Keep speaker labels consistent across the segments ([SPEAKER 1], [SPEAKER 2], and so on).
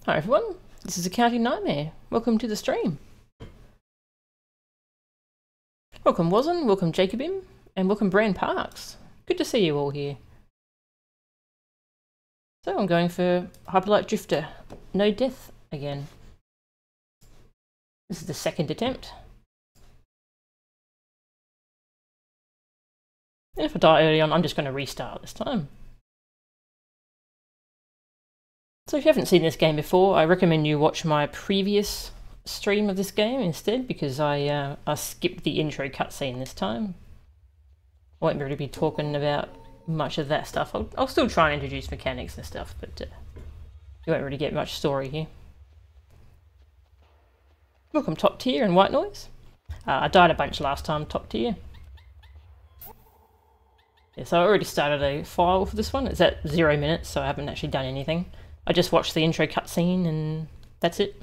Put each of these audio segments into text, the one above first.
[SPEAKER 1] Hi everyone, this is Accounting Nightmare. Welcome to the stream. Welcome Wazen, welcome Jacobim, and welcome Brand Parks. Good to see you all here. So I'm going for Hyperlight Drifter. No death again. This is the second attempt. And if I die early on, I'm just going to restart this time. So if you haven't seen this game before, I recommend you watch my previous stream of this game instead, because I skipped the intro cutscene this time. I won't really be talking about much of that stuff. I'll still try and introduce mechanics and stuff, but you won't really get much story here. Welcome Top Tier and White Noise. I died a bunch last time, Top Tier. Yeah, so I already started a file for this one. It's at 0 minutes, so I haven't actually done anything. I just watched the intro cutscene and that's it.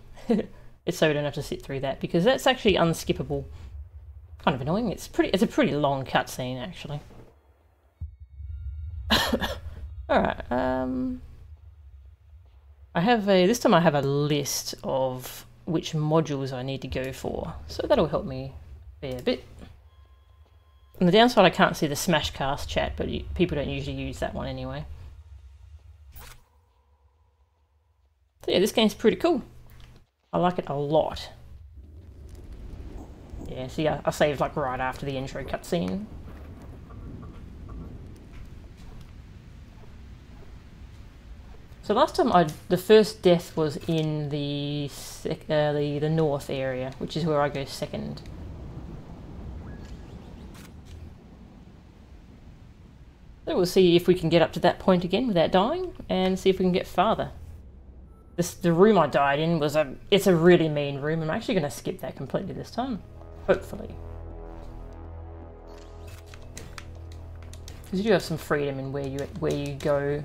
[SPEAKER 1] It's so we don't have to sit through that, because that's actually unskippable. Kind of annoying. It's a pretty long cutscene actually. Alright, this time I have a list of which modules I need to go for, so that'll help me a bit. On the downside, I can't see the Smashcast chat, but people don't usually use that one anyway. So yeah, this game's pretty cool. I like it a lot. Yeah, see, I saved like right after the intro cutscene. So last time the first death was in the north area, which is where I go second. So we'll see if we can get up to that point again without dying, and see if we can get farther. The room I died in was it's a really mean room. I'm actually going to skip that completely this time, hopefully. Because you do have some freedom in where you go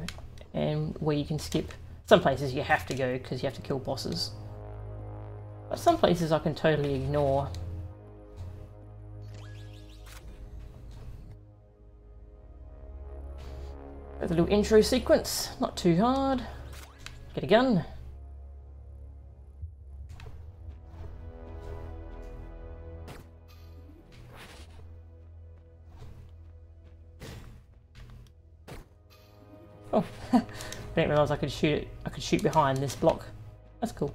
[SPEAKER 1] and where you can skip. Some places you have to go because you have to kill bosses, but some places I can totally ignore. Got the little intro sequence, not too hard. Get a gun. Oh, I didn't realise I could shoot it. I could shoot behind this block. That's cool.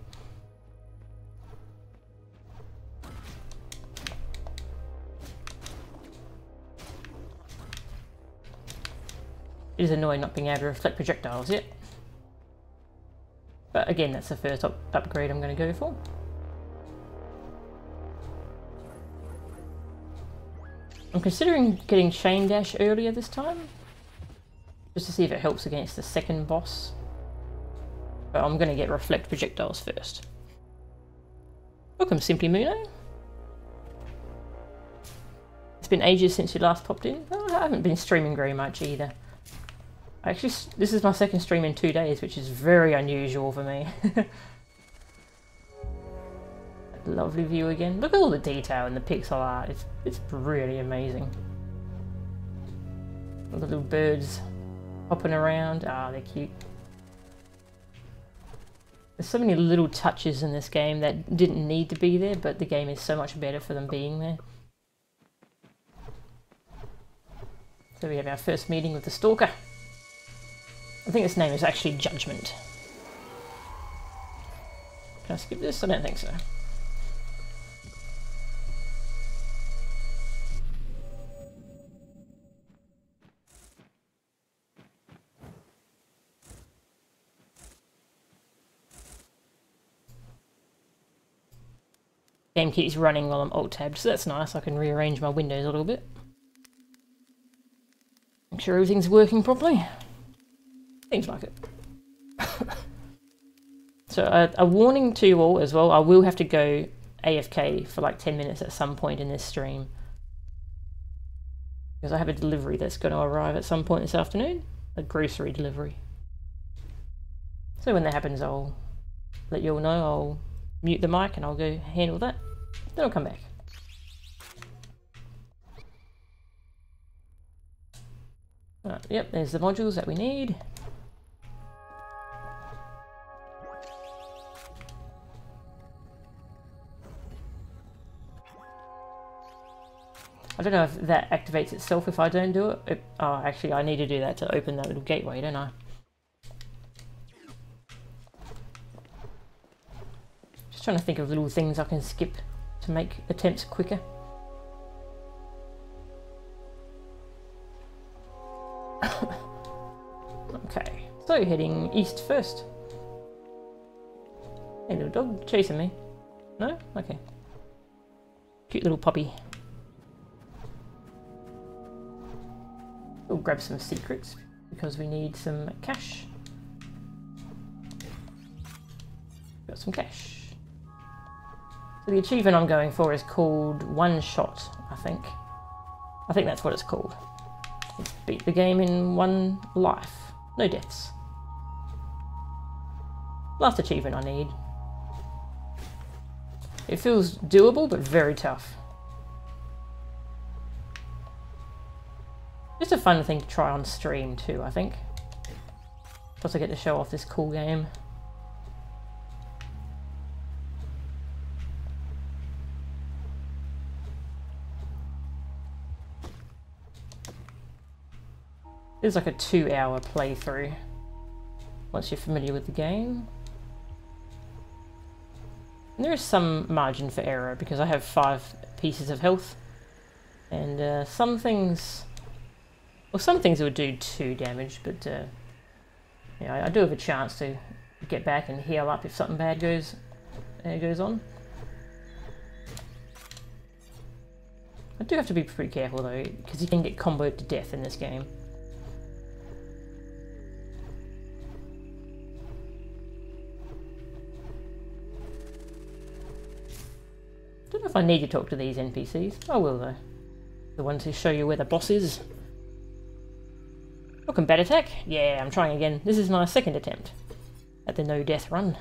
[SPEAKER 1] It is annoying not being able to reflect projectiles yet. But again, that's the first upgrade I'm going to go for. I'm considering getting Chain Dash earlier this time, just to see if it helps against the second boss. But I'm going to get Reflect Projectiles first. Welcome, Simply Muno. It's been ages since you last popped in. Oh, I haven't been streaming very much either. Actually, this is my second stream in 2 days, which is very unusual for me. Lovely view again. Look at all the detail in the pixel art. It's really amazing. All the little birds hopping around. Ah, they're cute. There's so many little touches in this game that didn't need to be there, but the game is so much better for them being there. So we have our first meeting with the Stalker. I think its name is actually Judgment. Can I skip this? I don't think so. Game keeps running while I'm alt-tabbed, so that's nice. I can rearrange my windows a little bit. Make sure everything's working properly. Seems like it. So a warning to you all as well, I will have to go AFK for like 10 minutes at some point in this stream, because I have a delivery that's going to arrive at some point this afternoon, a grocery delivery. So when that happens, I'll let you all know. I'll mute the mic and I'll go handle that. Then I'll come back. Right, yep, there's the modules that we need. I don't know if that activates itself if I don't do it. Oh, actually, I need to do that to open that little gateway, don't I? Just trying to think of little things I can skip to make attempts quicker. Okay, so heading east first. Hey, little dog, chasing me. No? Okay. Cute little puppy. We'll grab some secrets because we need some cash. Got some cash. So the achievement I'm going for is called One Shot, I think. I think that's what it's called. It's beat the game in one life. No deaths. Last achievement I need. It feels doable, but very tough. Just a fun thing to try on stream too, I think. Plus I get to show off this cool game. It's like a 2-hour playthrough once you're familiar with the game. And there is some margin for error because I have 5 pieces of health, and some things would do 2 damage, but yeah, I do have a chance to get back and heal up if something bad goes on. I do have to be pretty careful though, because you can get comboed to death in this game. I don't know if I need to talk to these NPCs. I will though. The ones who show you where the boss is. Oh, combat attack? Yeah, I'm trying again. This is my 2nd attempt at the no death run.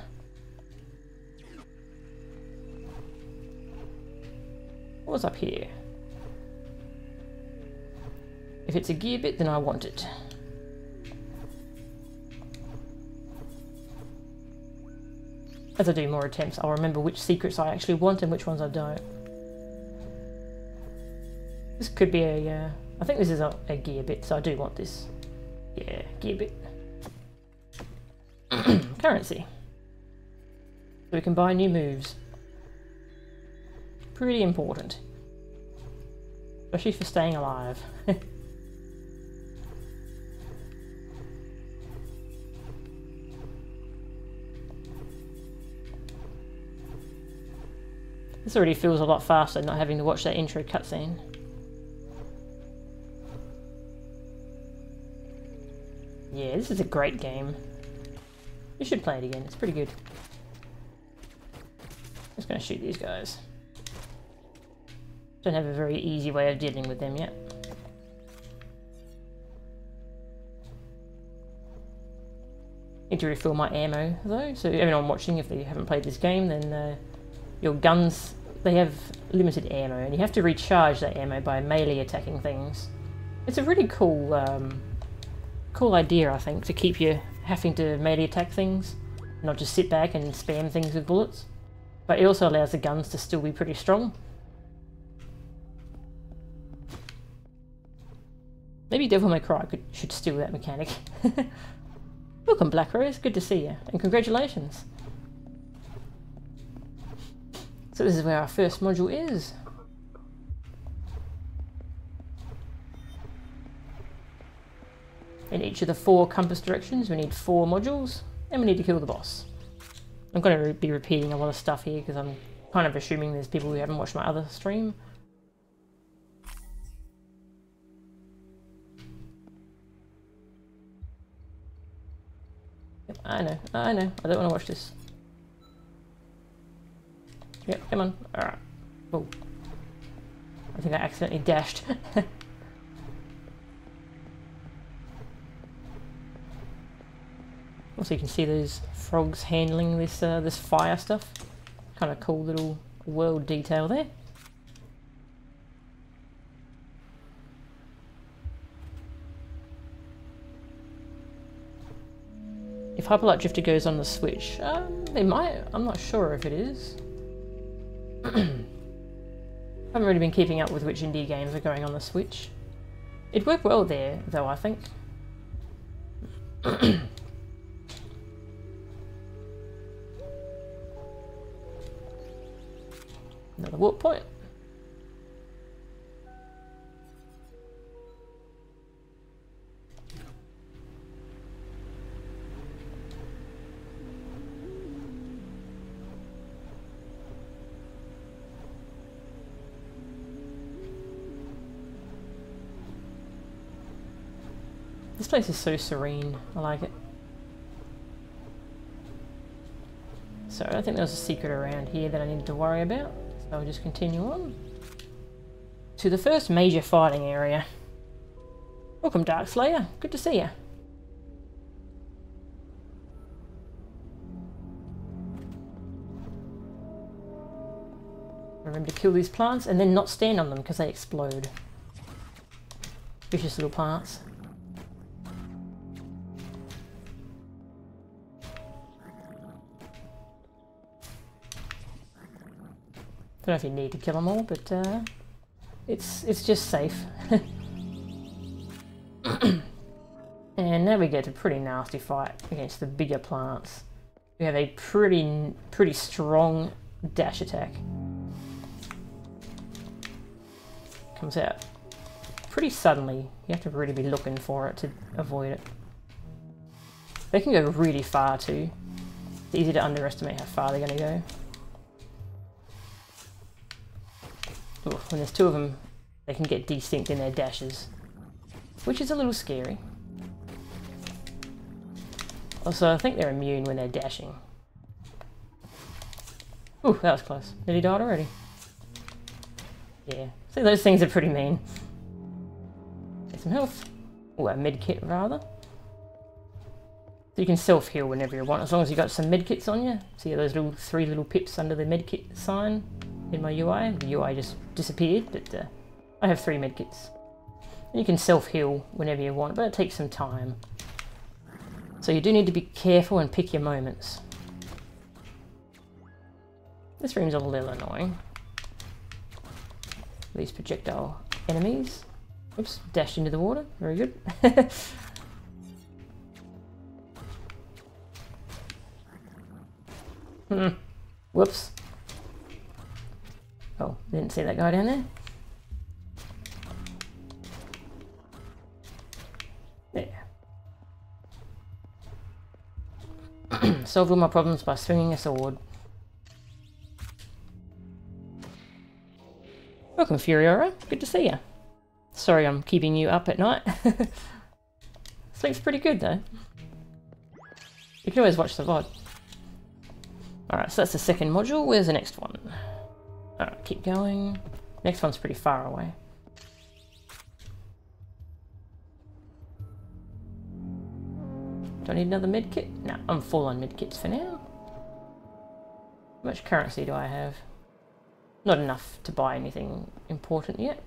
[SPEAKER 1] What was up here? If it's a gear bit, then I want it. As I do more attempts, I'll remember which secrets I actually want and which ones I don't. This could be a... I think this is a gear bit, so I do want this. Yeah, gear bit. Currency. So we can buy new moves. Pretty important. Especially for staying alive. This already feels a lot faster not having to watch that intro cutscene. Yeah, this is a great game. You should play it again, it's pretty good. I'm just going to shoot these guys. Don't have a very easy way of dealing with them yet. Need to refill my ammo though, so everyone watching, if they haven't played this game, then your guns, they have limited ammo, and you have to recharge that ammo by melee attacking things. It's a really cool, cool idea, I think, to keep you having to melee attack things, not just sit back and spam things with bullets. But it also allows the guns to still be pretty strong. Maybe Devil May Cry should steal that mechanic. Welcome, Black Rose, good to see you, and congratulations. So this is where our first module is. In each of the 4 compass directions we need 4 modules, and we need to kill the boss. I'm going to be repeating a lot of stuff here because I'm kind of assuming there's people who haven't watched my other stream. Yep, I know, I don't want to watch this. Yep, come on. Alright. Oh. I think I accidentally dashed. Also, you can see those frogs handling this this fire stuff. Kind of cool little world detail there. If Hyperlight Drifter goes on the Switch, it might. I'm not sure if it is. Haven't really been keeping up with which indie games are going on the Switch. It'd work well there, though, I think. Another warp point. This place is so serene. I like it. So I don't think there was a secret around here that I needed to worry about. So I'll just continue on to the first major fighting area. Welcome, Darkslayer. Good to see you. Remember to kill these plants and then not stand on them because they explode. Vicious little plants. Don't know if you need to kill them all, but it's just safe. And now we get a pretty nasty fight against the bigger plants. We have a pretty strong dash attack. Comes out pretty suddenly. You have to really be looking for it to avoid it. They can go really far too. It's easy to underestimate how far they're going to go. Ooh, when there's two of them, they can get desync in their dashes, which is a little scary. Also, I think they're immune when they're dashing. Ooh, that was close. Nearly died already. Yeah, see, those things are pretty mean. Get some health. Ooh, a med kit rather. So you can self-heal whenever you want, as long as you've got some med kits on you. See those three little pips under the med kit sign in my UI? The UI just disappeared, but I have 3 med kits. And you can self-heal whenever you want, but it takes some time. So you do need to be careful and pick your moments. This room's a little annoying. These projectile enemies. Oops, dashed into the water. Very good. Whoops. Oh, didn't see that guy down there. There. Solved all my problems by swinging a sword. Welcome, Furiora. Good to see you. Sorry I'm keeping you up at night. Sleep's pretty good though. You can always watch the VOD. Alright, so that's the second module. Where's the next one? Alright, keep going. Next one's pretty far away. Do I need another medkit? No, I'm full on medkits for now. How much currency do I have? Not enough to buy anything important yet.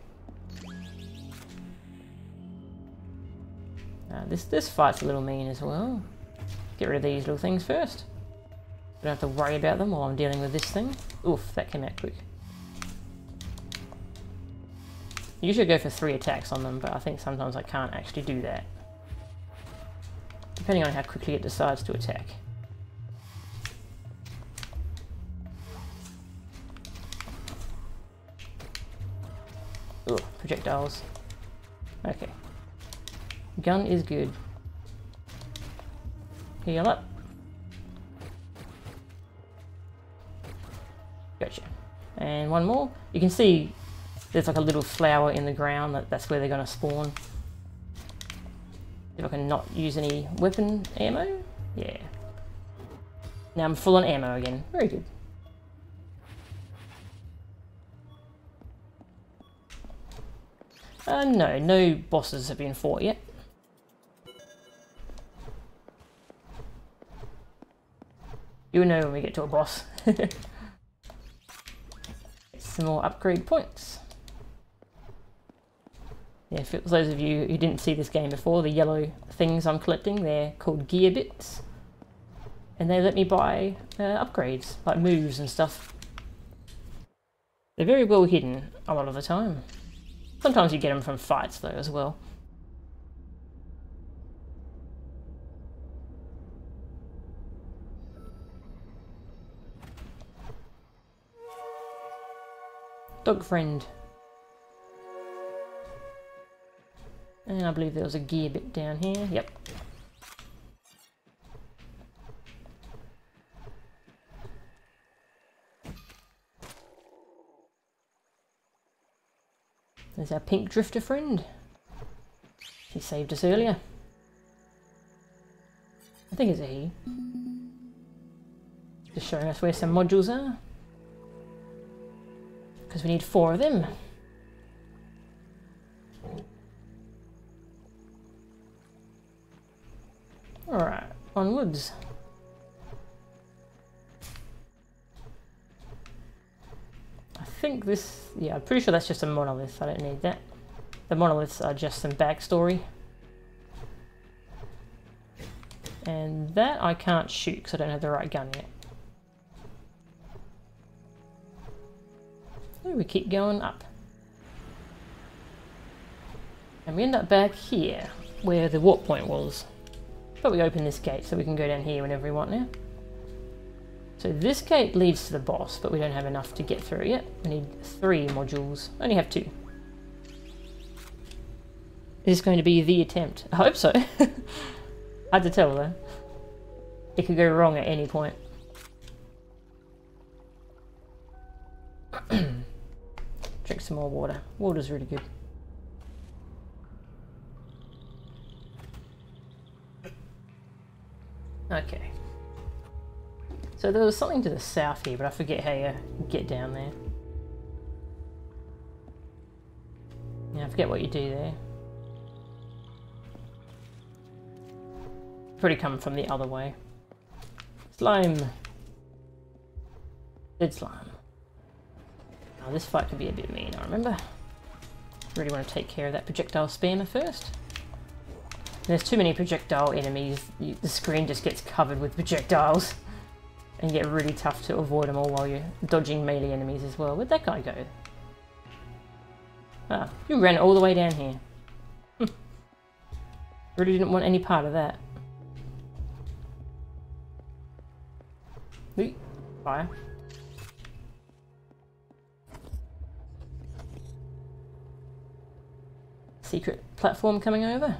[SPEAKER 1] This fight's a little mean as well. Get rid of these little things first. I don't have to worry about them while I'm dealing with this thing. Oof, that came out quick. Usually go for 3 attacks on them, but I think sometimes I can't actually do that. Depending on how quickly it decides to attack. Ugh, projectiles. Okay. Gun is good. Heal up. Gotcha. And one more. You can see there's like a little flower in the ground. That's where they're going to spawn. If I can not use any weapon ammo. Yeah. Now I'm full on ammo again. Very good. No bosses have been fought yet. You'll know when we get to a boss. Some more upgrade points. Yeah, for those of you who didn't see this game before, the yellow things I'm collecting, they're called gear bits. And they let me buy upgrades, like moves and stuff. They're very well hidden a lot of the time. Sometimes you get them from fights though as well. Dog friend. And I believe there was a gear bit down here. Yep. There's our pink drifter friend. He saved us earlier. I think it's a he. Just showing us where some modules are. Because we need 4 of them. Alright, onwards. I think this, yeah, I'm pretty sure that's just a monolith. I don't need that. The monoliths are just some backstory. And that I can't shoot because I don't have the right gun yet. So we keep going up. And we end up back here, where the warp point was. But we open this gate so we can go down here whenever we want now. So this gate leads to the boss, but we don't have enough to get through it yet. We need 3 modules. I only have 2. Is this going to be the attempt? I hope so. Hard to tell though. It could go wrong at any point. Drink some more water. Water's really good. Okay. So there was something to the south here, but I forget how you get down there. Yeah, I forget what you do there. Probably come from the other way. Slime! Dead slime. Oh, this fight could be a bit mean, I remember. Really want to take care of that projectile spammer first. There's too many projectile enemies, the screen just gets covered with projectiles. And you get really tough to avoid them all while you're dodging melee enemies as well. Where'd that guy go? Ah, you ran all the way down here. Really didn't want any part of that. Ooh, fire. Secret platform coming over.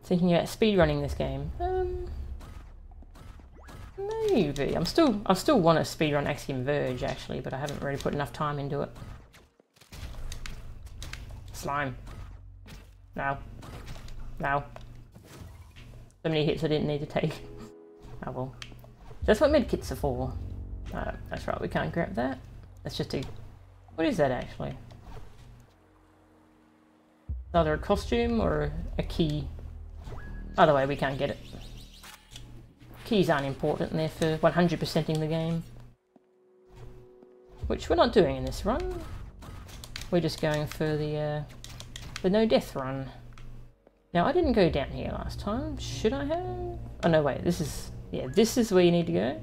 [SPEAKER 1] Thinking about speedrunning this game. Maybe. I still want to speedrun Axiom Verge actually, but I haven't really put enough time into it. Slime. No. No. So many hits I didn't need to take. Oh well. That's what medkits are for. That's right, we can't grab that. Let's just do... What is that actually? It's either a costume or a key. Either way, we can't get it. Keys aren't important, they're for 100%ing the game. Which we're not doing in this run. We're just going for the no death run. Now, I didn't go down here last time. Should I have? Oh no, wait, this is... Yeah, this is where you need to go.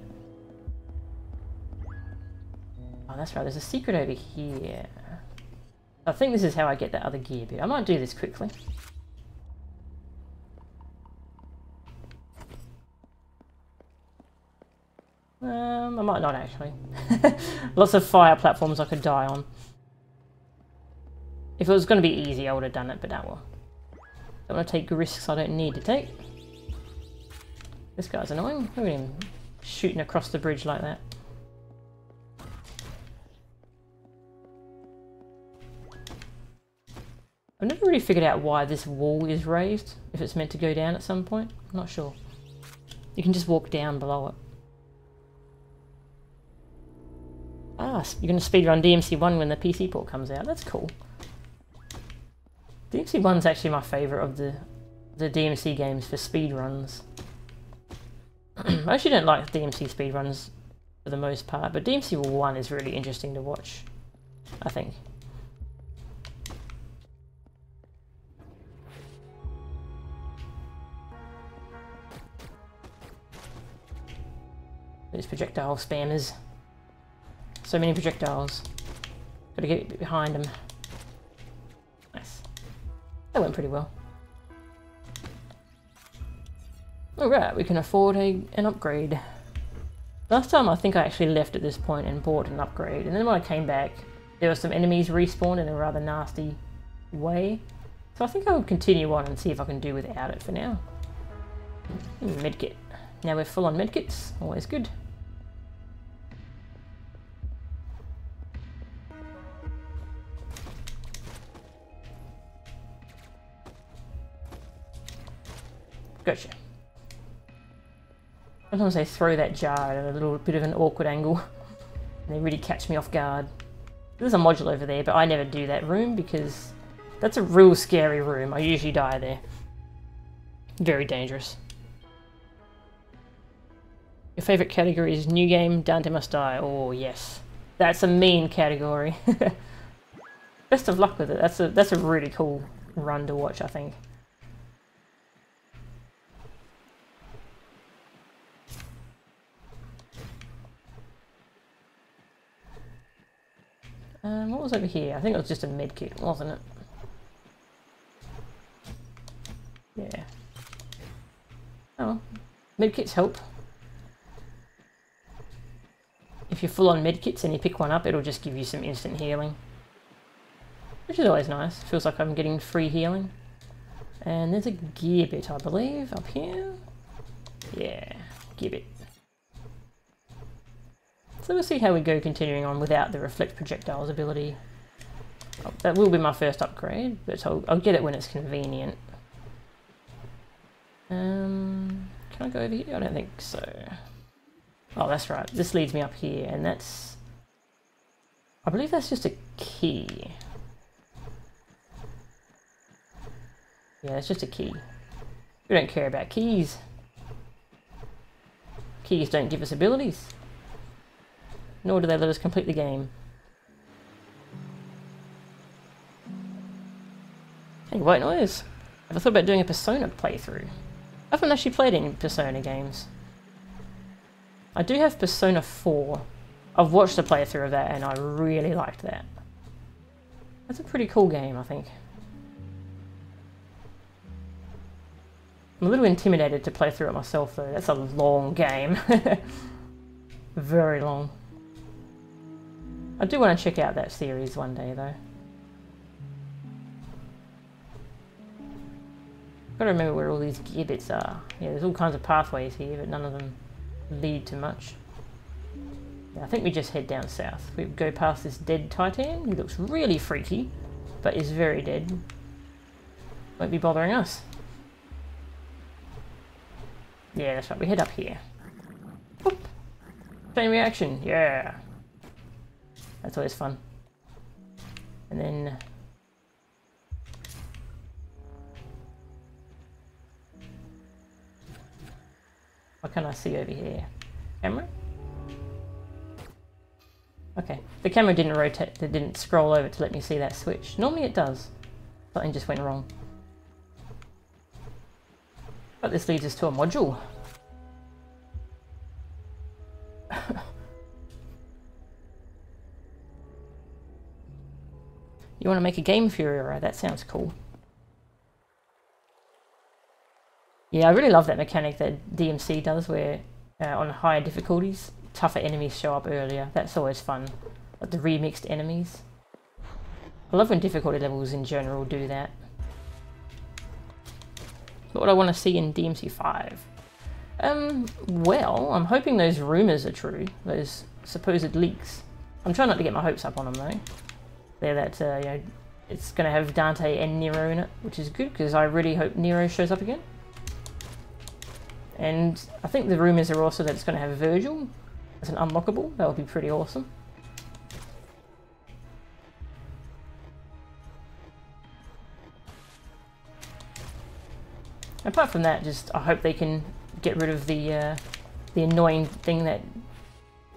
[SPEAKER 1] Oh, that's right, there's a secret over here. I think this is how I get that other gear bit. I might do this quickly. I might not actually. Lots of fire platforms I could die on. If it was going to be easy, I would have done it, but that will. Don't want to take risks I don't need to take. This guy's annoying. Look at him shooting across the bridge like that. I've never really figured out why this wall is raised, if it's meant to go down at some point. I'm not sure. You can just walk down below it. Ah, you're going to speedrun DMC1 when the PC port comes out. That's cool. DMC1's actually my favourite of the DMC games for speedruns. I actually don't like DMC speedruns for the most part, but DMC1 is really interesting to watch, I think. These projectile spammers. So many projectiles. Gotta get behind them. Nice. That went pretty well. Alright, we can afford an upgrade. Last time I think I actually left at this point and bought an upgrade, and then when I came back there were some enemies respawned in a rather nasty way. So I think I'll continue on and see if I can do without it for now. Medkit. Now we're full on medkits, always good. Gotcha. Sometimes they throw that jar at a little bit of an awkward angle and they really catch me off guard. There's a module over there, but I never do that room because that's a real scary room. I usually die there. Very dangerous. Your favourite category is new game, Dante must die. Oh yes. That's a mean category. Best of luck with it. That's a really cool run to watch, I think. What was over here? I think it was just a medkit, wasn't it? Yeah. Oh, medkits help. If you're full on medkits and you pick one up, it'll just give you some instant healing. Which is always nice. Feels like I'm getting free healing. And there's a gear bit, I believe, up here. Yeah, gear bit. So we'll see how we go continuing on without the reflect projectiles ability. Oh, that will be my first upgrade, but I'll get it when it's convenient. Can I go over here? I don't think so. Oh, that's right. This leads me up here, and that's... I believe that's just a key. Yeah, it's just a key. We don't care about keys. Keys don't give us abilities. Nor do they let us complete the game. Hey, white noise! Have I thought about doing a Persona playthrough? I haven't actually played any Persona games. I do have Persona 4. I've watched a playthrough of that and I really liked that. That's a pretty cool game, I think. I'm a little intimidated to play through it myself though. That's a long game. Very long. I do want to check out that series one day though. Gotta remember where all these gear bits are. Yeah, there's all kinds of pathways here, but none of them lead to much. Yeah, I think we just head down south. We go past this dead Titan, who looks really freaky, but is very dead. Won't be bothering us. Yeah, that's right, we head up here. Boop. Chain reaction, yeah! That's always fun. And then... what can I see over here? Camera? Okay, the camera didn't rotate, it didn't scroll over to let me see that switch. Normally it does. Something just went wrong. But this leads us to a module. You want to make a game Furira? That sounds cool. Yeah, I really love that mechanic that DMC does where on higher difficulties, tougher enemies show up earlier. That's always fun. Like the remixed enemies. I love when difficulty levels in general do that. What would I want to see in DMC 5? Well, I'm hoping those rumours are true. Those supposed leaks. I'm trying not to get my hopes up on them though. They're that, you know, it's going to have Dante and Nero in it, which is good because I really hope Nero shows up again. And I think the rumours are also that it's going to have Virgil as an unlockable. That would be pretty awesome. Apart from that, just I hope they can get rid of the annoying thing that...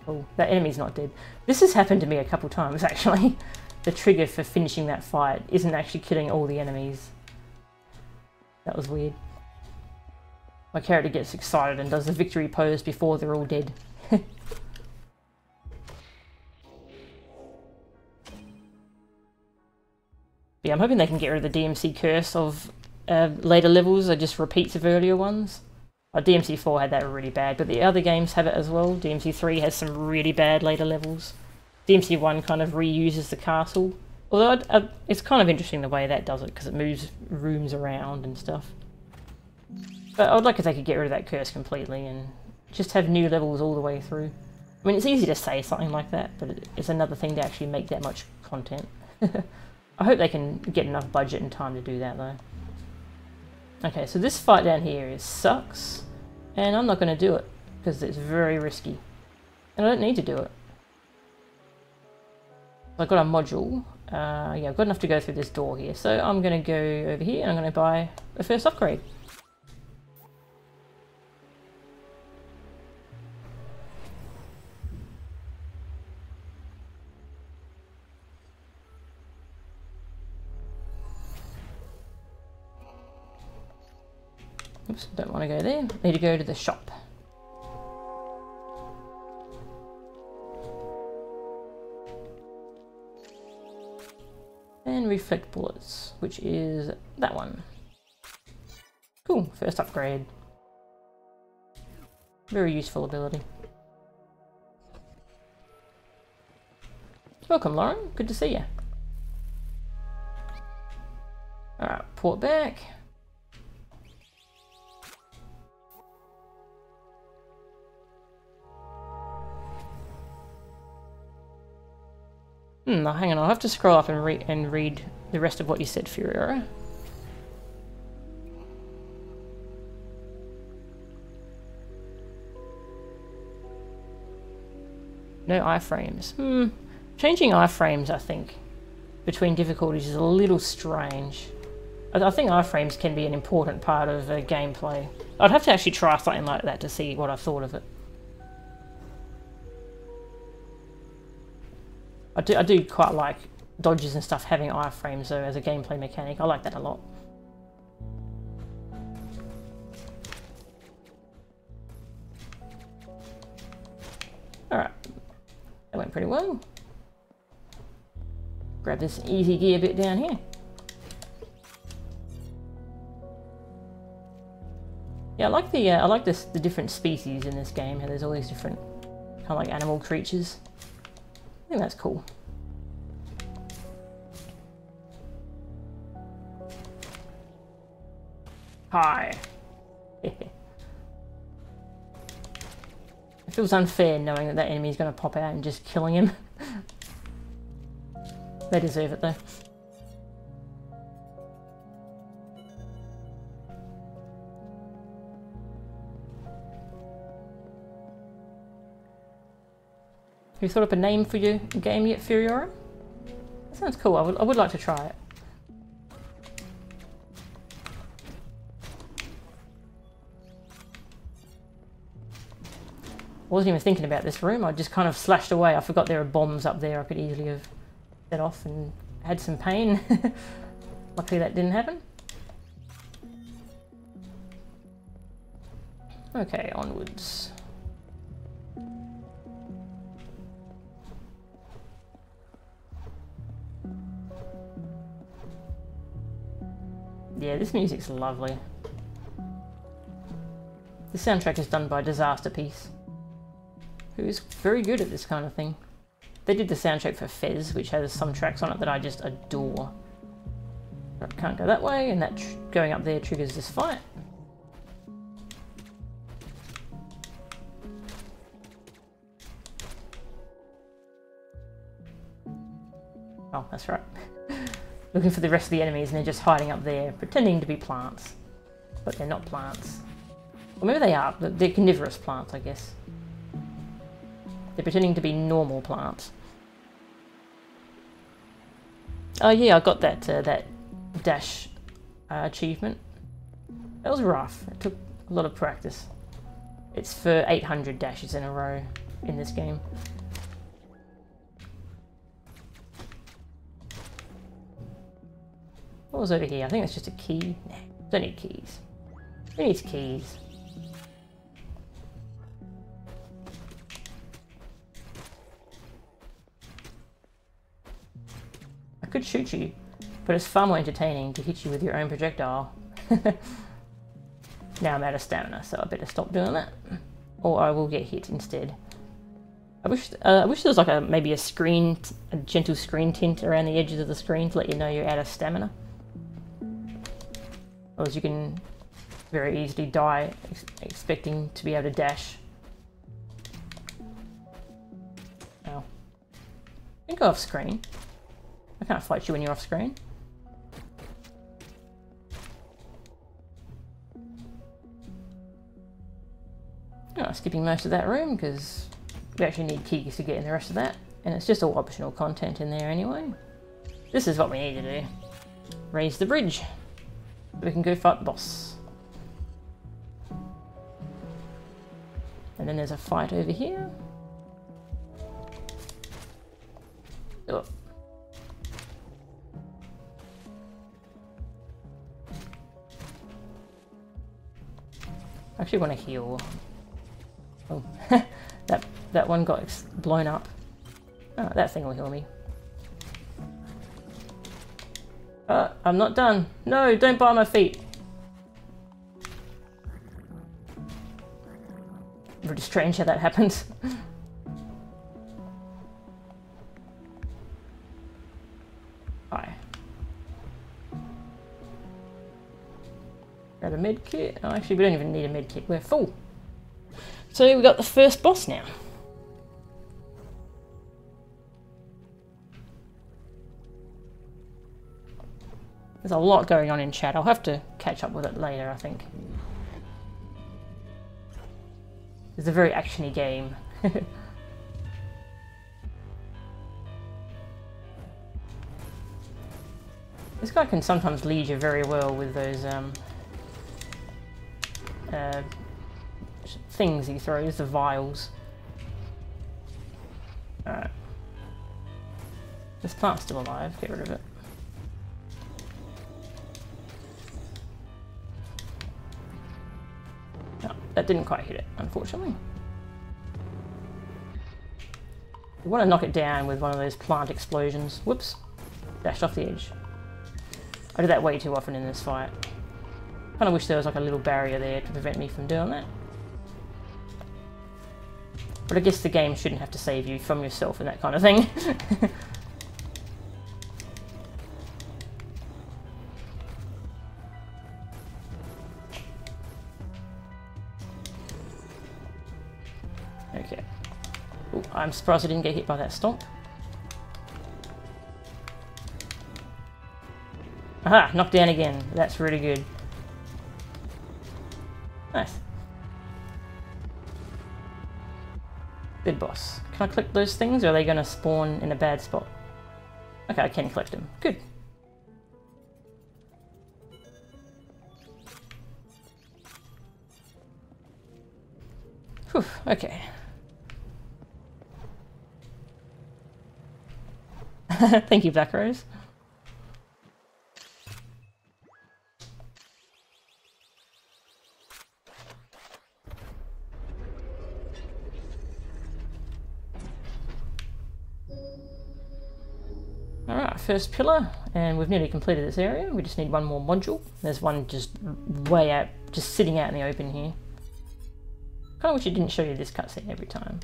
[SPEAKER 1] oh, that enemy's not dead. This has happened to me a couple times actually. The trigger for finishing that fight isn't actually killing all the enemies. That was weird. My character gets excited and does the victory pose before they're all dead. But yeah, I'm hoping they can get rid of the DMC curse of later levels are just repeats of earlier ones. DMC4 had that really bad, but the other games have it as well. DMC3 has some really bad later levels. DMC1 kind of reuses the castle. Although it's kind of interesting the way that does it, because it moves rooms around and stuff. But I would like if they could get rid of that curse completely and just have new levels all the way through. I mean, it's easy to say something like that, but it's another thing to actually make that much content. I hope they can get enough budget and time to do that, though. Okay, so this fight down here sucks, and I'm not going to do it, because it's very risky. And I don't need to do it. I've got a module. Yeah, I've got enough to go through this door here, so I'm going to go over here and I'm going to buy the first upgrade. Oops, don't want to go there. Need to go to the shop. And reflect bullets, which is that one. Cool, first upgrade. Very useful ability. Welcome, Lauren. Good to see you. Alright, port back. Hang on, I'll have to scroll up and read the rest of what you said, Furiora. No iframes. Changing iframes, I think, between difficulties is a little strange. I think iframes can be an important part of gameplay. I'd have to actually try something like that to see what I thought of it. I do quite like dodges and stuff having iframes though as a gameplay mechanic. I like that a lot. Alright, that went pretty well. Grab this easy gear bit down here. Yeah, I like the different species in this game. How there's all these different kind of like animal creatures. I think that's cool. Hi. It feels unfair knowing that that enemy is going to pop out and just killing him. They deserve it though. Have you thought up a name for your game yet, Furiora? That sounds cool. I would like to try it. I wasn't even thinking about this room. I just kind of slashed away. I forgot there are bombs up there I could easily have set off and had some pain. Luckily that didn't happen. Okay, onwards. Yeah, this music's lovely. The soundtrack is done by Disaster Piece, who is very good at this kind of thing. They did the soundtrack for Fez, which has some tracks on it that I just adore. But can't go that way, and that going up there triggers this fight. Oh, that's right. Looking for the rest of the enemies and they're just hiding up there, pretending to be plants. But they're not plants. Or maybe they are, but they're carnivorous plants, I guess. They're pretending to be normal plants. Oh yeah, I got that that dash achievement. That was rough. It took a lot of practice. It's for 800 dashes in a row in this game. What was over here? I think it's just a key. Nah, don't need keys. Who needs keys? I could shoot you. But it's far more entertaining to hit you with your own projectile. Now I'm out of stamina, so I better stop doing that. Or I will get hit instead. I wish there was like maybe a gentle screen tint around the edges of the screen to let you know you're out of stamina. Otherwise you can very easily die expecting to be able to dash. Ow. You can go off screen. I can't fight you when you're off screen. Oh, skipping most of that room because we actually need keys to get in the rest of that, and it's just all optional content in there anyway. This is what we need to do. Raise the bridge so we can go fight the boss. And then there's a fight over here. Oh. I actually want to heal. Oh, that one got blown up. Oh, that thing will heal me. I'm not done. No, don't bite my feet. Really strange how that happens. Hi. Grab a med kit. Oh, actually, we don't even need a med kit. We're full. So we got the first boss now. There's a lot going on in chat. I'll have to catch up with it later, I think. It's a very actiony game. This guy can sometimes lead you very well with those things he throws, the vials. Alright. This plant's still alive, get rid of it. No, that didn't quite hit it, unfortunately. You want to knock it down with one of those plant explosions. Whoops. Dashed off the edge. I do that way too often in this fight. Kind of wish there was like a little barrier there to prevent me from doing that. But I guess the game shouldn't have to save you from yourself and that kind of thing. Okay. Ooh, I'm surprised I didn't get hit by that stomp. Aha! Knocked down again. That's really good. Nice. Good boss. Can I collect those things, or are they going to spawn in a bad spot? Okay, I can collect them. Good. Whew, okay. Thank you, Black Rose. Alright, first pillar, and we've nearly completed this area. We just need one more module. There's one just way out, just sitting out in the open here. Kind of wish it didn't show you this cutscene every time.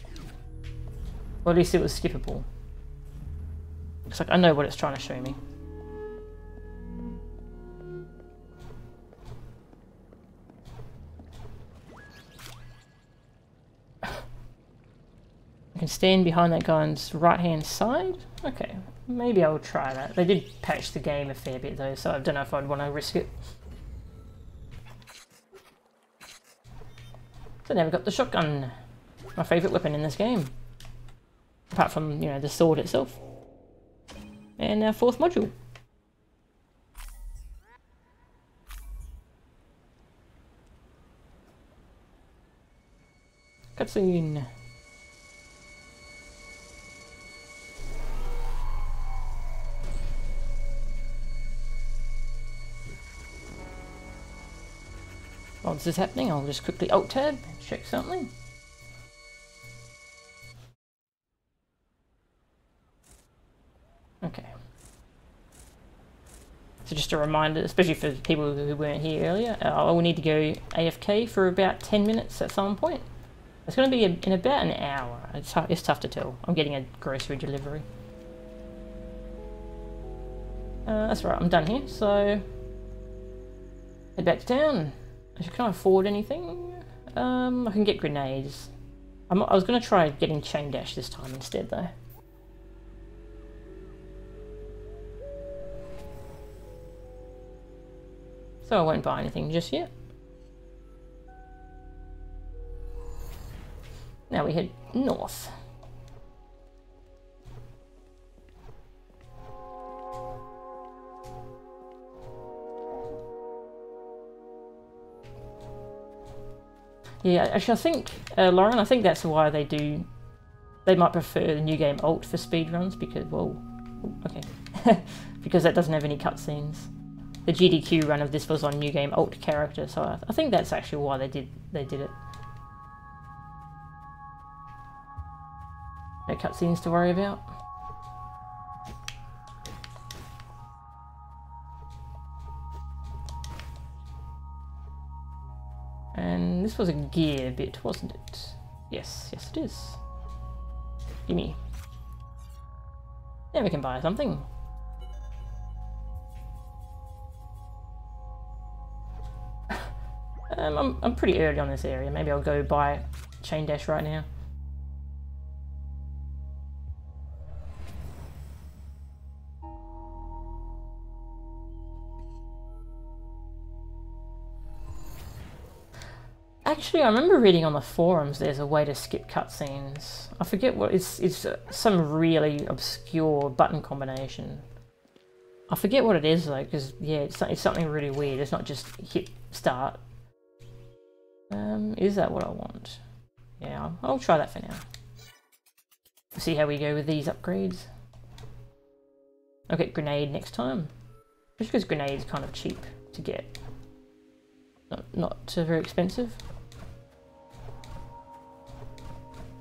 [SPEAKER 1] Or at least it was skippable. It's like I know what it's trying to show me. I can stand behind that guy's right hand side? Okay, maybe I'll try that. They did patch the game a fair bit though, so I don't know if I'd want to risk it. So now we've got the shotgun. My favourite weapon in this game. Apart from, you know, the sword itself. And our fourth module. Cutscene. While this is happening, I'll just quickly Alt-Tab and check something. Okay. just a reminder, especially for people who weren't here earlier, I will need to go AFK for about 10 minutes at some point. It's going to be in about an hour. It's tough to tell. I'm getting a grocery delivery. That's right, I'm done here, so head back down. Can I afford anything? I can get grenades. I was going to try getting chain dash this time instead though. So I won't buy anything just yet. Now we head north. Yeah, actually I think, Lauren, I think that's why they might prefer the New Game Alt for speedruns because, whoa, okay, because that doesn't have any cutscenes. The GDQ run of this was on New Game Alt character, so I think that's actually why they did it. No cutscenes to worry about. And this was a gear bit, wasn't it? Yes, yes it is. Gimme. Now we can buy something. I'm pretty early on this area. Maybe I'll go buy chain dash right now. Actually, I remember reading on the forums there's a way to skip cutscenes. I forget what it's some really obscure button combination. I forget what it is though, because yeah, it's something really weird. It's not just hit start. Is that what I want? Yeah, I'll try that for now. See how we go with these upgrades. I'll get grenade next time. Just because grenade is kind of cheap to get. Not very expensive.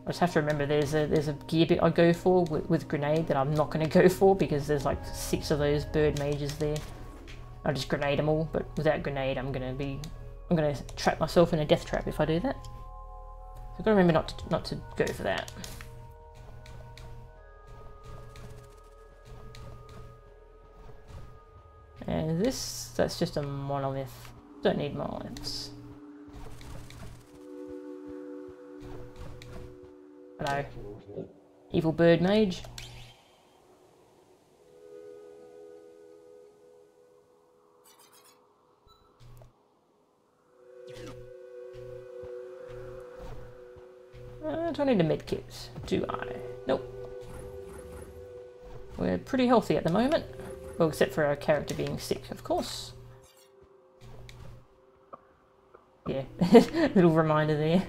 [SPEAKER 1] I just have to remember there's a gear bit I go for with grenade that I'm not going to go for because there's like 6 of those bird mages there. I'll just grenade them all, but without grenade I'm going to trap myself in a death trap if I do that. So I've got to remember not to go for that. And that's just a monolith. Don't need monoliths. Hello. Evil bird mage. Do I need a medkit? Do I? Nope. We're pretty healthy at the moment. Well, except for our character being sick, of course. Yeah, little reminder there.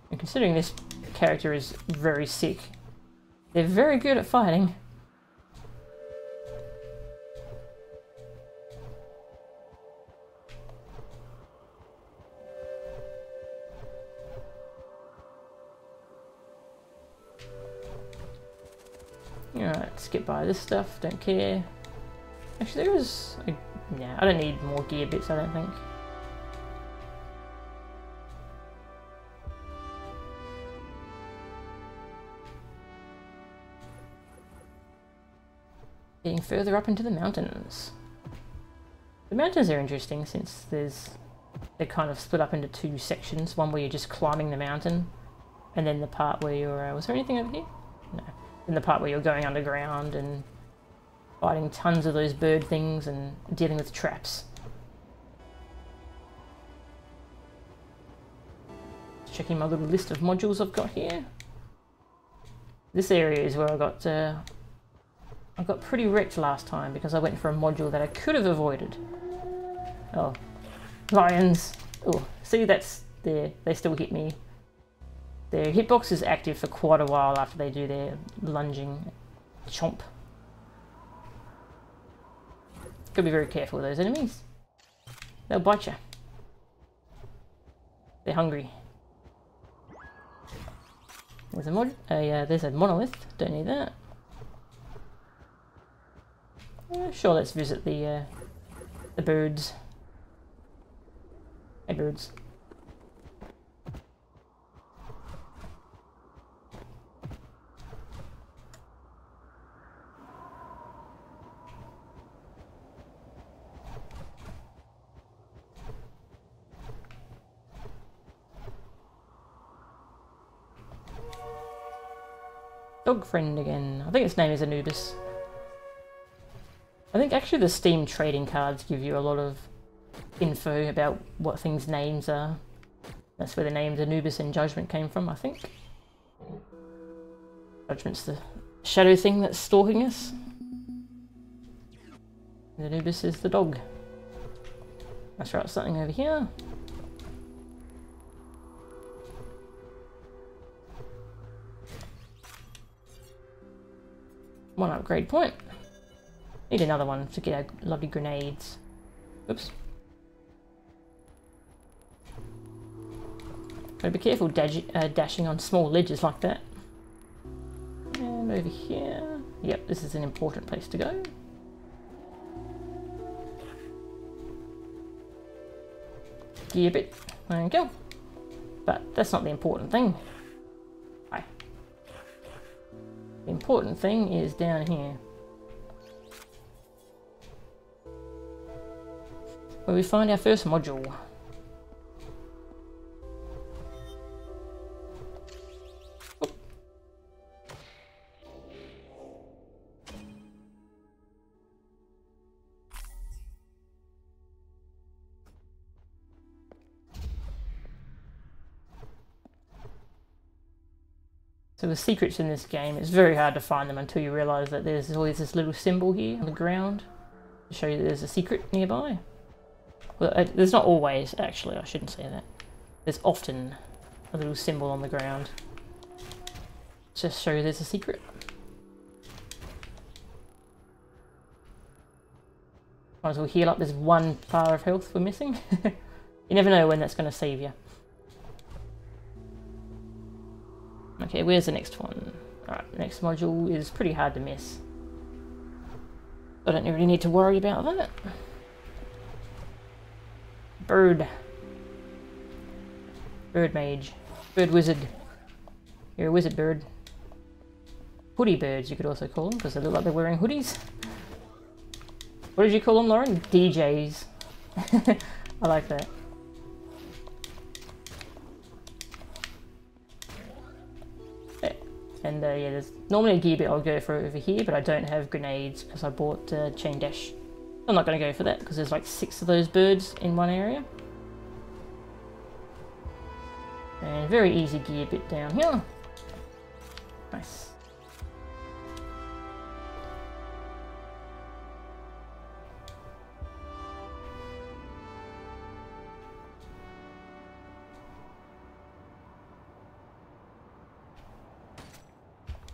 [SPEAKER 1] And considering this character is very sick, they're very good at fighting. Alright, skip by this stuff, don't care. Actually there is... yeah, I don't need more gear bits, I don't think. Getting further up into the mountains. The mountains are interesting since they're kind of split up into 2 sections. One where you're just climbing the mountain, and then the part where you're... was there anything over here? No. In the part where you're going underground and fighting tons of those bird things and dealing with traps. Just checking my little list of modules I've got here. This area is where I got pretty wrecked last time because I went for a module that I could have avoided. Oh, lions! Oh, see, that's there. They still hit me. Their hitbox is active for quite a while after they do their lunging chomp. Gotta be very careful with those enemies. They'll bite you. They're hungry. There's a there's a monolith. Don't need that. Sure, let's visit the birds. Hey, birds. Dog friend again. I think its name is Anubis. I think actually the Steam trading cards give you a lot of info about what things' names are. That's where the names Anubis and Judgment came from, I think. Judgment's the shadow thing that's stalking us. And Anubis is the dog. Let's write something over here. One upgrade point. Need another one to get our lovely grenades. Oops. Gotta be careful dashing on small ledges like that. And over here. Yep, this is an important place to go. Gear bit. There you go. But that's not the important thing. The important thing is down here, where we find our first module. Oop. So the secrets in this game, it's very hard to find them until you realise that there's always this little symbol here on the ground to show you that there's a secret nearby. Well, there's not always, actually, I shouldn't say that. There's often a little symbol on the ground. Just show you there's a secret. Might as well heal up this one bar of health we're missing. You never know when that's going to save you. Okay, where's the next one? Alright, the next module is pretty hard to miss. I don't really need to worry about that. Bird. Bird mage. Bird wizard. You're a wizard bird. Hoodie birds, you could also call them, because they look like they're wearing hoodies. What did you call them, Lauren? DJs. I like that. And yeah, there's normally a gear bit I'll go for over here, but I don't have grenades because I bought chain dash. I'm not going to go for that because there's like 6 of those birds in one area. And very easy gear bit down here. Nice.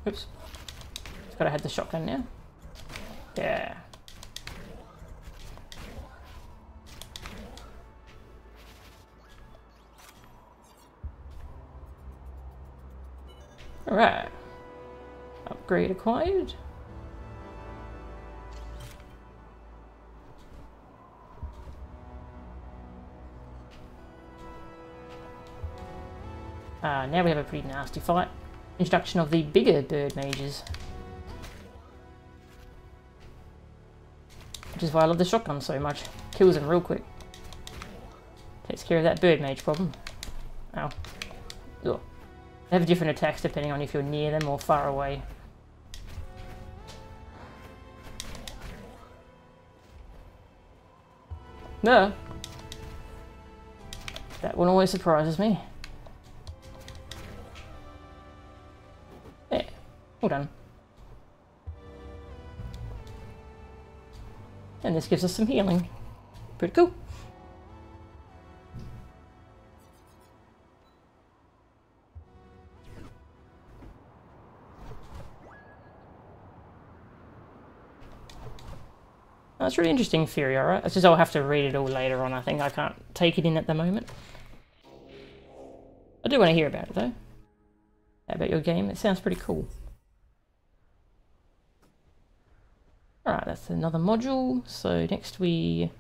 [SPEAKER 1] Oops. Just gotta have the shotgun now. Yeah. Alright. Upgrade acquired. Now we have a pretty nasty fight. Introduction of the bigger bird mages. Which is why I love the shotgun so much. Kills them real quick. Takes care of that bird mage problem. Ow. Ugh. They have different attacks depending on if you're near them or far away. No. That one always surprises me. Yeah, all done. And this gives us some healing. Pretty cool. That's really interesting theory, alright? It's just I'll have to read it all later on, I think. I can't take it in at the moment. I do want to hear about it, though. about your game. It sounds pretty cool. Alright, that's another module. So next we...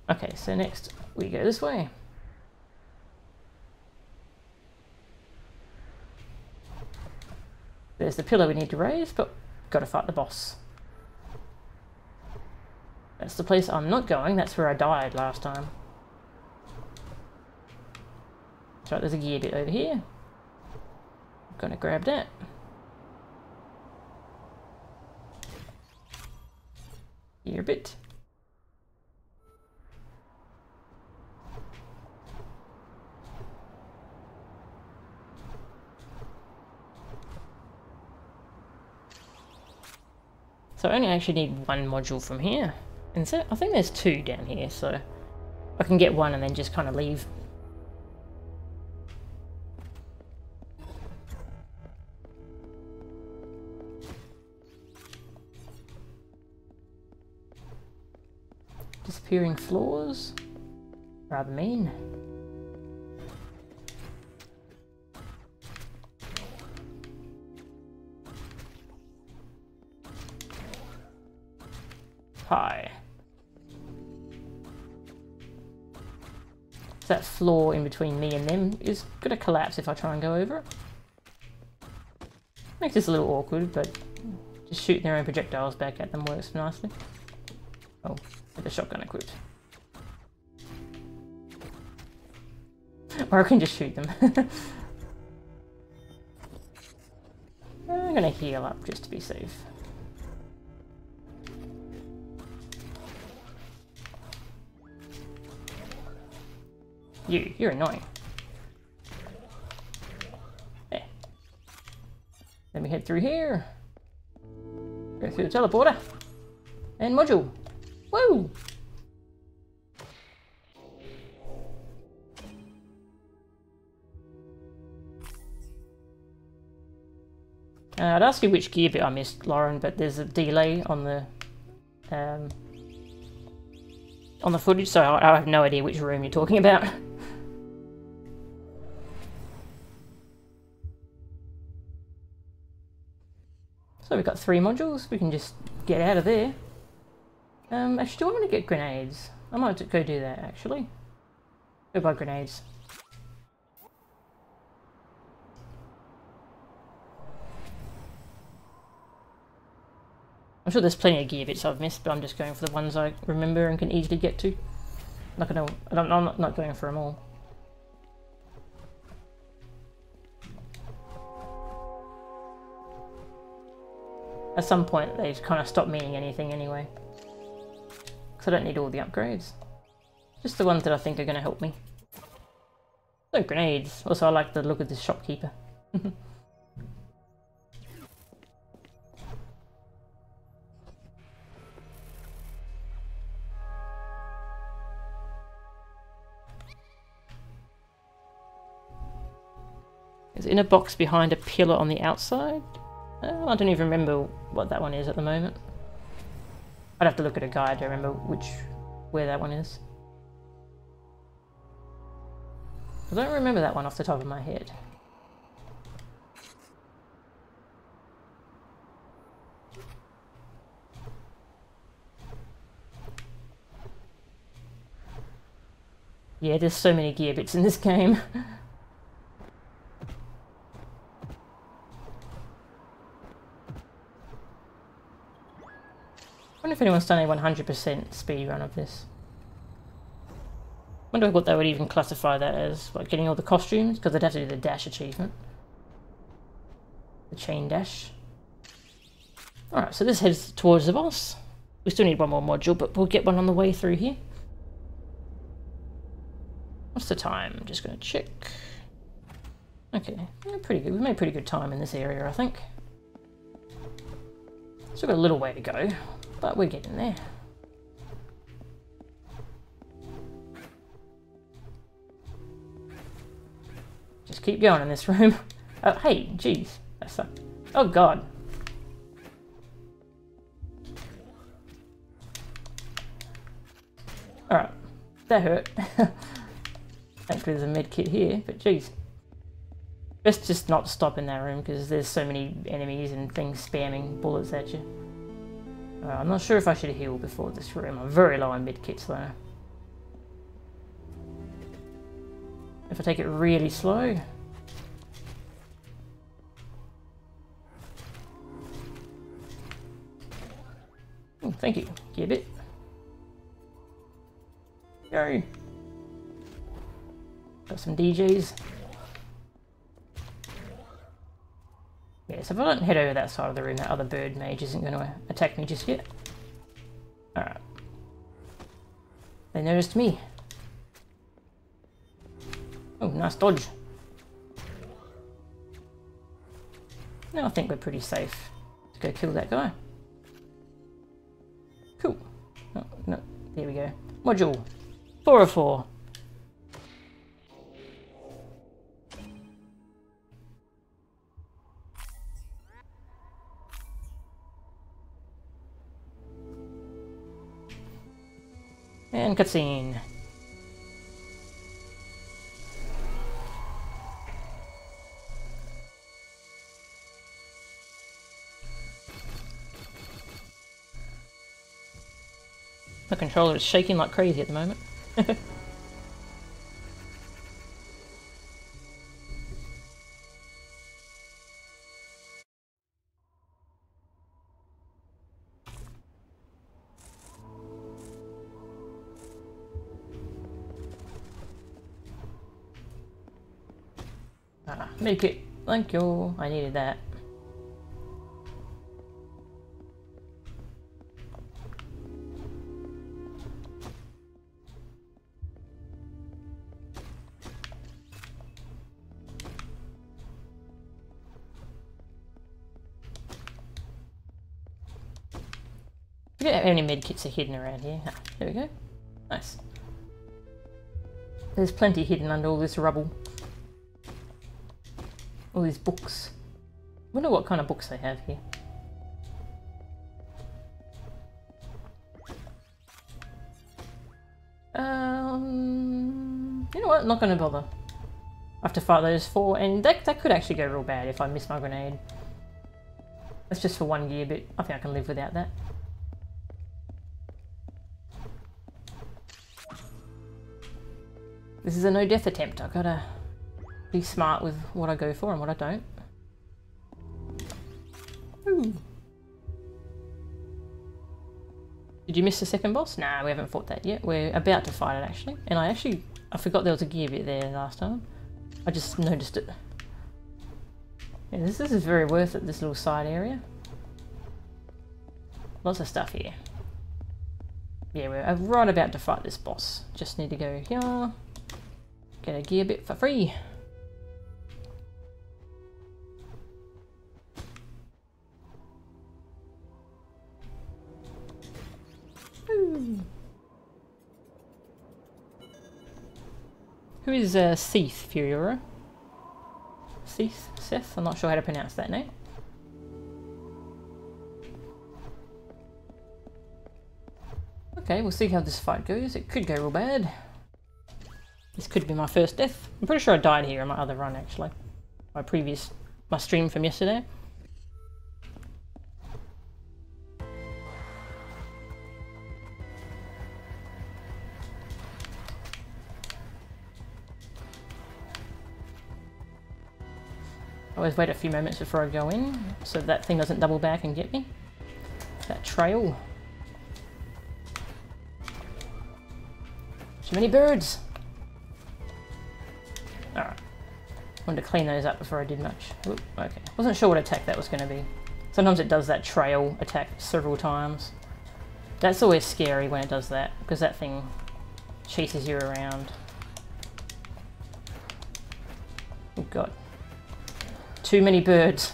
[SPEAKER 1] Okay, so next we go this way. There's the pillar we need to raise, but gotta fight the boss. That's the place I'm not going. That's where I died last time. So there's a gear bit over here. I'm gonna grab that. Gear bit. So I only actually need one module from here. And so I think there's two down here, so I can get one and then just kind of leave. Disappearing floors. Rather mean. Hi. So that floor in between me and them is going to collapse if I try and go over it. Makes this a little awkward, but just shooting their own projectiles back at them works nicely. Oh, with the shotgun equipped. Or I can just shoot them. I'm going to heal up just to be safe. You're annoying. Hey. Let me head through here. Go through the teleporter. And module. Woo! I'd ask you which gear bit I missed, Lauren, but there's a delay on the footage, so I have no idea which room you're talking about. So we've got 3 modules, we can just get out of there. Actually, do I want to get grenades? I might go do that, actually. Go buy grenades. I'm sure there's plenty of gear bits I've missed, but I'm just going for the ones I remember and can easily get to. I'm not going for them all. At some point, they've kind of stopped meaning anything anyway. Because I don't need all the upgrades. Just the ones that I think are going to help me. No grenades. Also, I like the look of this shopkeeper. It's in a box behind a pillar on the outside. I don't even remember what that one is at the moment. I'd have to look at a guide to remember where that one is. I don't remember that one off the top of my head. Yeah, there's so many gear bits in this game. I wonder if anyone's done a 100% speed run of this. Wonder what they would even classify that as, like getting all the costumes, because they'd have to do the dash achievement. The chain dash. Alright, so this heads towards the boss. We still need one more module, but we'll get one on the way through here. What's the time? I'm just going to check. Okay, yeah, pretty good. We've made pretty good time in this area, I think. Still got a little way to go, but we're getting there. Just keep going in this room. Oh, hey, jeez, that sucked. Oh god. Alright, that hurt. Thankfully there's a med kit here, but jeez. Best just not stop in that room because there's so many enemies and things spamming bullets at you. I'm not sure if I should heal before this room. I'm very low on medkits though. If I take it really slow. Oh, thank you, Gibbet. Go. Got some DJs. Yeah, so if I don't head over that side of the room, that other bird mage isn't going to attack me just yet. Alright. They noticed me. Oh, nice dodge. Now I think we're pretty safe to go kill that guy. Cool. Oh, no, there we go. Module 404. And cutscene. My controller is shaking like crazy at the moment. Make it. Thank you. I needed that. Forget how many medkits are hidden around here. Ah, there we go. Nice. There's plenty hidden under all this rubble. All these books. Wonder what kind of books they have here. You know what? Not gonna bother. I have to fight those 4, and that could actually go real bad if I miss my grenade. That's just for 1 gear, but I think I can live without that. This is a no-death attempt. I've gotta be smart with what I go for and what I don't. Ooh. Did you miss the second boss? Nah, we haven't fought that yet. We're about to fight it actually. And I forgot there was a gear bit there last time. I just noticed it. Yeah, this is very worth it, this little side area. Lots of stuff here. Yeah, we're right about to fight this boss. Just need to go here. Get a gear bit for free. Who is Seth Furiora? Seth? I'm not sure how to pronounce that name. Okay, we'll see how this fight goes. It could go real bad. This could be my first death. I'm pretty sure I died here on my other run actually. My stream from yesterday. I always wait a few moments before I go in, so that thing doesn't double back and get me. That trail. Too many birds! Alright. Wanted to clean those up before I did much. Oop, okay. Wasn't sure what attack that was going to be. Sometimes it does that trail attack several times. That's always scary when it does that, because that thing chases you around. Oh god. Too many birds.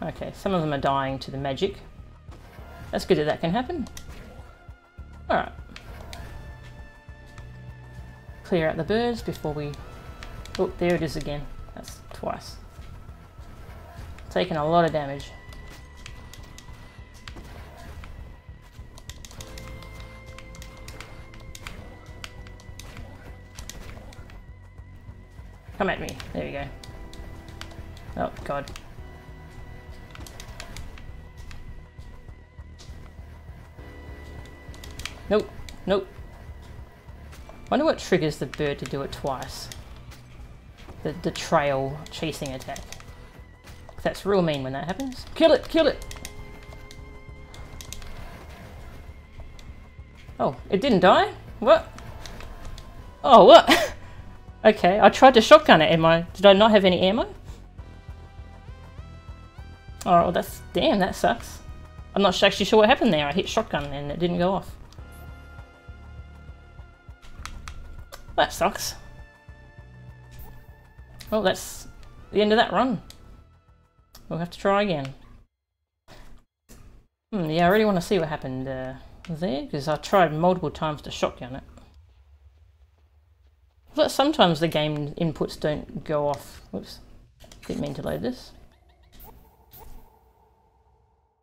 [SPEAKER 1] Okay, some of them are dying to the magic. That's good that can happen. Alright. Clear out the birds before we... Oh, there it is again. That's twice. Taking a lot of damage. Come at me. There we go. Oh, God. Nope. Nope. Wonder what triggers the bird to do it twice. The trail chasing attack. That's real mean when that happens. Kill it! Kill it! Oh, it didn't die? What? Oh, what? Okay, I tried to shotgun it. Did I not have any ammo? Oh, well, that's... Damn, that sucks. I'm not actually sure what happened there. I hit shotgun and it didn't go off. That sucks. Well, that's the end of that run. We'll have to try again. Yeah, I really want to see what happened there, because I tried multiple times to shotgun it. But sometimes the game inputs don't go off. Whoops, didn't mean to load this.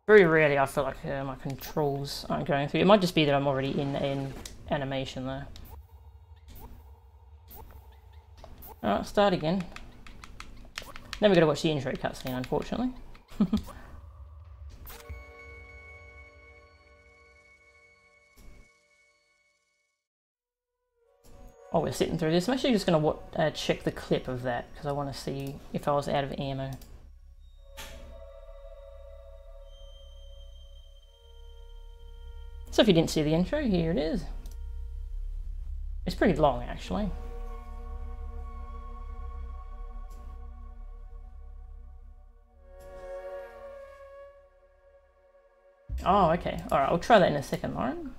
[SPEAKER 1] Very rarely I feel like my controls aren't going through. It might just be that I'm already in animation though. Alright, start again. Then we've got to watch the intro cutscene, unfortunately. Oh, we're sitting through this. I'm actually just going to check the clip of that, because I want to see if I was out of ammo. So if you didn't see the intro, here it is. It's pretty long, actually. Oh, okay. Alright, I'll try that in a second, Lauren.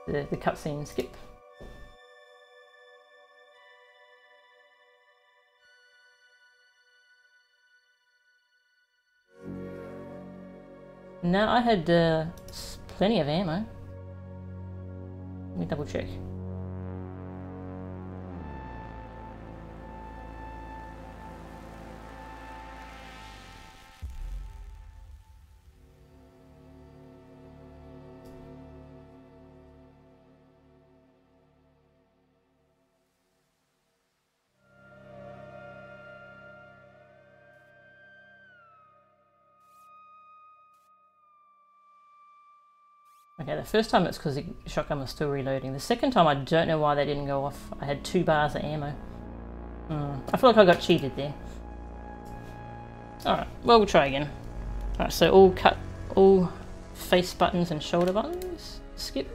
[SPEAKER 1] The cutscene skip. No, I had plenty of ammo. Let me double check. Okay, the first time it's because the shotgun was still reloading. The second time I don't know why they didn't go off. I had 2 bars of ammo. I feel like I got cheated there. Alright, well, we'll try again. Alright, so all face buttons and shoulder buttons. Skip.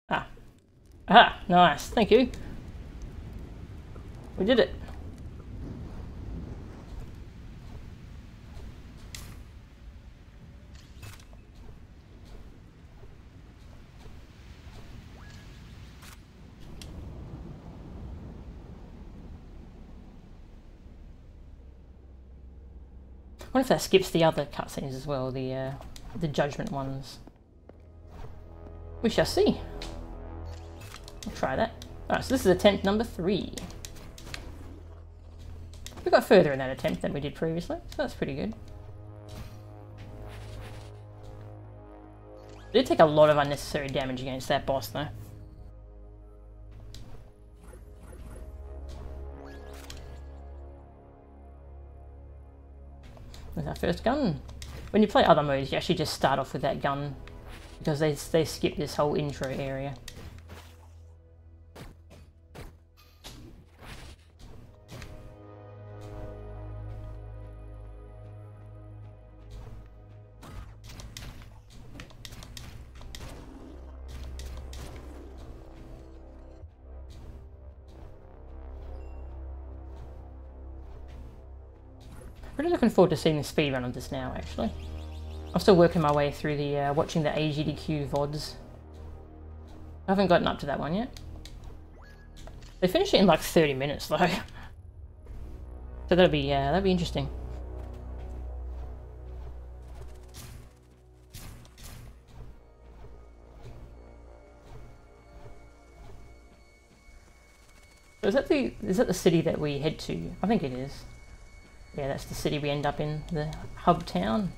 [SPEAKER 1] Ah. Aha, nice, thank you. We did it. I wonder if that skips the other cutscenes as well, the judgment ones. We shall see. We'll try that. Alright, so this is attempt number 3. We got further in that attempt than we did previously, so that's pretty good. We did take a lot of unnecessary damage against that boss though. There's our first gun. When you play other modes, you actually just start off with that gun because they skip this whole intro area. Really looking forward to seeing the speedrun of this now, actually. I'm still working my way through the watching the AGDQ VODs. I haven't gotten up to that one yet. They finish it in like 30 minutes though. So that'll be interesting. So is that the city that we head to? I think it is. Yeah, that's the city we end up in, the hub town.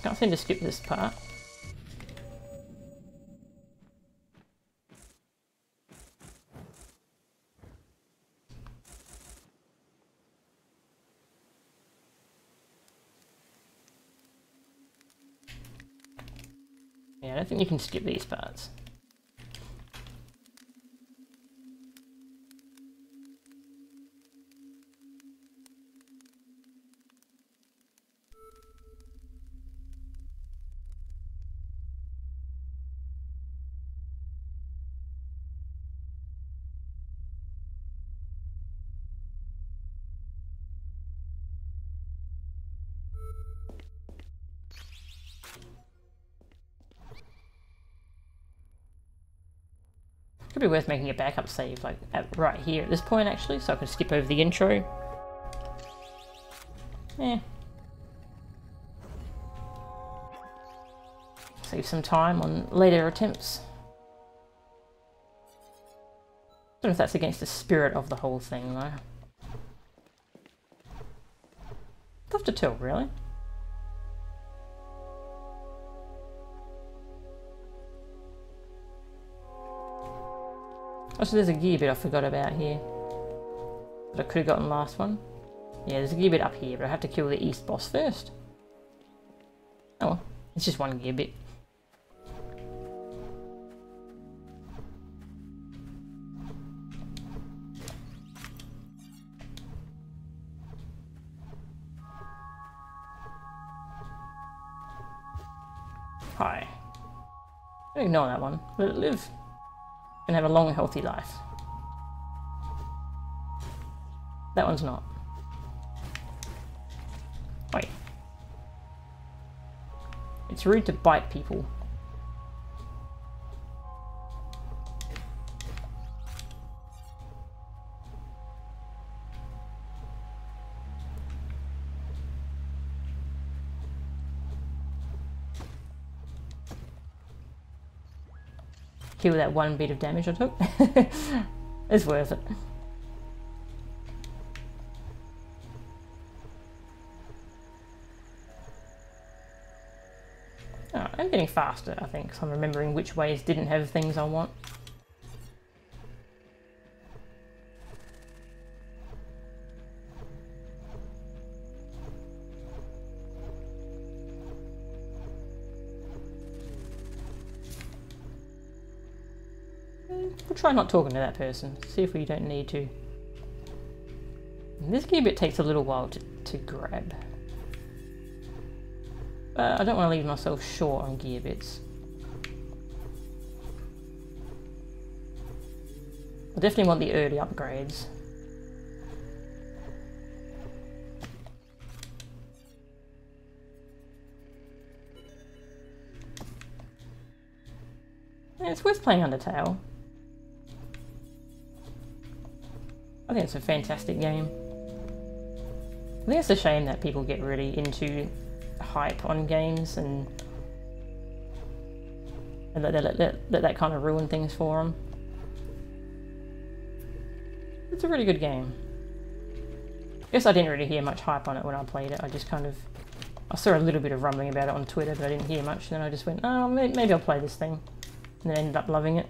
[SPEAKER 1] Can't seem to skip this part. Yeah, I don't think you can skip these parts. Could be worth making a backup save like right here at this point actually, so I could skip over the intro. Yeah. Save some time on later attempts. Don't know if that's against the spirit of the whole thing though. Tough to tell, really. Oh, so there's a gear bit I forgot about here. That I could have gotten last one. Yeah, there's a gear bit up here, but I have to kill the east boss first. Oh well, it's just one gear bit. Hi. Don't ignore that one. Let it live. And have a long, healthy life. That one's not. Wait. It's rude to bite people. Kill that one bit of damage I took. It's worth it. Oh, I'm getting faster, I think, because I'm remembering which ways didn't have things I want. We'll try not talking to that person, see if we don't need to. And this gear bit takes a little while to grab. But I don't want to leave myself short on gear bits. I definitely want the early upgrades. Yeah, it's worth playing Undertale. I think it's a fantastic game. I think it's a shame that people get really into hype on games and let that kind of ruin things for them. It's a really good game. I guess I didn't really hear much hype on it when I played it. I just kind of... I saw a little bit of rumbling about it on Twitter, but I didn't hear much. And then I just went, oh, maybe I'll play this thing. And then ended up loving it.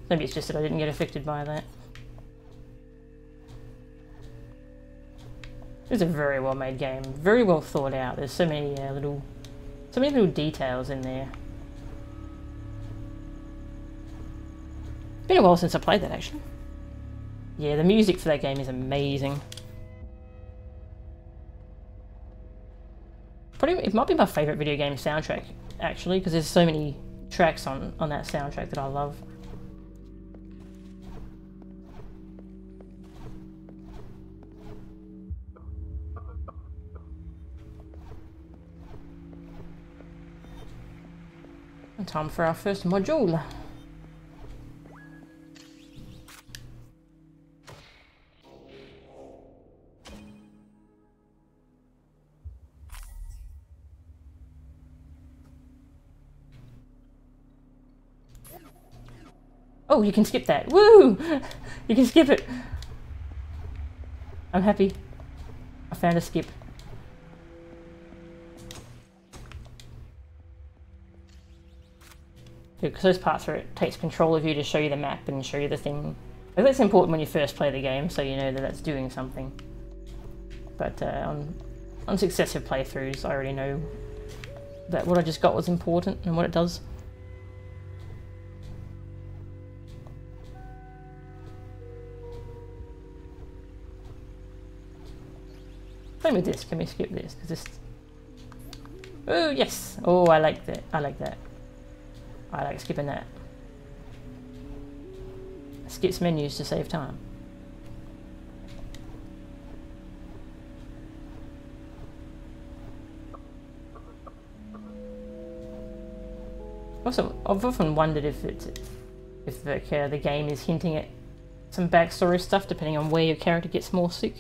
[SPEAKER 1] Maybe it's just that I didn't get affected by that. It's a very well made game, very well thought out. There's so many little details in there. It's been a while since I played that actually. Yeah, the music for that game is amazing. Probably, it might be my favourite video game soundtrack actually, because there's so many tracks on that soundtrack that I love. And time for our first module. Oh, you can skip that. Woo! You can skip it. I'm happy. I found a skip. Because those parts where it takes control of you to show you the map and show you the thing. I think that's important when you first play the game, so you know that that's doing something. But on successive playthroughs, I already know that what I just got was important and what it does. Same with this. Can we skip this? Because this. Oh yes. Oh, I like that. I like that. I like skipping that. Skips menus to save time. Also, I've often wondered if the game is hinting at some backstory stuff, depending on where your character gets more sick.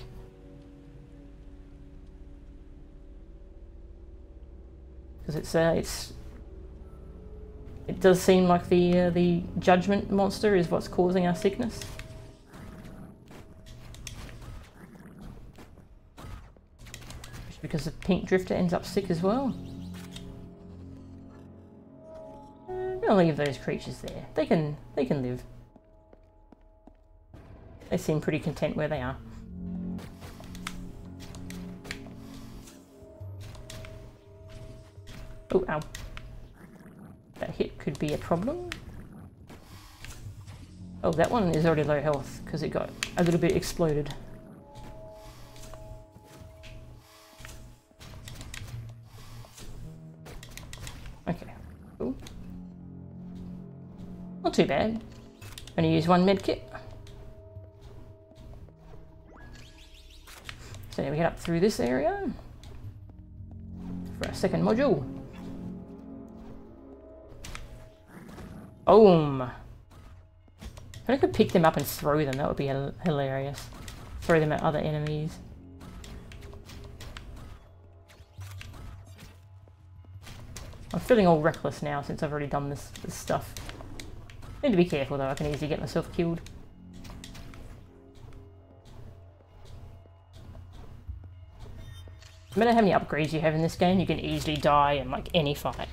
[SPEAKER 1] Because it does seem like the judgment monster is what's causing our sickness. Because the pink drifter ends up sick as well. I'm gonna leave those creatures there. They can live. They seem pretty content where they are. Oh, ow. That hit could be a problem. Oh, that one is already low health because it got a little bit exploded. Okay, cool. Not too bad. Only use one med kit. So we get up through this area for our second module. Boom! If I could pick them up and throw them, that would be hilarious. Throw them at other enemies. I'm feeling all reckless now since I've already done this stuff. Need to be careful though, I can easily get myself killed. No matter how many upgrades you have in this game, you can easily die in like any fight.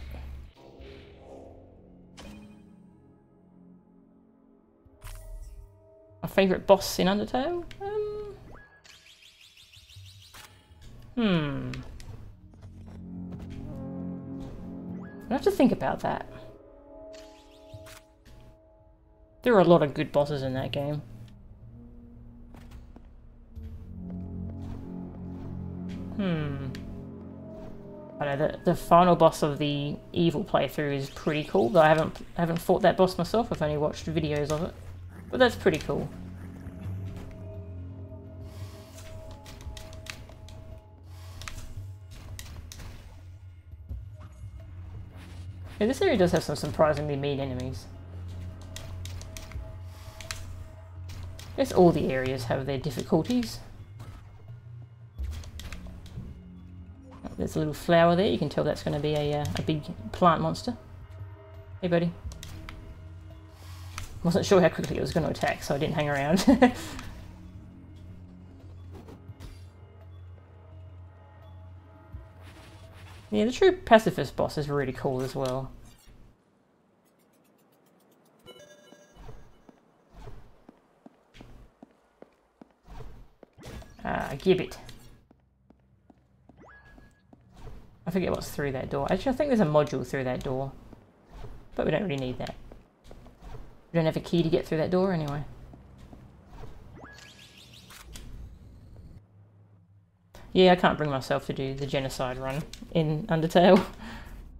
[SPEAKER 1] My favourite boss in Undertale? I have to think about that. There are a lot of good bosses in that game. I know the final boss of the evil playthrough is pretty cool, though I haven't fought that boss myself. I've only watched videos of it, but that's pretty cool. Yeah, this area does have some surprisingly mean enemies. I guess all the areas have their difficulties. There's a little flower there, you can tell that's going to be a big plant monster. Hey buddy. Wasn't sure how quickly it was going to attack, so I didn't hang around. Yeah, the true pacifist boss is really cool as well. Gibbet. I forget what's through that door. Actually, I think there's a module through that door. But we don't really need that. We don't have a key to get through that door anyway. Yeah, I can't bring myself to do the genocide run in Undertale.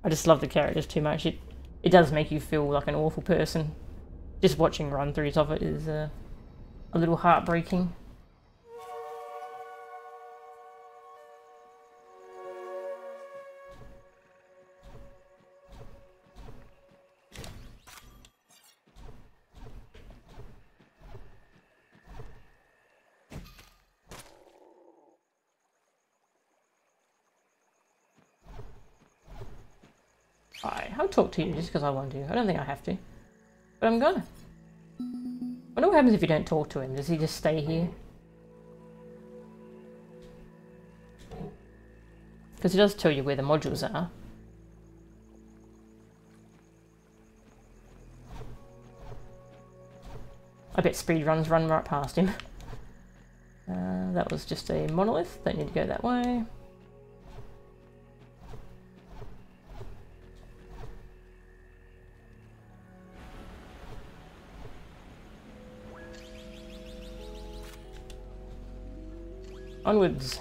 [SPEAKER 1] I just love the characters too much. It does make you feel like an awful person. Just watching run-throughs of it is a little heartbreaking. I'll talk to you just because I want to. I don't think I have to. But I'm gonna. I wonder what happens if you don't talk to him. Does he just stay here? Because he does tell you where the modules are. I bet speedruns run right past him. That was just a monolith. Don't need to go that way. Onwards.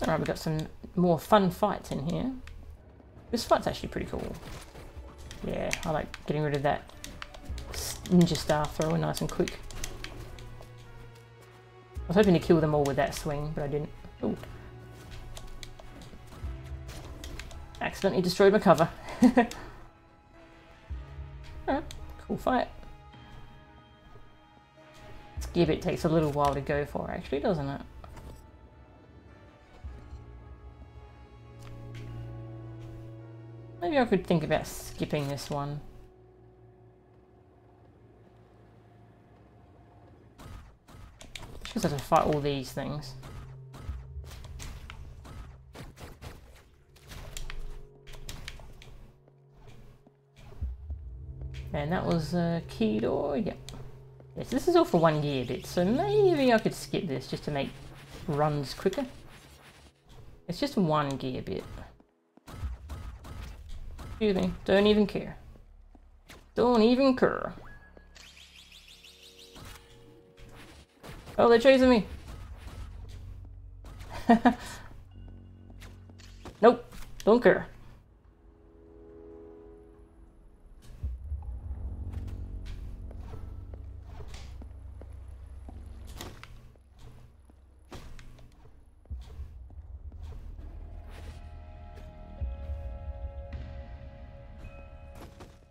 [SPEAKER 1] Alright, we've got some more fun fights in here. This fight's actually pretty cool. Yeah, I like getting rid of that ninja star thrower nice and quick. I was hoping to kill them all with that swing, but I didn't. Ooh. Accidentally destroyed my cover. Alright, cool fight. This gear bit takes a little while to go for, actually, doesn't it? Maybe I could think about skipping this one. Just have to fight all these things. And that was a key door, yep. Yes, this is all for one gear bit, so maybe I could skip this just to make runs quicker. It's just one gear bit. Excuse me, don't even care. Don't even care. Oh, they're chasing me. Nope, don't care.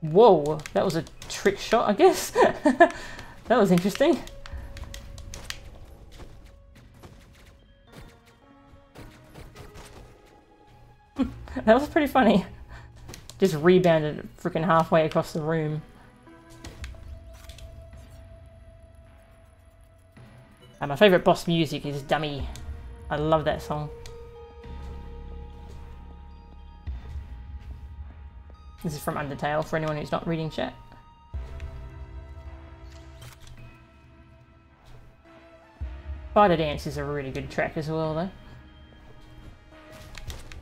[SPEAKER 1] Whoa, that was a trick shot, I guess. That was interesting. That was pretty funny. Just rebounded freaking halfway across the room. And my favourite boss music is Dummy. I love that song. This is from Undertale, for anyone who's not reading chat. Spider Dance is a really good track as well, though.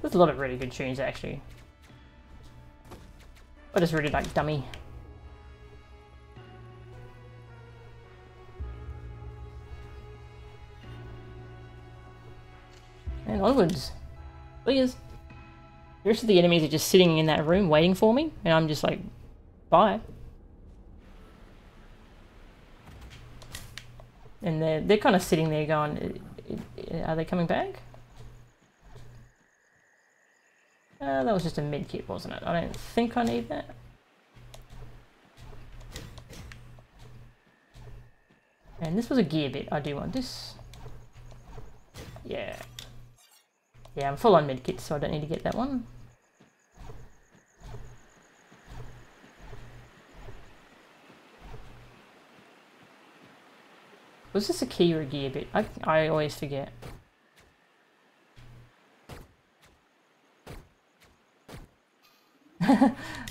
[SPEAKER 1] There's a lot of really good tunes, actually. I just really like Dummy. And onwards. Please. The rest of the enemies are just sitting in that room waiting for me, and I'm just like, bye. And they're kind of sitting there going, are they coming back? That was just a med kit, wasn't it? I don't think I need that. And this was a gear bit. I do want this. Yeah. Yeah, I'm full on med kit, so I don't need to get that one. Was this a key or a gear bit? I always forget.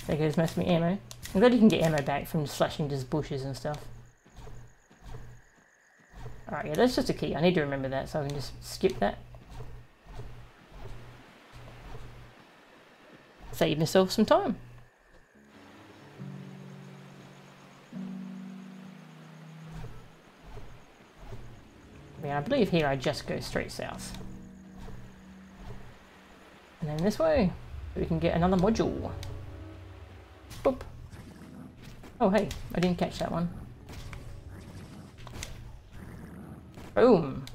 [SPEAKER 1] There goes most of my ammo. I'm glad you can get ammo back from slashing just bushes and stuff. Alright, yeah, that's just a key. I need to remember that so I can just skip that. Save myself some time. Yeah, I believe here I just go straight south. And then this way, we can get another module. Boop. Oh hey, I didn't catch that one. Boom.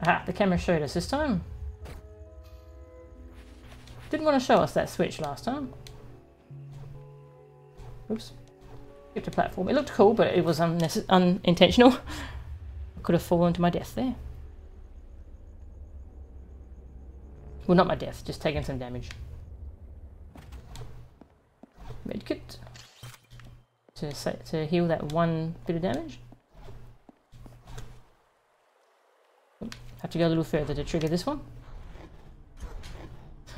[SPEAKER 1] Aha, the camera showed us this time. Didn't want to show us that switch last time. Oops. Skipped a platform. It looked cool, but it was unintentional. I could have fallen to my death there. Well, not my death, just taking some damage. to heal that one bit of damage. Have to go a little further to trigger this one.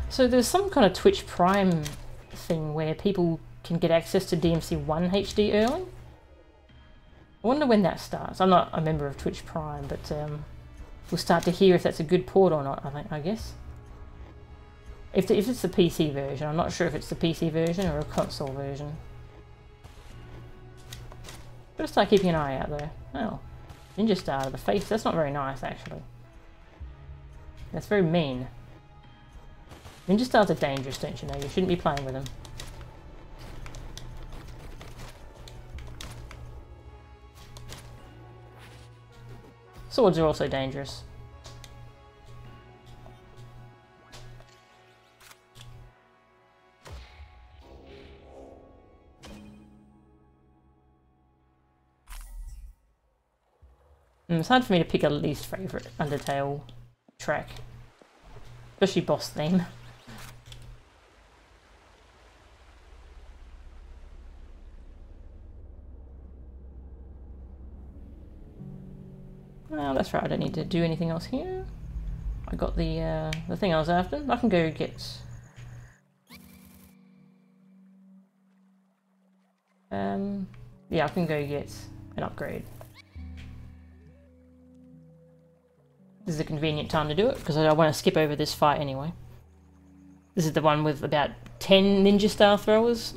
[SPEAKER 1] So there's some kind of Twitch Prime thing where people can get access to DMC 1 HD early. I wonder when that starts. I'm not a member of Twitch Prime, but we'll start to hear if that's a good port or not, I guess. If it's the PC version, I'm not sure if it's the PC version or a console version. Gotta start keeping an eye out though. Oh, Ninja Star to the face. That's not very nice, actually. That's very mean. Ninja Stars are dangerous, don't you know? You shouldn't be playing with them. Swords are also dangerous. It's hard for me to pick a least favourite Undertale track. Especially boss theme. Well, that's right, I don't need to do anything else here. I got the thing I was after. I can go get... yeah, I can go get an upgrade. This is a convenient time to do it, because I want to skip over this fight anyway. This is the one with about 10 Ninja Star throwers.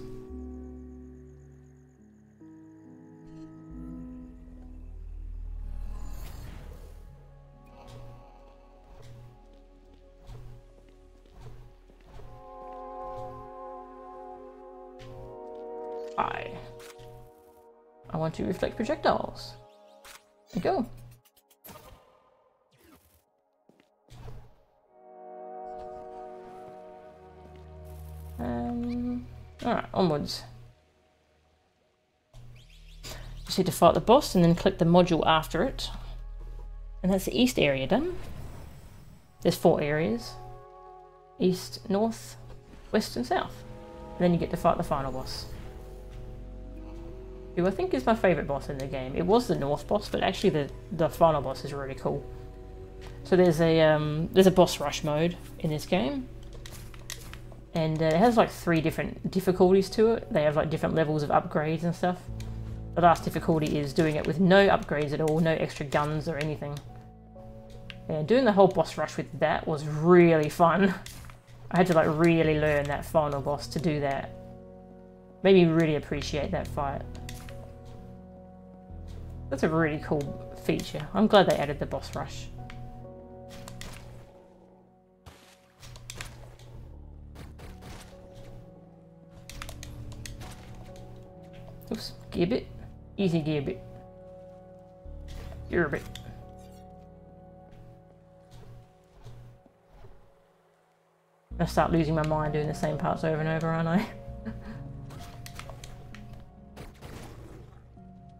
[SPEAKER 1] I want to reflect projectiles. There you go. Alright, onwards. Just need to fight the boss and then click the module after it. And that's the east area done. There's 4 areas. East, north, west and south. And then you get to fight the final boss. Who I think is my favourite boss in the game. It was the north boss, but actually the final boss is really cool. So there's a boss rush mode in this game. And it has like 3 different difficulties to it. They have like different levels of upgrades and stuff. The last difficulty is doing it with no upgrades at all, no extra guns or anything. Yeah, doing the whole boss rush with that was really fun. I had to like really learn that final boss to do that. Made me really appreciate that fight. That's a really cool feature. I'm glad they added the boss rush. Oops, gear bit. Easy gear bit. Gear bit. I'm gonna start losing my mind doing the same parts over and over, aren't I?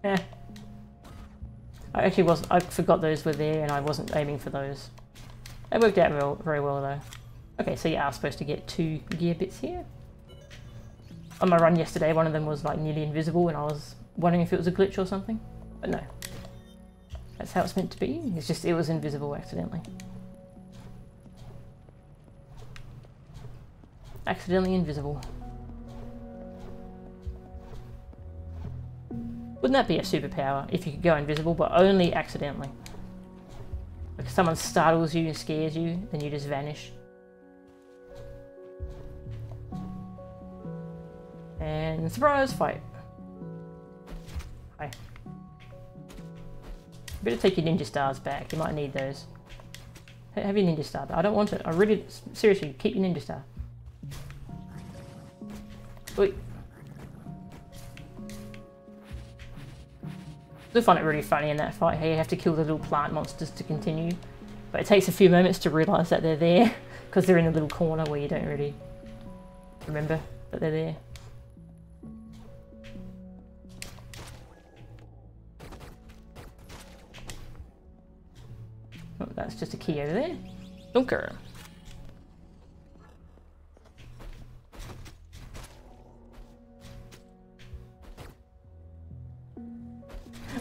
[SPEAKER 1] Yeah. I forgot those were there and I wasn't aiming for those. It worked out very well though. Okay, so you are supposed to get 2 gear bits here. On my run yesterday, one of them was like nearly invisible and I was wondering if it was a glitch or something. But no. That's how it's meant to be. It's just, it was invisible accidentally. Accidentally invisible. Wouldn't that be a superpower if you could go invisible, but only accidentally? Like if someone startles you and scares you, then you just vanish. And surprise fight. Hi. Better take your ninja stars back. You might need those. Have your ninja star. I don't want it. I really, seriously, keep your ninja star. Wait. I find it really funny in that fight how you have to kill the little plant monsters to continue. But it takes a few moments to realise that they're there because they're in a little corner where you don't really remember that they're there. Oh, that's just a key over there. Dunker.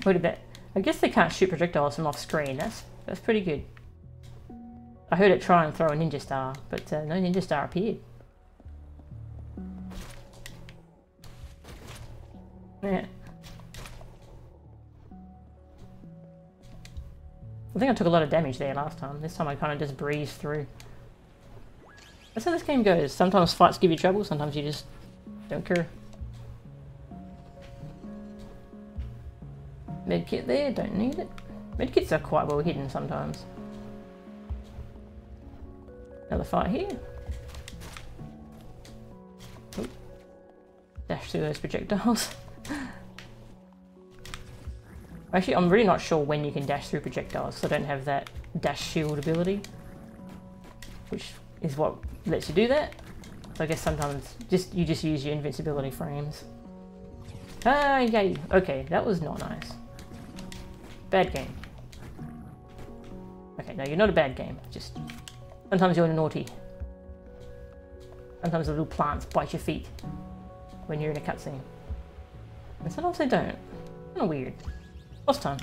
[SPEAKER 1] What did that? I guess they can't shoot projectiles from off screen. That's pretty good. I heard it try and throw a ninja star, but no ninja star appeared. Yeah. I think I took a lot of damage there last time. This time I kind of just breezed through. That's how this game goes. Sometimes fights give you trouble, sometimes you just don't care. Medkit there, don't need it. Medkits are quite well hidden sometimes. Another fight here. Oop. Dash through those projectiles. Actually, I'm really not sure when you can dash through projectiles, so I don't have that dash shield ability, which is what lets you do that. So I guess sometimes you just use your invincibility frames. Ah, yay. Okay, that was not nice. Bad game. Okay, no, you're not a bad game. Just sometimes you're naughty. Sometimes the little plants bite your feet when you're in a cutscene. And sometimes they don't. Kind of weird. Lost time.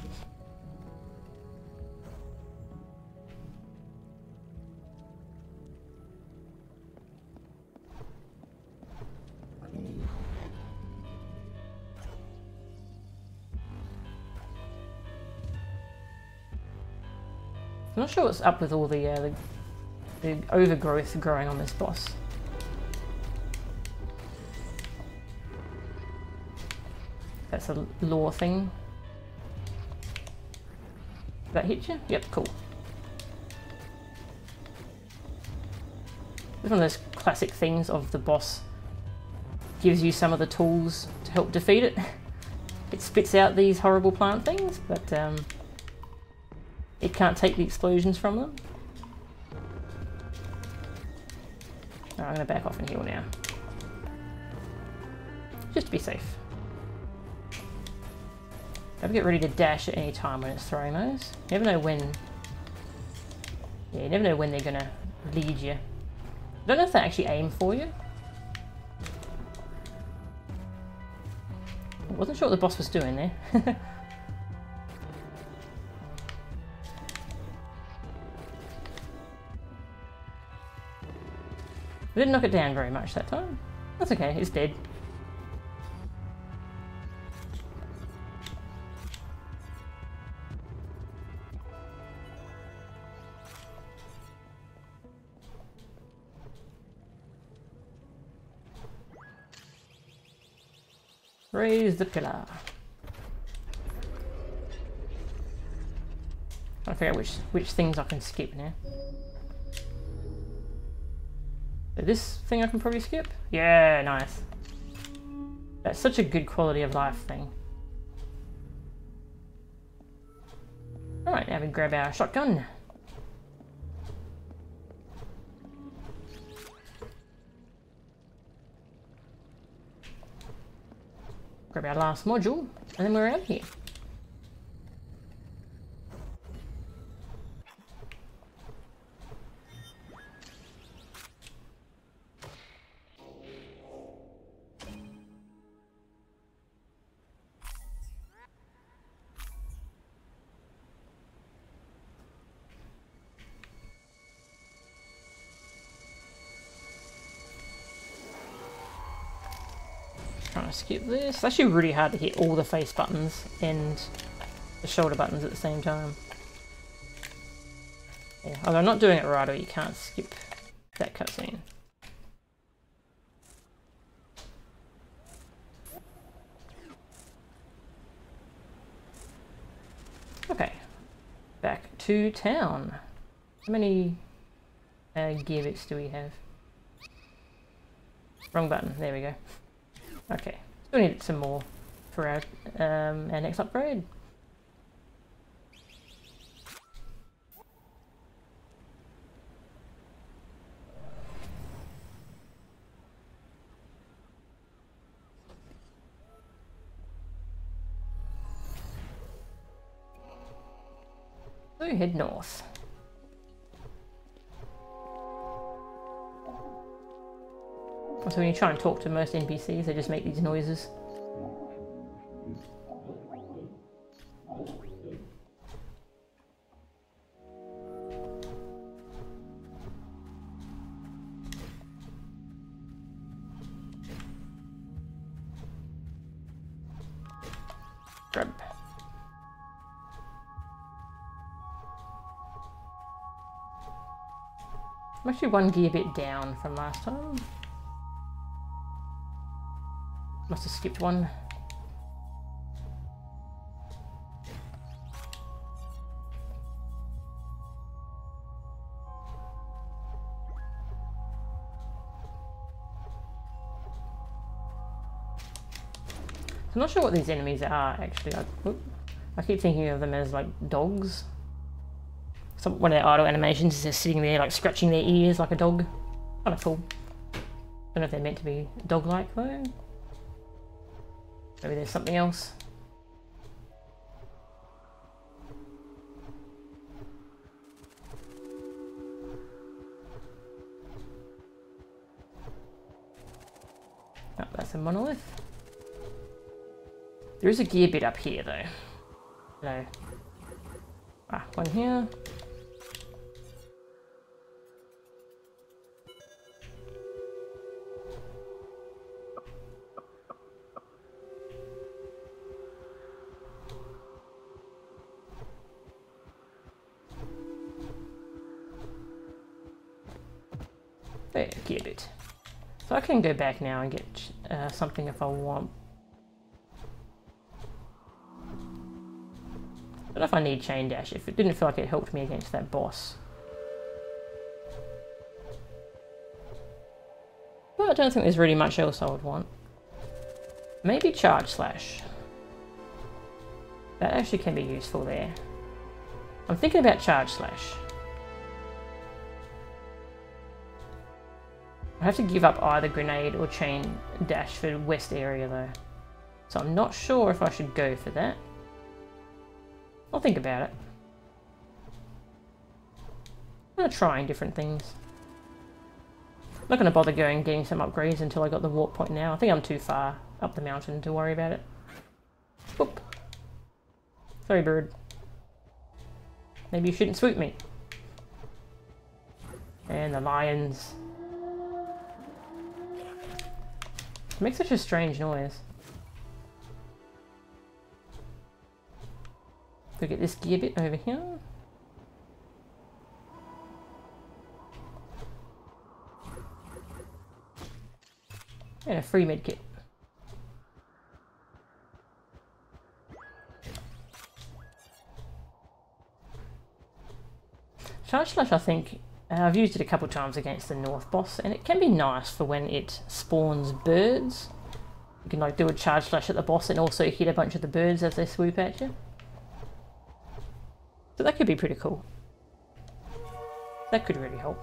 [SPEAKER 1] I'm not sure what's up with all the overgrowth growing on this boss. That's a lore thing. Did that hit you? Yep, cool. It's one of those classic things of the boss gives you some of the tools to help defeat it. It spits out these horrible plant things, but it can't take the explosions from them. Right, I'm going to back off and heal now. Just to be safe. Don't get ready to dash at any time when it's throwing those. You never know when... Yeah, you never know when they're going to lead you. I don't know if they actually aim for you. I wasn't sure what the boss was doing there. I didn't knock it down very much that time. That's okay, it's dead. Raise the pillar. I figure out which things I can skip now. So this thing I can probably skip? Yeah, nice. That's such a good quality of life thing. Alright, now we grab our shotgun. Grab our last module, and then we're out here. Trying to skip this. It's actually really hard to hit all the face buttons and the shoulder buttons at the same time. Yeah, although I'm not doing it right, or you can't skip that cutscene. Okay, back to town. How many gear bits do we have? Wrong button, there we go. Okay, still need some more for our next upgrade. So we head north. So when you try and talk to most NPCs, they just make these noises. Grab. I'm actually one gear bit down from last time. Must have skipped one. I'm not sure what these enemies are actually. I keep thinking of them as like dogs. One of their idle animations is just sitting there like scratching their ears like a dog. Kind of cool. Don't know if they're meant to be dog-like though. Maybe there's something else. Oh, that's a monolith. There is a gear bit up here though. Hello. Ah, one here. There, gear bit. So I can go back now and get something if I want. I don't know if I need chain dash, if it didn't feel like it helped me against that boss. But I don't think there's really much else I would want. Maybe charge slash. That actually can be useful there. I'm thinking about charge slash. I have to give up either grenade or chain dash for west area though. So I'm not sure if I should go for that. I'll think about it. I'm gonna try different things. I'm not gonna bother going and getting some upgrades until I got the warp point now. I think I'm too far up the mountain to worry about it. Whoop. Sorry, bird. Maybe you shouldn't swoop me. And the lions. It makes such a strange noise. Go get this gear bit over here. And a free med kit. Charge slash, I think, I've used it a couple times against the north boss, and it can be nice for when it spawns birds. You can like do a charge slash at the boss and also hit a bunch of the birds as they swoop at you. So that could be pretty cool. That could really help.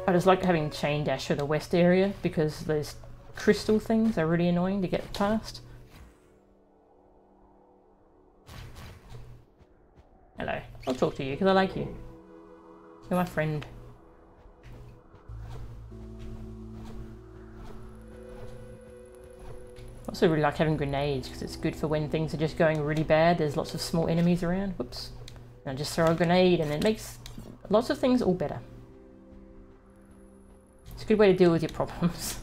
[SPEAKER 1] I just like having chain dash for the west area because those crystal things are really annoying to get past. Hello. I'll talk to you because I like you. You're my friend. I also really like having grenades because it's good for when things are just going really bad. There's lots of small enemies around. Whoops. And I just throw a grenade and it makes lots of things all better. It's a good way to deal with your problems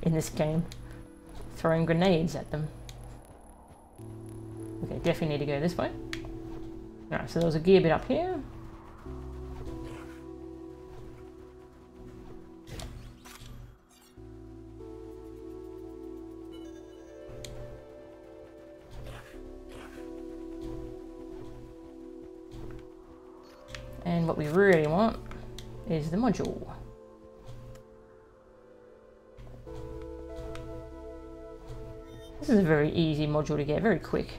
[SPEAKER 1] in this game. Throwing grenades at them. Okay, definitely need to go this way. Alright, so there was a gear bit up here. And what we really want is the module. This is a very easy module to get, very quick.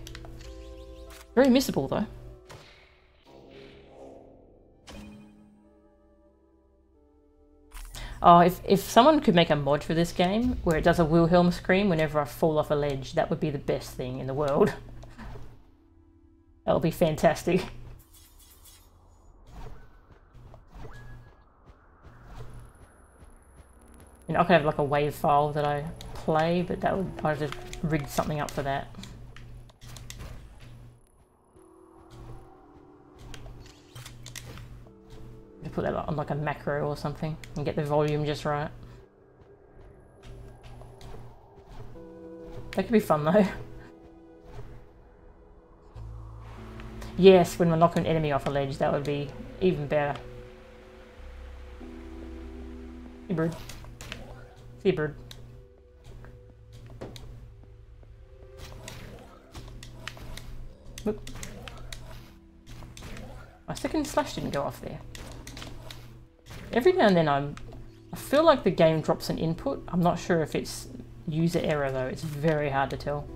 [SPEAKER 1] Very missable though. Oh, if someone could make a mod for this game where it does a Wilhelm scream whenever I fall off a ledge, that would be the best thing in the world. That would be fantastic. You know, I could have like a wave file that I play, but that would, I'd have to rig something up for that. To put that on like a macro or something and get the volume just right. That could be fun though. Yes, when we're knocking an enemy off a ledge, that would be even better. Hey, bird. See you, bird. Whoop. My second slash didn't go off there. Every now and then I feel like the game drops an input. I'm not sure if it's user error though. It's very hard to tell.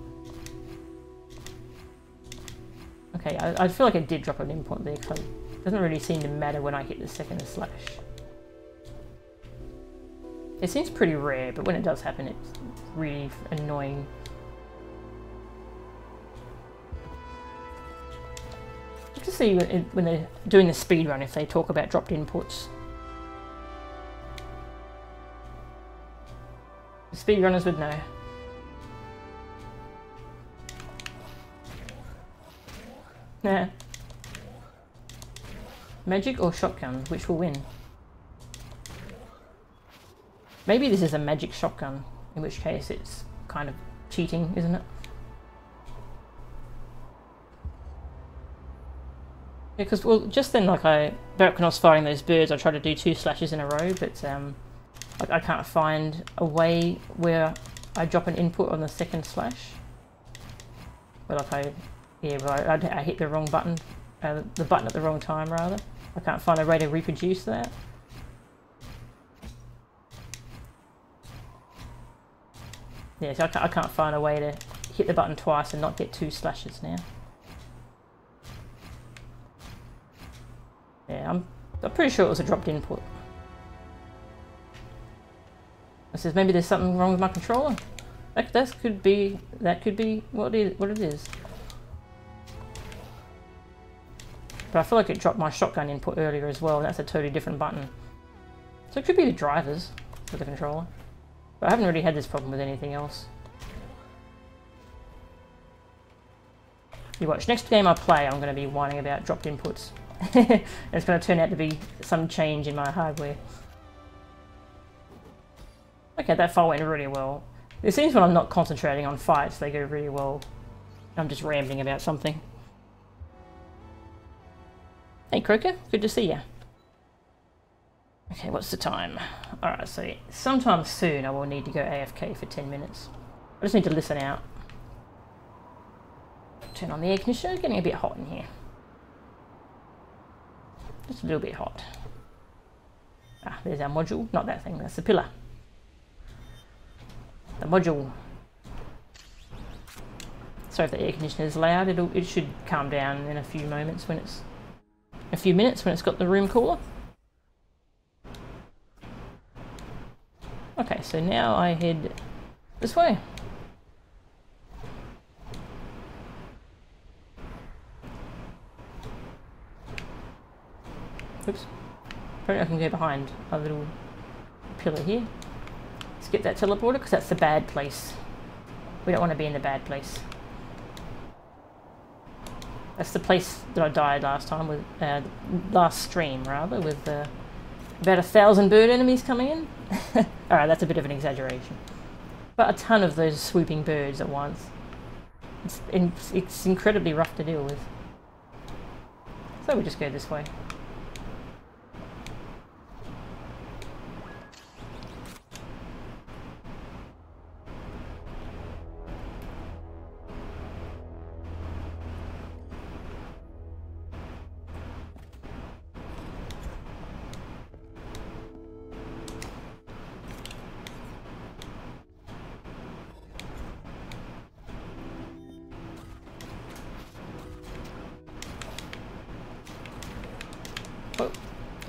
[SPEAKER 1] Okay, I feel like it did drop an input there because it doesn't really seem to matter when I hit the second slash. It seems pretty rare, but when it does happen, it's really annoying. Just to see when they're doing the speedrun if they talk about dropped inputs. The speedrunners would know. Nah. Magic or shotgun? Which will win? Maybe this is a magic shotgun, in which case it's kind of cheating, isn't it? Because, well, just then, like back when I was fighting those birds, I tried to do 2 slashes in a row, but like I can't find a way where I drop an input on the second slash. But like I hit the wrong button, the button at the wrong time rather. I can't find a way to reproduce that. Yeah, so I can't find a way to hit the button twice and not get 2 slashes now. Yeah, I'm pretty sure it was a dropped input. It says maybe there's something wrong with my controller. That could be what it is. But I feel like it dropped my shotgun input earlier as well. That's a totally different button. So it could be the drivers for the controller. But I haven't really had this problem with anything else. You watch, next game I play, I'm going to be whining about dropped inputs. And it's going to turn out to be some change in my hardware. Okay, that fight went really well. It seems when I'm not concentrating on fights, they go really well. I'm just rambling about something. Hey Croaker, good to see ya. Okay, what's the time? Alright, so sometime soon I will need to go AFK for 10 minutes. I just need to listen out. Turn on the air conditioner, it's getting a bit hot in here. Just a little bit hot. Ah, there's our module. Not that thing, that's the pillar. The module. Sorry if the air conditioner is loud, it should calm down in a few moments when it's... a few minutes when it's got the room cooler. Okay, so now I head this way. Oops. Apparently I can go behind a little pillar here. Skip that teleporter because that's the bad place. We don't want to be in the bad place. That's the place that I died last time with, last stream rather, with about 1,000 bird enemies coming in. Alright, that's a bit of an exaggeration. But a ton of those swooping birds at once. It's incredibly rough to deal with. So we'll just go this way.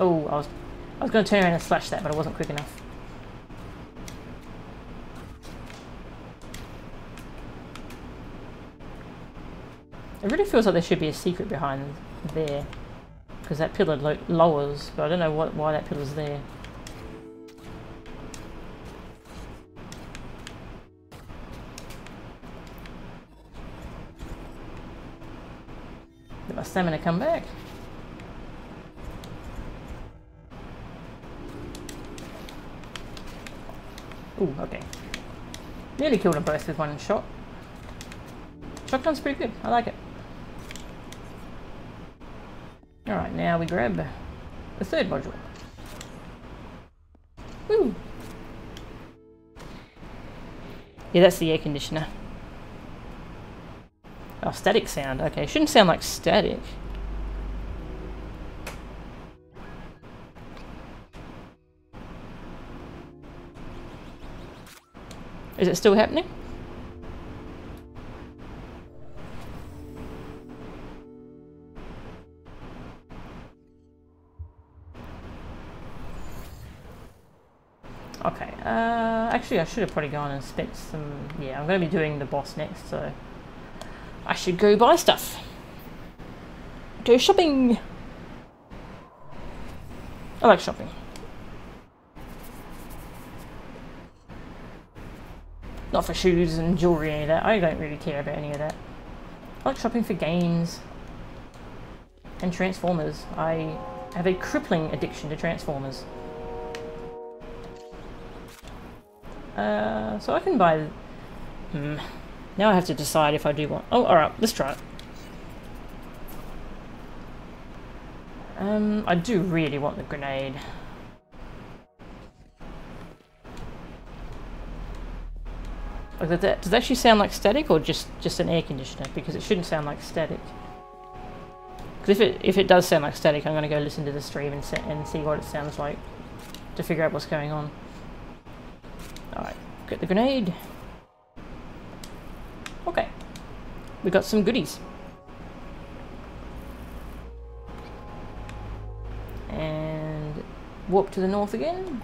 [SPEAKER 1] Oh, I was going to turn around and slash that, but I wasn't quick enough. It really feels like there should be a secret behind there, because that pillar lowers, but I don't know why that pillar's there. Did my stamina come back? Ooh, okay. Nearly killed them both with one shot. Shotgun's pretty good, I like it. now we grab the third module. Woo! Yeah, that's the air conditioner. Oh, static sound. Okay, it shouldn't sound like static. Is it still happening? Okay, actually I should have probably gone and spent some... Yeah, I'm going to be doing the boss next, so... I should go buy stuff. Go shopping! I like shopping. Not for shoes and jewellery or any of that. I don't really care about any of that. I like shopping for games. And Transformers. I have a crippling addiction to Transformers. So I can buy... Now I have to decide if I do want... Oh, alright, let's try it. I do really want the grenade. Like, does that actually sound like static or just an air conditioner? Because it shouldn't sound like static. Because if it does sound like static, I'm going to go listen to the stream and see what it sounds like to figure out what's going on. Alright, get the grenade. Okay, we got some goodies. And warp to the north again.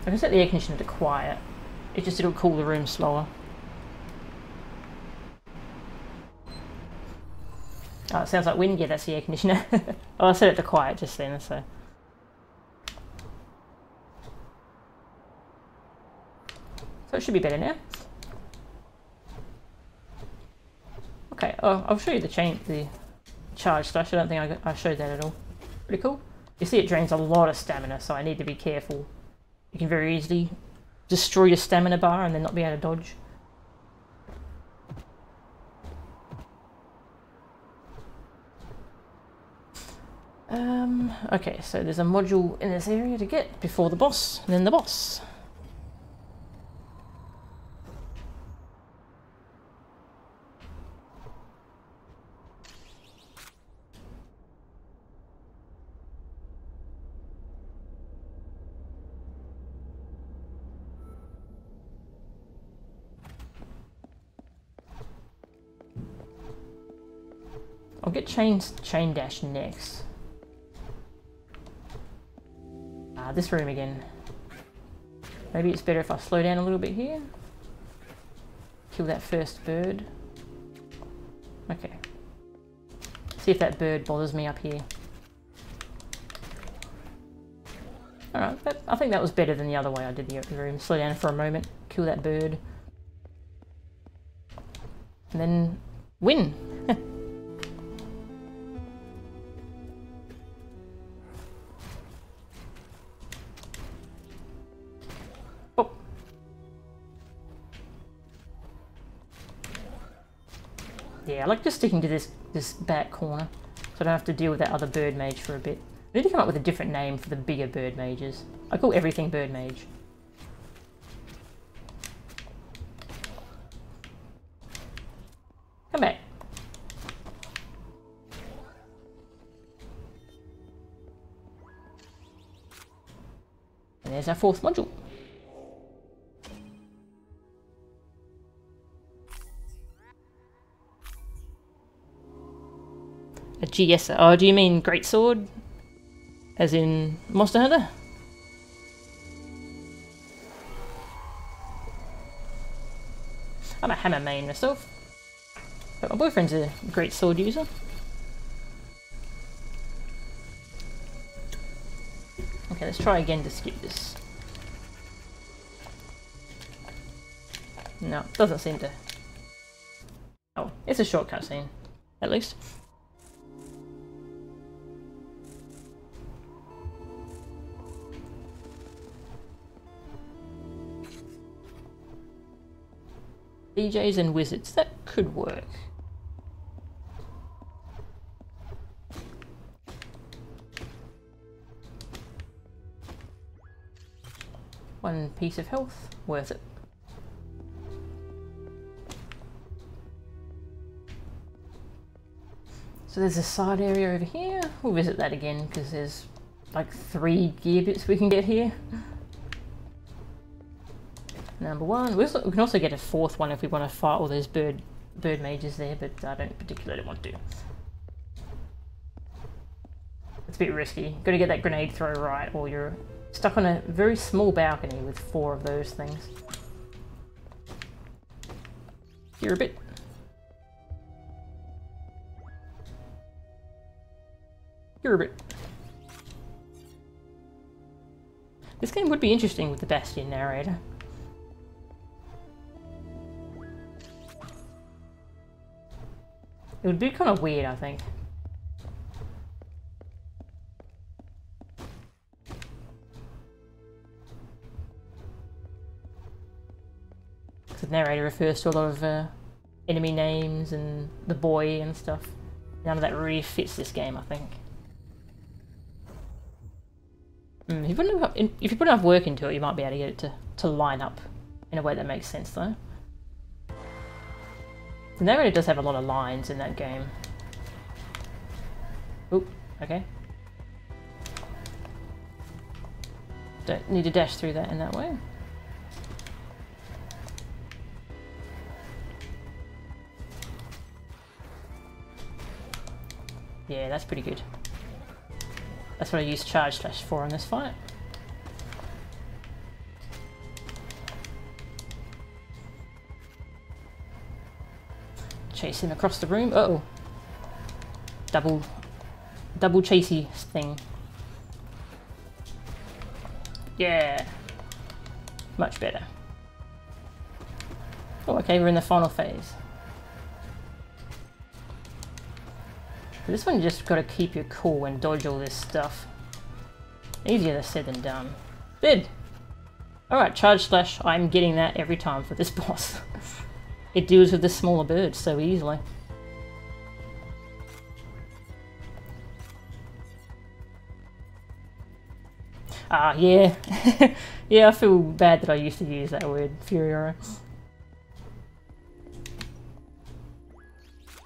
[SPEAKER 1] I can set the air conditioner to quiet. It'll cool the room slower. Oh, it sounds like wind. Yeah, that's the air conditioner. Oh, I set it to quiet just then, so. So it should be better now. Okay, oh, I'll show you the charge slash. I don't think I showed that at all. Pretty cool. You see it drains a lot of stamina, so I need to be careful. You can very easily destroy your stamina bar and then not be able to dodge. Okay, so there's a module in this area to get before the boss, and then the boss. I'll get chain dash next. This room again. Maybe it's better if I slow down a little bit here. Kill that first bird. Okay. See if that bird bothers me up here. Alright, I think that was better than the other way I did the room. Slow down for a moment, kill that bird. And then win! Yeah, I like just sticking to this back corner, so I don't have to deal with that other bird mage for a bit. I need to come up with a different name for the bigger bird mages. I call everything bird mage. Come back. And there's our fourth module. A GS. Oh, do you mean greatsword? As in Monster Hunter? I'm a hammer main myself, but my boyfriend's a greatsword user. Okay, let's try again to skip this. No, doesn't seem to. Oh, it's a shortcut scene, at least. DJs and wizards. That could work. One piece of health, worth it. So there's a side area over here. We'll visit that again because there's like 3 gear bits we can get here. Number 1. We can also get a 4th one if we want to fight all those bird mages there, but I don't particularly want to. It's a bit risky. Got to get that grenade throw right, or you're stuck on a very small balcony with 4 of those things. Here a bit. Here a bit. This game would be interesting with the Bastion narrator. It would be kind of weird, I think. The narrator refers to a lot of enemy names and the boy and stuff. None of that really fits this game, I think. If you put enough work into it, you might be able to get it to line up in a way that makes sense, though. The narrator does have a lot of lines in that game. Oop, okay. Don't need to dash through that in that way. Yeah, that's pretty good. That's what I used Charge Slash for in this fight. Chase him across the room. Uh-oh. Double chasey thing. Yeah. Much better. Oh, okay, we're in the final phase. This one you just got to keep your cool and dodge all this stuff. Easier said than done. Did! Alright, Charge Slash, I'm getting that every time for this boss. It deals with the smaller birds so easily. Ah, yeah. Yeah, I feel bad that I used to use that word, Furiora.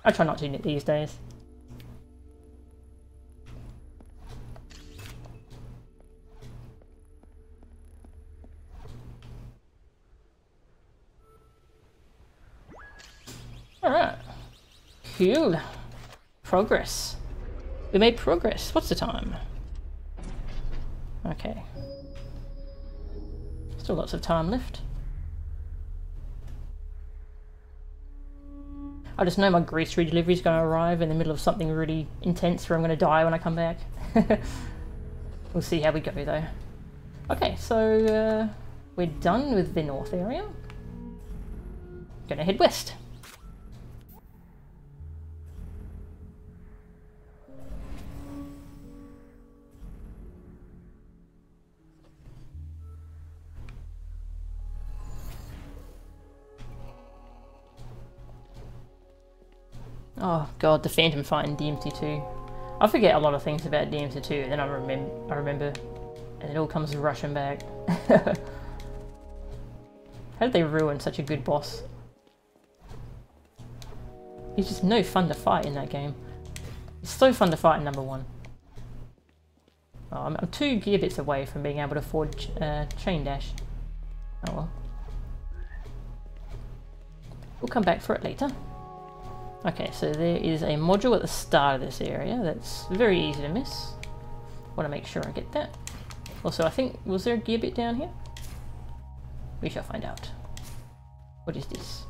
[SPEAKER 1] I try not to these days. Alright. Cool. Progress. We made progress. What's the time? Okay. Still lots of time left. I just know my grocery delivery is going to arrive in the middle of something really intense where I'm going to die when I come back. We'll see how we go though. Okay, so we're done with the north area. Gonna head west. Oh god, the Phantom fight in DMC2. I forget a lot of things about DMC2 and then I remember and it all comes rushing back. How did they ruin such a good boss? He's just no fun to fight in that game. It's so fun to fight in number 1. Oh, I'm 2 gear bits away from being able to afford chain dash. Oh well. We'll come back for it later. Okay, so there is a module at the start of this area that's very easy to miss. Want to make sure I get that. Also, I think, was there a gear bit down here? We shall find out. What is this?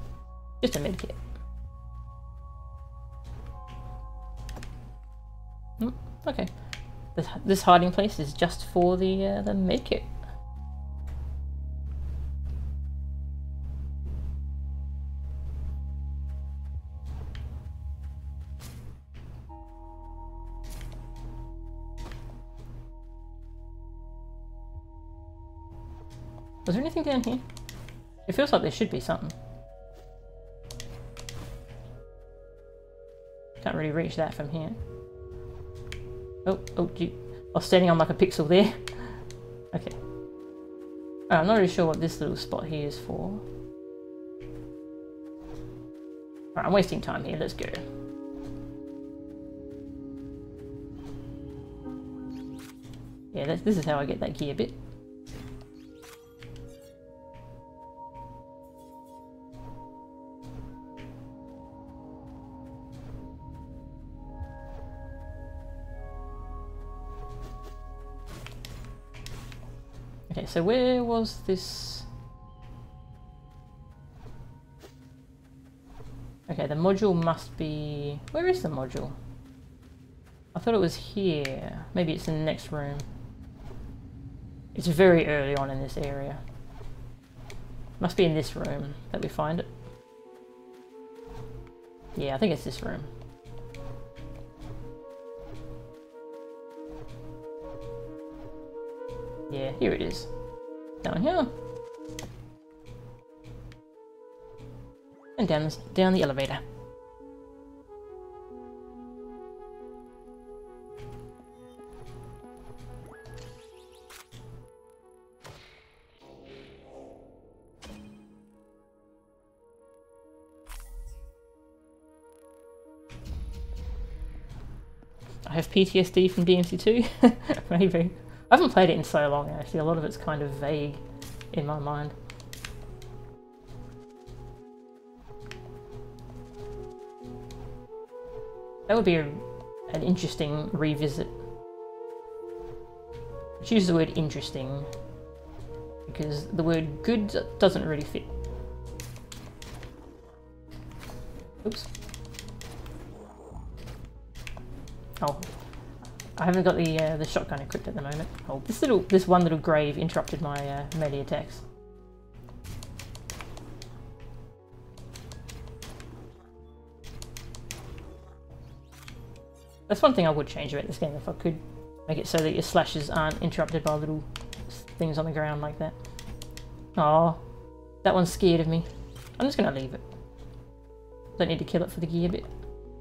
[SPEAKER 1] Just a medkit. Okay. This hiding place is just for the medkit. Was there anything down here? It feels like there should be something. really reach that from here. Oh, gee. I was standing on like a pixel there. Okay. I'm not really sure what this little spot here is for. Alright, I'm wasting time here, let's go. Yeah, this is how I get that gear bit. Okay, so where was this? Okay, the module must be... Where is the module? I thought it was here. Maybe it's in the next room. It's very early on in this area. Must be in this room that we find it. Yeah, I think it's this room. Yeah, here it is. Down here. And down the elevator. I have PTSD from DMC2, maybe. I haven't played it in so long actually, a lot of it's kind of vague in my mind. That would be an interesting revisit. I choose the word interesting because the word good doesn't really fit. Oops. Oh. I haven't got the shotgun equipped at the moment. Oh, this one little grave interrupted my melee attacks. That's one thing I would change about this game if I could make it so that your slashes aren't interrupted by little things on the ground like that. Oh, that one's scared of me. I'm just gonna leave it. Don't need to kill it for the gear bit.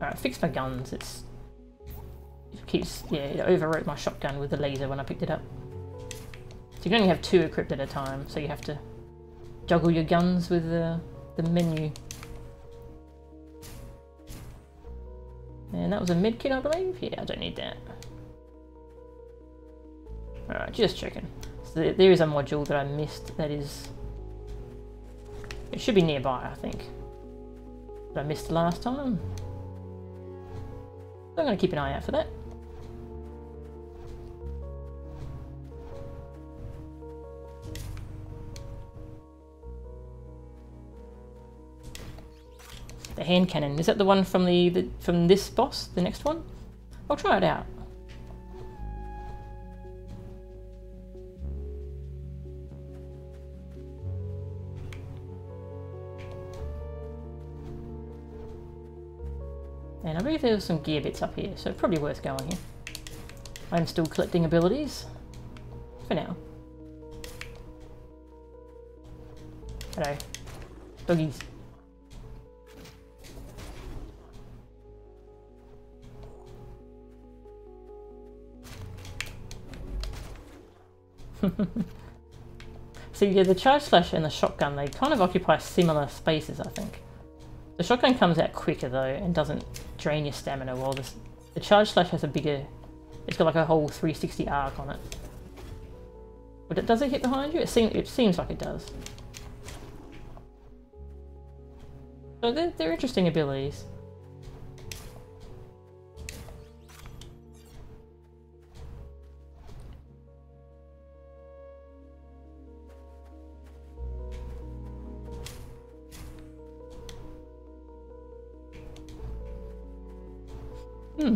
[SPEAKER 1] Alright, fix my guns. It overwrote my shotgun with the laser when I picked it up. So you can only have 2 equipped at a time, so you have to juggle your guns with the menu. And that was a medkit, I believe? Yeah, I don't need that. Alright, just checking. So there is a module that I missed that is... It should be nearby, I think. That I missed last time. So I'm going to keep an eye out for that. The hand cannon, is that the one from from this boss, the next one? I'll try it out. And I believe there were some gear bits up here, so probably worth going here. I'm still collecting abilities for now. Hello, doggies. So yeah, the charge slash and the shotgun, they kind of occupy similar spaces, I think. The shotgun comes out quicker though and doesn't drain your stamina, while the charge slash has a bigger, it's got like a whole 360 arc on it. But does it hit behind you? It seems like it does. So they're interesting abilities.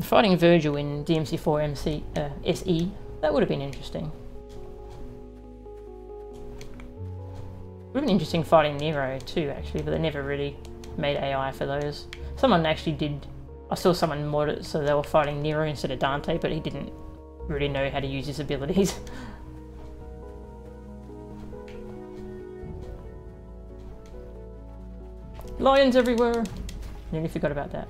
[SPEAKER 1] Fighting Virgil in DMC4 SE, that would have been interesting. Would have been interesting fighting Nero too, actually, but they never really made AI for those. Someone actually did, I saw someone mod it so they were fighting Nero instead of Dante, but he didn't really know how to use his abilities. Lions everywhere! Nearly forgot about that.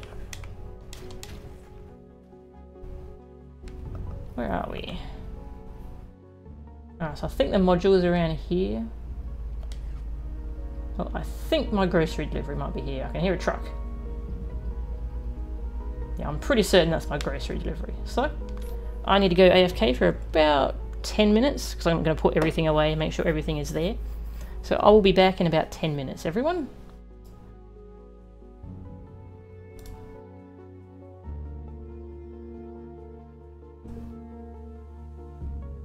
[SPEAKER 1] Where are we? Alright, so I think the module is around here. Well, I think my grocery delivery might be here. I can hear a truck. Yeah, I'm pretty certain that's my grocery delivery. So, I need to go AFK for about 10 minutes because I'm going to put everything away and make sure everything is there. So I will be back in about 10 minutes, everyone.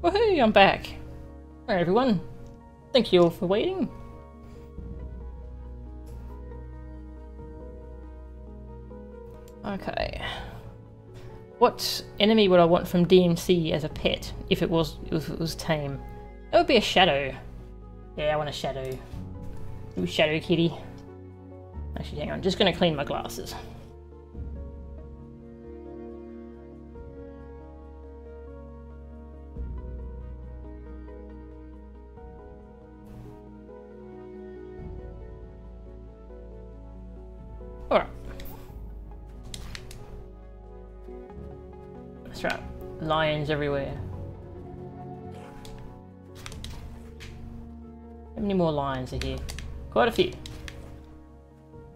[SPEAKER 1] Woohoo, I'm back. Alright everyone, thank you all for waiting. Okay. What enemy would I want from DMC as a pet if it was tame? That would be a shadow. Yeah, I want a shadow. Ooh, shadow kitty. Actually, hang on, just gonna clean my glasses. Alright. That's right. Lions everywhere. How many more lions are here? Quite a few.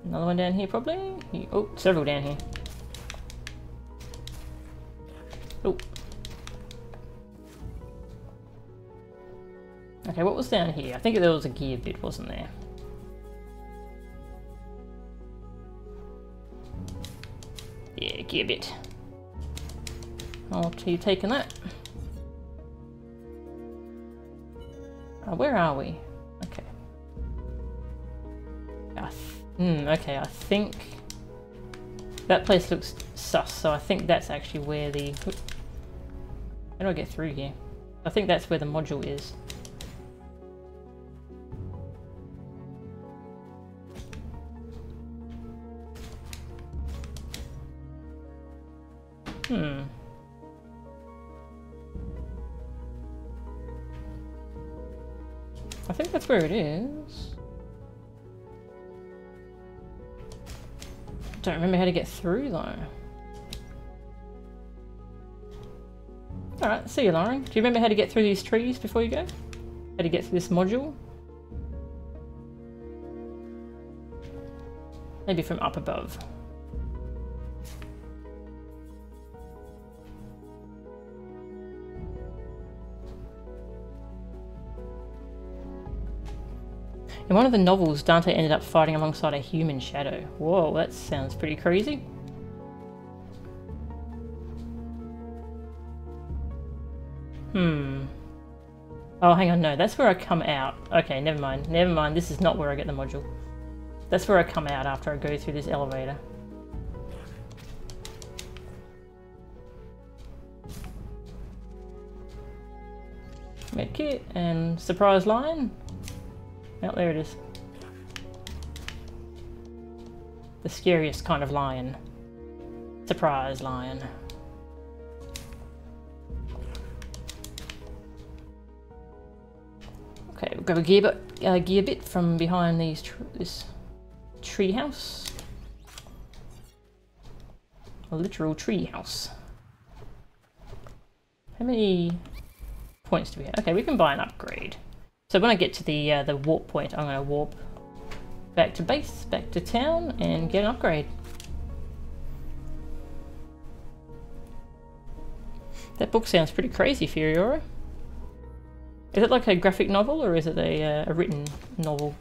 [SPEAKER 1] Another one down here probably? Oh, several down here. Oh. Okay, what was down here? I think there was a gear bit, wasn't there? Yeah, gear bit. Oh, you taking that? Where are we? Okay. Okay, I think that place looks sus, so I think that's actually where the... How do I get through here? I think that's where the module is. I think that's where it is. Don't remember how to get through though. Alright, see you, Lauren. Do you remember how to get through these trees before you go? How to get through this module? Maybe from up above. In one of the novels, Dante ended up fighting alongside a human shadow. Whoa, that sounds pretty crazy. Oh, hang on, no, that's where I come out. Okay, never mind, this is not where I get the module. That's where I come out after I go through this elevator. Medkit and surprise lion. Oh, there it is. The scariest kind of lion. Surprise lion. Okay, we'll grab a gear bit from behind this tree house. A literal tree house. How many points do we have? Okay, we can buy an upgrade. So when I get to the warp point, I'm going to warp back to base, back to town, and get an upgrade. That book sounds pretty crazy, Furiora. Is it like a graphic novel, or is it a written novel?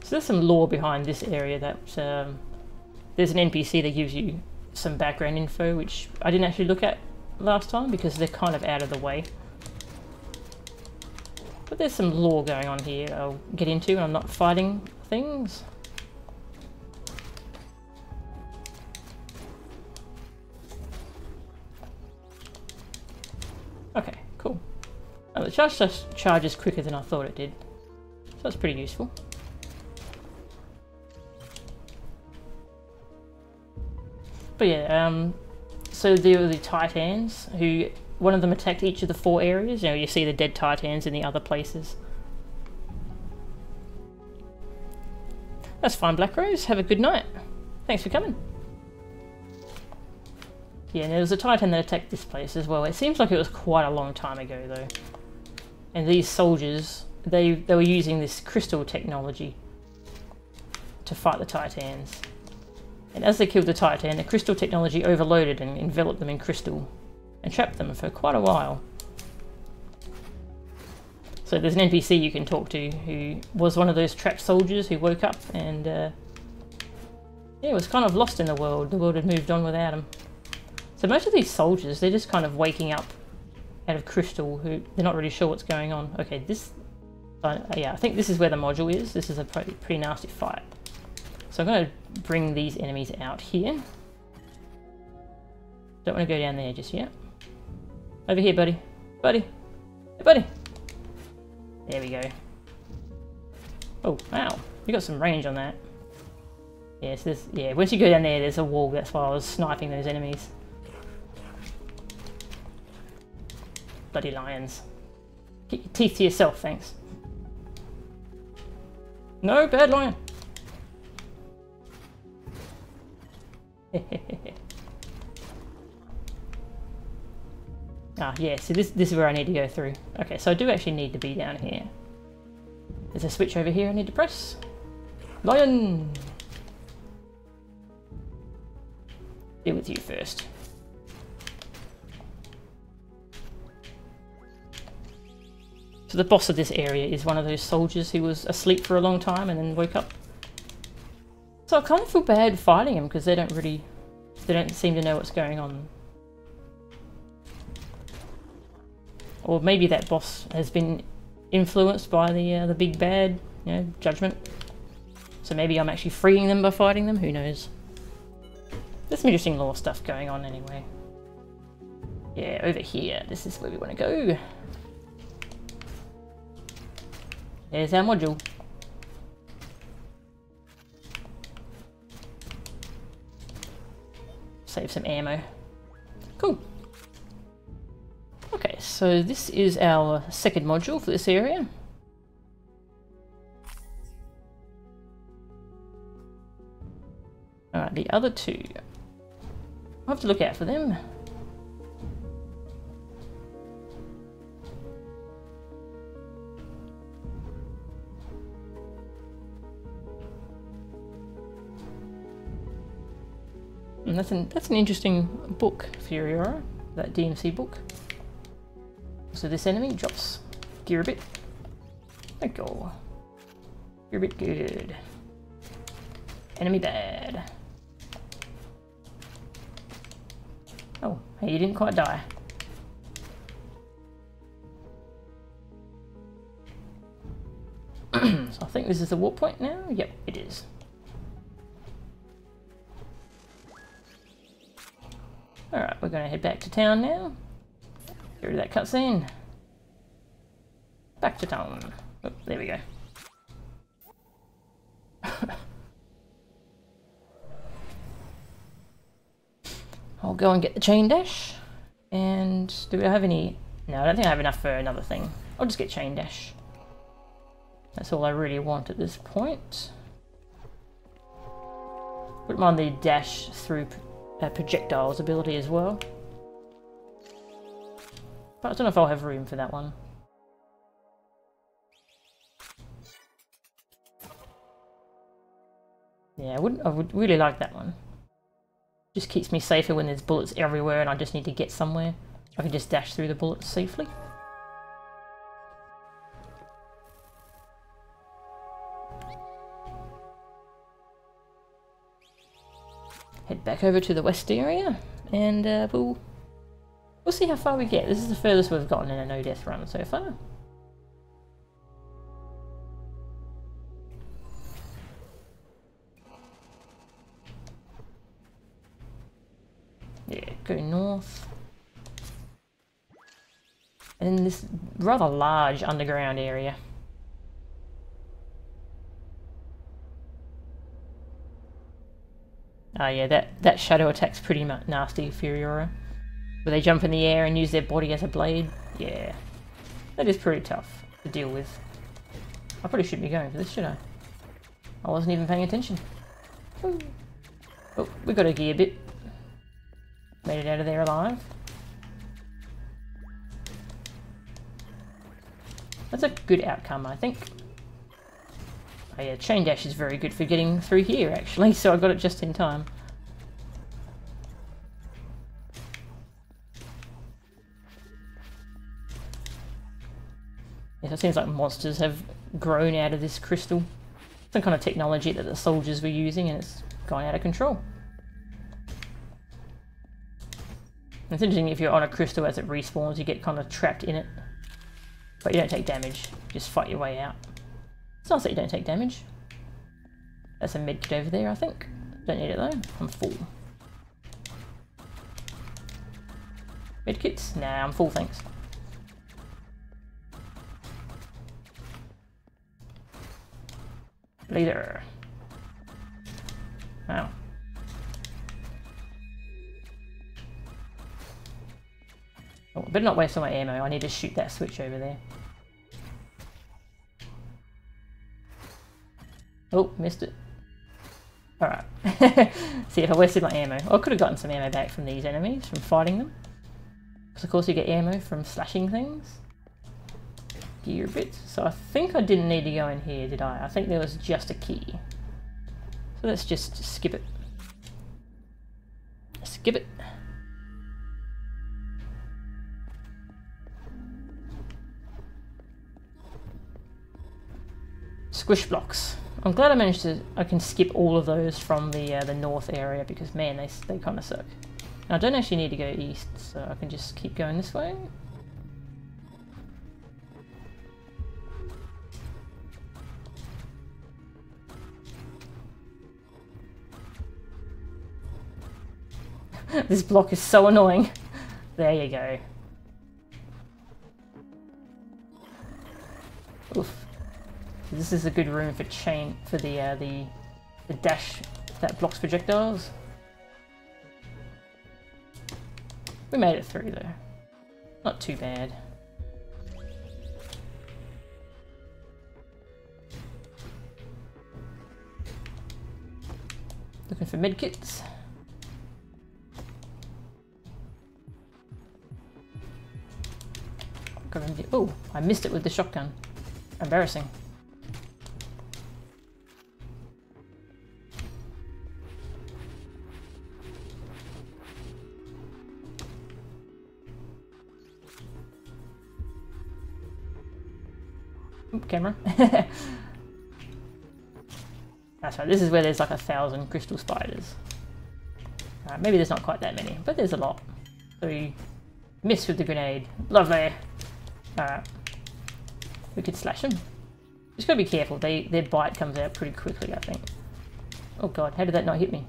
[SPEAKER 1] So there's some lore behind this area that... there's an NPC that gives you some background info, which I didn't actually look at last time because they're kind of out of the way. But there's some lore going on here I'll get into when I'm not fighting things. Okay, cool. Oh, the charge just charges quicker than I thought it did. So that's pretty useful. But yeah, so there were the Titans, who, one of them attacked each of the 4 areas. You know, you see the dead Titans in the other places. That's fine, Black Rose. Have a good night. Thanks for coming. Yeah, and there was a Titan that attacked this place as well. It seems like it was quite a long time ago though. And these soldiers, they were using this crystal technology to fight the Titans. And as they killed the Titan, the crystal technology overloaded and enveloped them in crystal and trapped them for quite a while. So there's an NPC you can talk to who was one of those trapped soldiers who woke up and yeah, was kind of lost in the world. The world had moved on without him. So most of these soldiers, they're just kind of waking up out of crystal, who they're not really sure what's going on. Okay, this, yeah, I think this is where the module is. This is a pretty nasty fight. So I'm going to bring these enemies out here. Don't want to go down there just yet. Over here, buddy. Buddy. Hey, buddy. There we go. Oh, wow. You got some range on that. Yes, yeah, once you go down there, there's a wall. That's why I was sniping those enemies. Bloody lions. Keep your teeth to yourself, thanks. No, bad lion. Ah, yeah, so this is where I need to go through. Okay, so I do actually need to be down here. There's a switch over here I need to press. Lion! Deal with you first. So the boss of this area is one of those soldiers who was asleep for a long time and then woke up. So I kind of feel bad fighting him because they don't seem to know what's going on. Or maybe that boss has been influenced by the big bad, you know, judgment. So maybe I'm actually freeing them by fighting them, who knows. There's some interesting lore stuff going on anyway. Yeah, over here, this is where we want to go. There's our module. Save some ammo. Cool. Okay, so this is our second module for this area. Alright, the other two. I'll have to look out for them. And that's an interesting book, Furiora, that DMC book. So this enemy drops gear a bit. Thank you. You're a bit good. Enemy bad. Oh, hey, you didn't quite die. So I think this is the warp point now? Yep, it is. Alright, we're going to head back to town now. Get rid of that cutscene. Back to town. Oh, there we go. I'll go and get the chain dash. And do I have any? No, I don't think I have enough for another thing. I'll just get chain dash. That's all I really want at this point. Wouldn't mind the dash through projectiles ability as well. But I don't know if I'll have room for that one. Yeah, I would really like that one. Just keeps me safer when there's bullets everywhere and I just need to get somewhere. I can just dash through the bullets safely. Head back over to the west area and we'll see how far we get. This is the furthest we've gotten in a no-death run so far. Yeah, go north. And then this rather large underground area. Oh yeah, that shadow attack's pretty nasty, Furiora. Where they jump in the air and use their body as a blade. Yeah, that is pretty tough to deal with. I probably shouldn't be going for this, should I? I wasn't even paying attention. Ooh. Oh, we got a gear bit. Made it out of there alive. That's a good outcome, I think. Oh yeah, Chain Dash is very good for getting through here, actually, so I got it just in time. Yes, it seems like monsters have grown out of this crystal. Some kind of technology that the soldiers were using, and it's gone out of control. It's interesting, if you're on a crystal as it respawns, you get kind of trapped in it. But you don't take damage, just fight your way out. It's nice that you don't take damage. That's a medkit over there, I think. Don't need it though, I'm full. Medkits? Nah, I'm full, thanks. Leader. Wow. Oh, better not waste all my ammo, I need to shoot that switch over there. Oh, missed it. Alright. See, if I wasted my ammo. I could have gotten some ammo back from these enemies, from fighting them. Because of course you get ammo from slashing things. Gear bits. So I think I didn't need to go in here, did I? I think there was just a key. So let's just skip it. Skip it. Squish blocks. I'm glad I can skip all of those from the north area, because man, they kind of suck. And I don't actually need to go east, so I can just keep going this way. This block is so annoying. There you go. Oof. This is a good room for the dash that blocks projectiles. We made it through though. Not too bad. Looking for medkits. Oh, I missed it with the shotgun. Embarrassing. Oop, camera. That's right, this is where there's like 1,000 crystal spiders. Maybe there's not quite that many, but there's a lot. So we missed with the grenade. Lovely. Alright. We could slash them. Just gotta be careful, their bite comes out pretty quickly, I think. Oh god, how did that not hit me?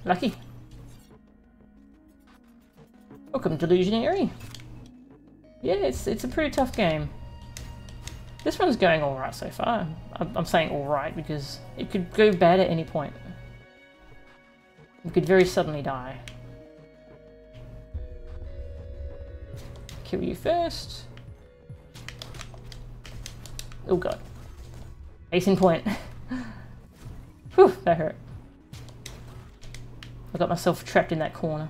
[SPEAKER 1] Lucky. Welcome, Delusionary. Yeah, it's a pretty tough game. This one's going alright so far. I'm saying alright because it could go bad at any point. We could very suddenly die. Kill you first. Oh god. Ace in point. Whew, that hurt. I got myself trapped in that corner.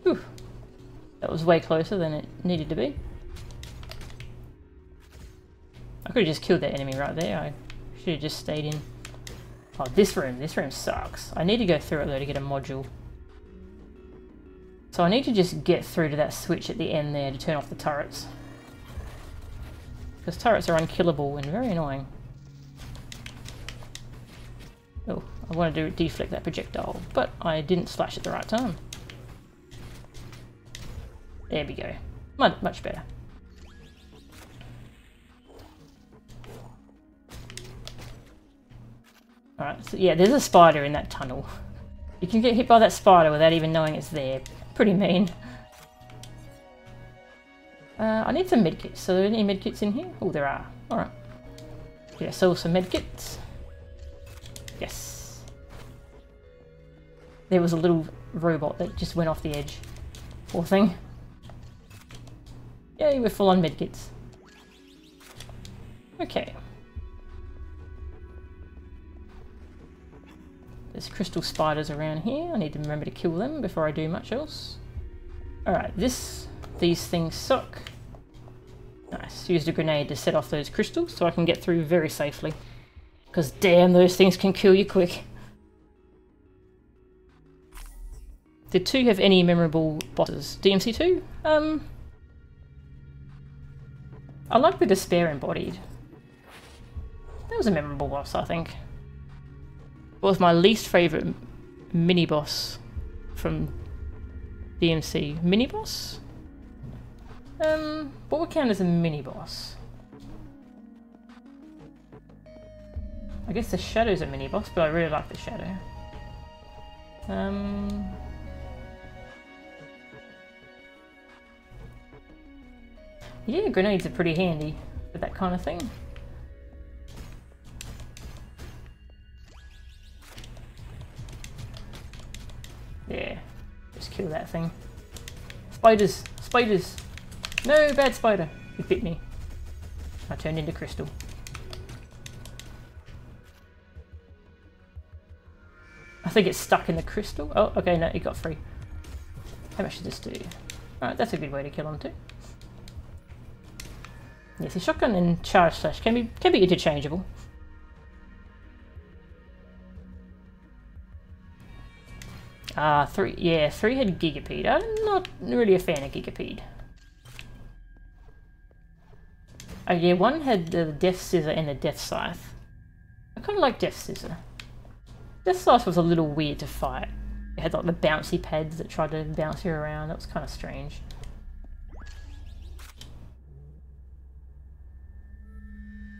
[SPEAKER 1] Whew. That was way closer than it needed to be. I could have just killed that enemy right there. I should have just stayed in. Oh, this room sucks. I need to go through it though to get a module. So I need to just get through to that switch at the end there to turn off the turrets. Because turrets are unkillable and very annoying. Oh, I wanted to deflect that projectile, but I didn't slash at the right time. There we go. Much better. Alright, so yeah, there's a spider in that tunnel. You can get hit by that spider without even knowing it's there. Pretty mean. I need some medkits. So are there any medkits in here? Oh, there are. Alright. Yeah, sell some medkits. Yes. There was a little robot that just went off the edge. Poor thing. Yay, we're full on medkits. Okay. There's crystal spiders around here. I need to remember to kill them before I do much else. Alright, these things suck. Nice. Used a grenade to set off those crystals so I can get through very safely. Because damn, those things can kill you quick. Did 2 have any memorable bosses? DMC 2? I like the Despair Embodied. That was a memorable boss, I think. What was my least favourite mini-boss from DMC? Mini-boss? What would count as a mini-boss? I guess the Shadow's a mini-boss, but I really like the Shadow. Yeah, grenades are pretty handy for that kind of thing. Yeah, just kill that thing. Spiders! Spiders! No, bad spider! It bit me. I turned into crystal. I think it's stuck in the crystal. Oh, okay, no, it got free. How much did this do? Alright, that's a good way to kill them too. Yes, the shotgun and charge slash can be interchangeable. Three had Gigapede. I'm not really a fan of Gigapede. Oh yeah, one had the Death Scissor and the Death Scythe. I kind of like Death Scissor. Death Scythe was a little weird to fight. It had like the bouncy pads that tried to bounce you around. That was kind of strange.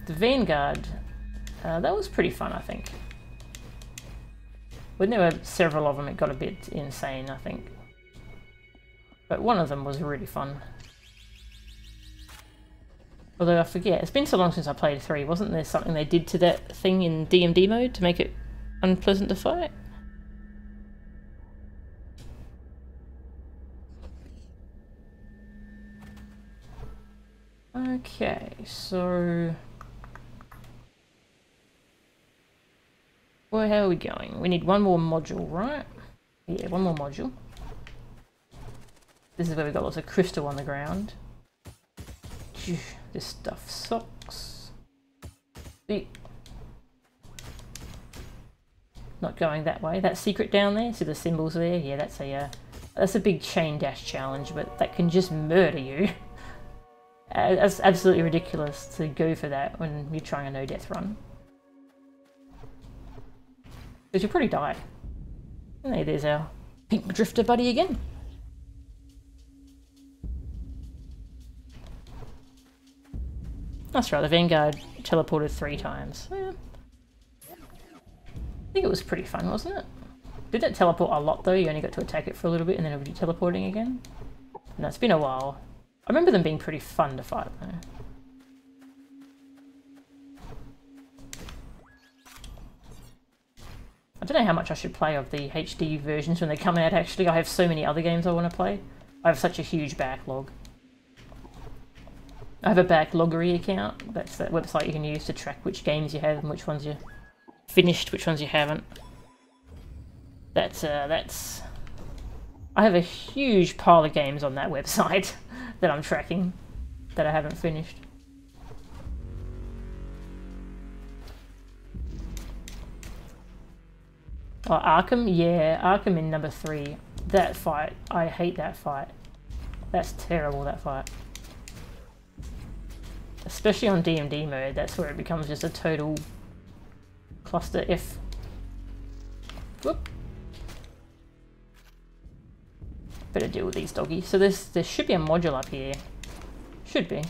[SPEAKER 1] The Vanguard, that was pretty fun, I think. When there were several of them, it got a bit insane, I think. But one of them was really fun. Although I forget, it's been so long since I played 3, wasn't there something they did to that thing in DMD mode to make it unpleasant to fight? Okay, so... well, how are we going? We need one more module, right? Yeah, one more module. This is where we've got lots of crystal on the ground. This stuff sucks. Not going that way. That secret down there, see the symbols there? Yeah, that's a big chain dash challenge, but that can just murder you. That's absolutely ridiculous to go for that when you're trying a no-death run. Because you'll probably die. And there's our pink drifter buddy again. That's right, the Vanguard teleported 3 times. Yeah. I think it was pretty fun, wasn't it? Did it teleport a lot though? You only got to attack it for a little bit and then it would be teleporting again? No, it's been a while. I remember them being pretty fun to fight though. I don't know how much I should play of the HD versions when they come out actually. I have so many other games I want to play. I have such a huge backlog. I have a backloggery account. That's that website you can use to track which games you have and which ones you finished, which ones you haven't. That's I have a huge pile of games on that website that I'm tracking that I haven't finished. Oh, Arkham? Yeah, Arkham in number 3. That fight, I hate that fight. That's terrible, that fight. Especially on DMD mode, that's where it becomes just a total cluster F. Whoop. Better deal with these doggies. So there should be a module up here. Should be.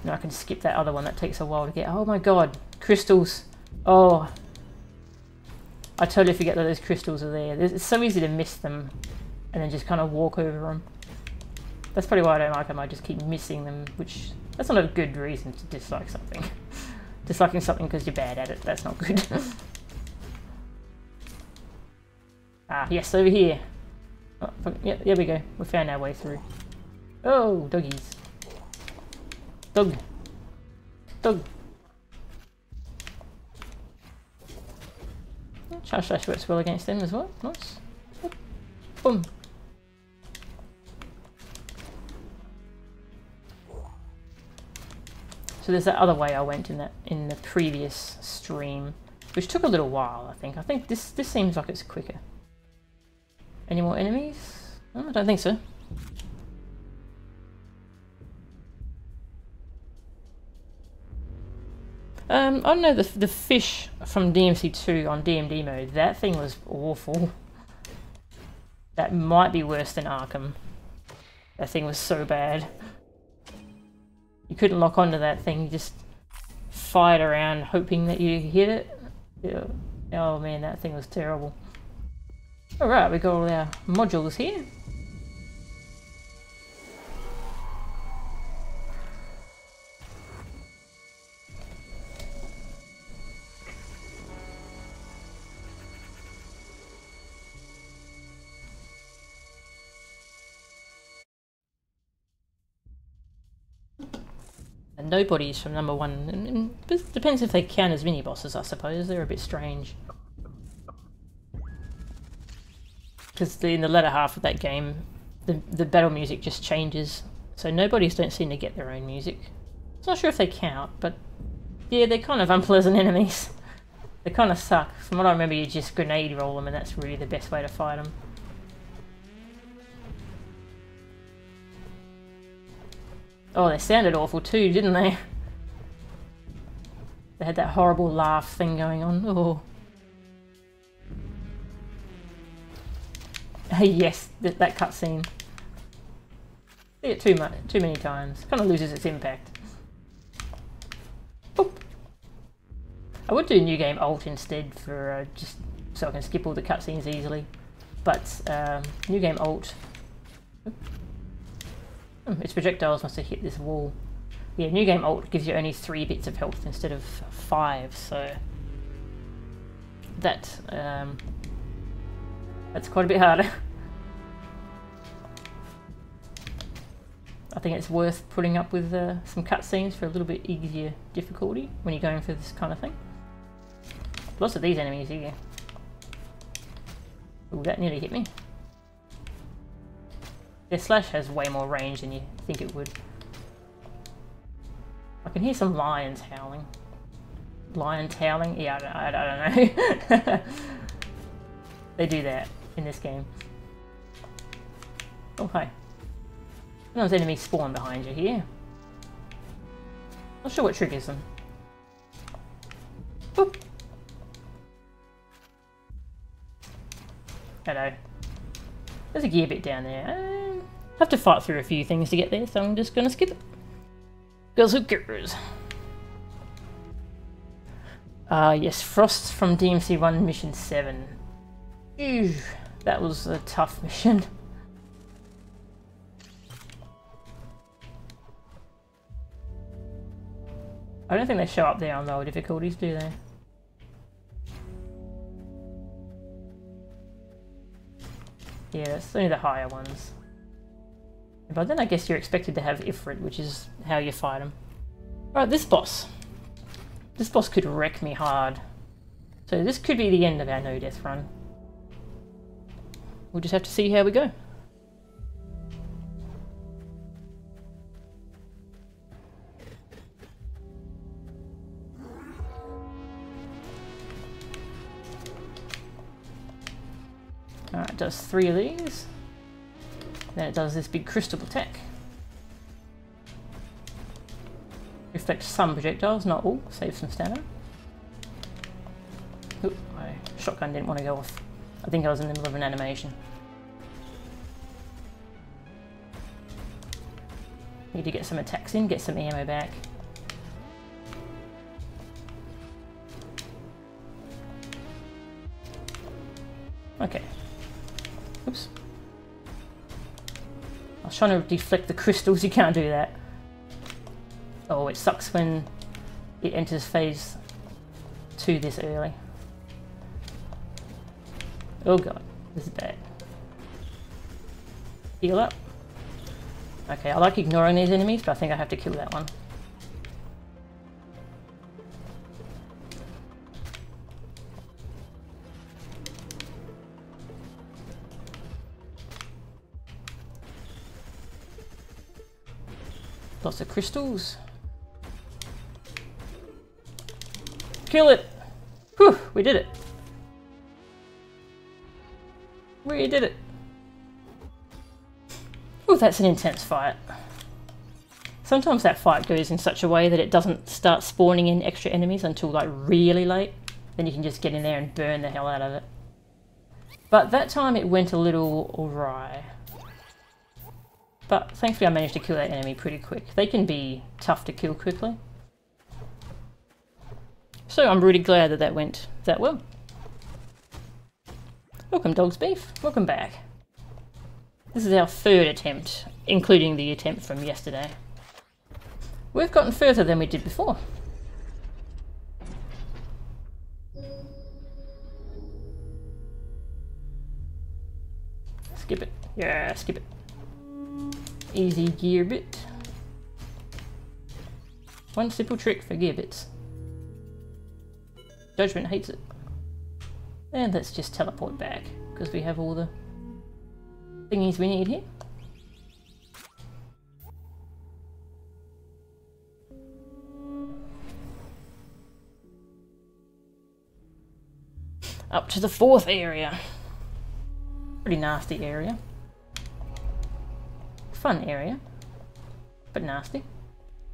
[SPEAKER 1] Now I can skip that other one that takes a while to get. Oh my god, crystals. Oh. I totally forget that those crystals are there. It's so easy to miss them and then just kind of walk over them. That's probably why I don't like them. I just keep missing them, which that's not a good reason to dislike something. Disliking something because you're bad at it, that's not good. Ah, yes, over here. Oh, yeah, there we go. We found our way through. Oh, doggies. Dog. dog. Charge Slash works well against them as well. Nice. Boom. So there's that other way I went in the previous stream, which took a little while. I think this seems like it's quicker. Any more enemies? Oh, I don't think so. I don't know, the fish from DMC2 on DMD mode, that thing was awful. That might be worse than Arkham. That thing was so bad. You couldn't lock onto that thing, you just fired around hoping that you hit it. Yeah. Oh man, that thing was terrible. Alright, we got all our modules here. And nobodies from number 1, and it depends if they count as mini bosses, I suppose. They're a bit strange. Because in the latter half of that game, the battle music just changes. So nobodies don't seem to get their own music. I'm not sure if they count, but yeah, they're kind of unpleasant enemies. They kind of suck. From what I remember, you just grenade roll them, and that's really the best way to fight them. Oh, they sounded awful too, didn't they? They had that horrible laugh thing going on. Oh. Yes, that cutscene. See it too many times. Kind of loses its impact. Boop. I would do New Game Alt instead for just so I can skip all the cutscenes easily. But New Game Alt. Its projectiles must have hit this wall. Yeah, New Game Alt gives you only 3 bits of health instead of 5, so that that's quite a bit harder. I think it's worth putting up with some cutscenes for a little bit easier difficulty when you're going for this kind of thing. Lots of these enemies here. Ooh, that nearly hit me. Their slash has way more range than you think it would. I can hear some lions howling. Lions howling? Yeah, I don't know. They do that in this game. Oh, hi. Sometimes enemies spawn behind you here. Not sure what triggers them. Boop. Hello. There's a gear bit down there. Have to fight through a few things to get there, so I'm just gonna skip it. Girls who cares? Yes, Frost from DMC1 Mission 7. Ew, that was a tough mission. I don't think they show up there on lower difficulties, do they? Yeah, that's only the higher ones. But then I guess you're expected to have Ifrit, which is how you fight him. Alright, this boss. This boss could wreck me hard. So this could be the end of our no-death run. We'll just have to see how we go. Alright, it does 3 of these. Then it does this big crystal attack. Reflects some projectiles, not all. Save some stamina. Oop, my shotgun didn't want to go off. I think I was in the middle of an animation. Need to get some attacks in, get some ammo back. Okay. Oops. I was trying to deflect the crystals, you can't do that. Oh, it sucks when it enters phase 2 this early. Oh god, this is bad. Heal up. Okay, I like ignoring these enemies, but I think I have to kill that one. Lots of crystals. Kill it! Whew, we did it. We did it. Oh, that's an intense fight. Sometimes that fight goes in such a way that it doesn't start spawning in extra enemies until like really late. Then you can just get in there and burn the hell out of it. But that time it went a little awry. But thankfully I managed to kill that enemy pretty quick. They can be tough to kill quickly. So I'm really glad that that went that well. Welcome, Dog's Beef. Welcome back. This is our third attempt, including the attempt from yesterday. We've gotten further than we did before. Skip it. Yeah, skip it. Easy gear bit. One simple trick for gear bits. Judgment hates it. And let's just teleport back, because we have all the thingies we need here. Up to the fourth area. Pretty nasty area. Fun area, but nasty.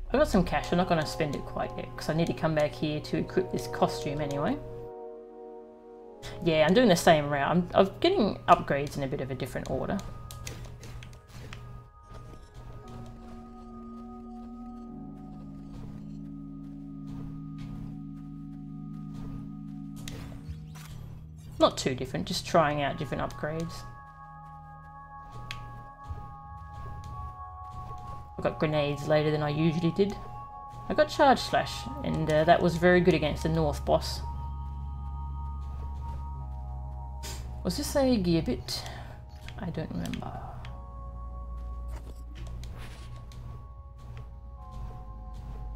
[SPEAKER 1] I've got some cash, I'm not going to spend it quite yet, because I need to come back here to equip this costume anyway. Yeah, I'm doing the same route. I'm getting upgrades in a bit of a different order. Not too different, just trying out different upgrades. I got grenades later than I usually did. I got Charge Slash, and that was very good against the North boss. Was this a gear bit? I don't remember.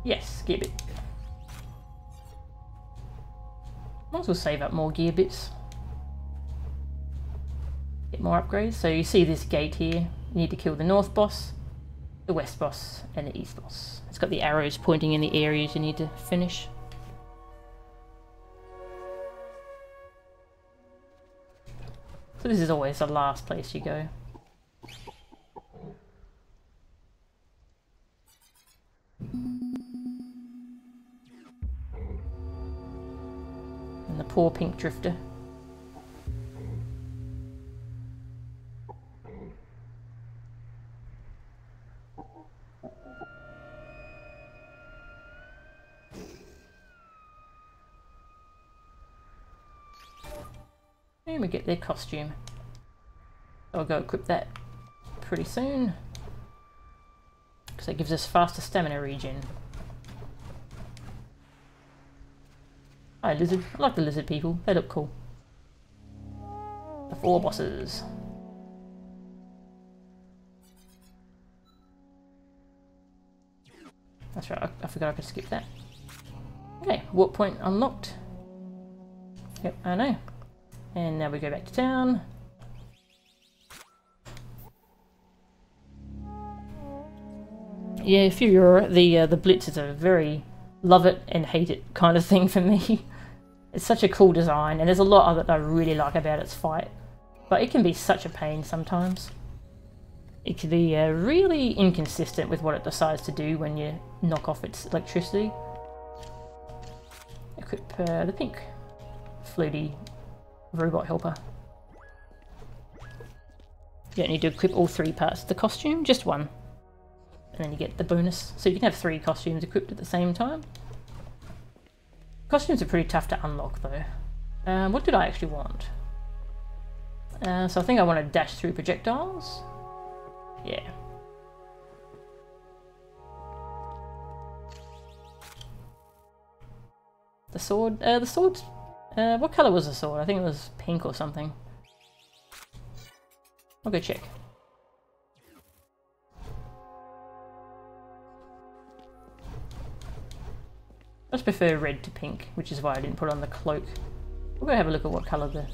[SPEAKER 1] Yes, gear bit. Might as well save up more gear bits. Get more upgrades. So you see this gate here. You need to kill the North boss, the West boss, and the East boss. It's got the arrows pointing in the areas you need to finish. So this is always the last place you go. And the poor pink drifter. And we get their costume. I'll go equip that pretty soon, because that gives us faster stamina regen. Hi lizard, I like the lizard people, they look cool. The 4 bosses. That's right, I forgot I could skip that. Okay, warp point unlocked. Yep, I know. And now we go back to town. Yeah, Furor, the Blitz is a very love it and hate it kind of thing for me. It's such a cool design, and there's a lot of it that I really like about its fight. But it can be such a pain sometimes. It can be really inconsistent with what it decides to do when you knock off its electricity. Equip the pink floaty robot helper. You don't need to equip all 3 parts of the costume, just one. And then you get the bonus. So you can have 3 costumes equipped at the same time. Costumes are pretty tough to unlock though. What did I actually want? So I think I want to dash through projectiles. Yeah. The sword? The sword's... what colour was the sword? I think it was pink or something. I'll go check. I just prefer red to pink, which is why I didn't put on the cloak. We'll go have a look at what colour the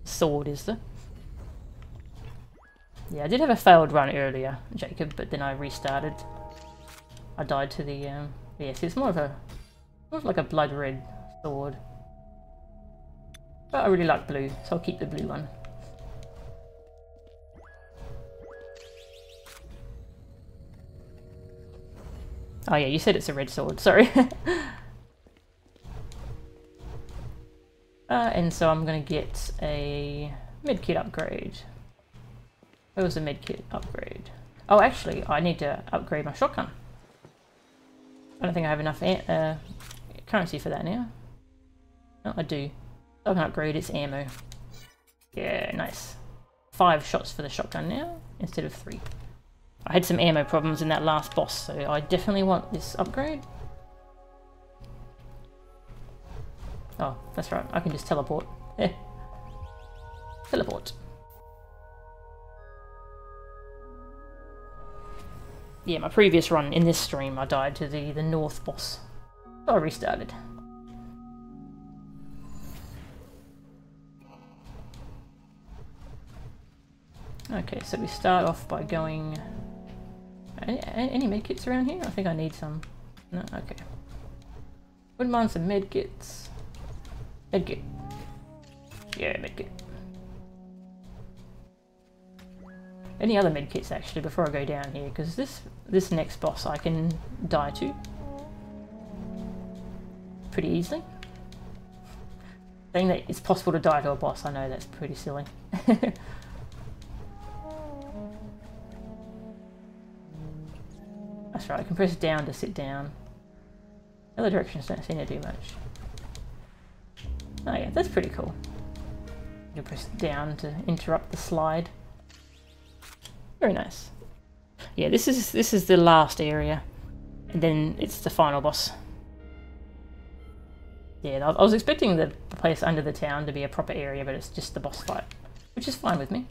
[SPEAKER 1] sword is though. Yeah, I did have a failed run earlier, Jacob, but then I restarted. I died to the yes, it's more of like a blood red sword. But I really like blue, so I'll keep the blue one. Oh yeah, you said it's a red sword, sorry. And so I'm gonna get a medkit upgrade. Where was the medkit upgrade? Oh, actually, I need to upgrade my shotgun. I don't think I have enough currency for that now. No, I do. I can upgrade its ammo. Yeah, nice. 5 shots for the shotgun now, instead of 3. I had some ammo problems in that last boss, so I definitely want this upgrade. Oh, that's right, I can just teleport. Yeah. Teleport. Yeah, my previous run in this stream, I died to the North boss. So I restarted. Okay, so we start off by going... Any medkits around here? I think I need some. No? Okay. Wouldn't mind some medkits. Medkit. Yeah, medkit. Any other medkits actually before I go down here, because this next boss I can die to pretty easily. Saying that it's possible to die to a boss, I know that's pretty silly. That's right, I can press down to sit down. The other directions don't seem to do much. Oh yeah, that's pretty cool. You can press down to interrupt the slide. Very nice. Yeah, this is the last area, and then it's the final boss. Yeah, I was expecting the place under the town to be a proper area, but it's just the boss fight, which is fine with me.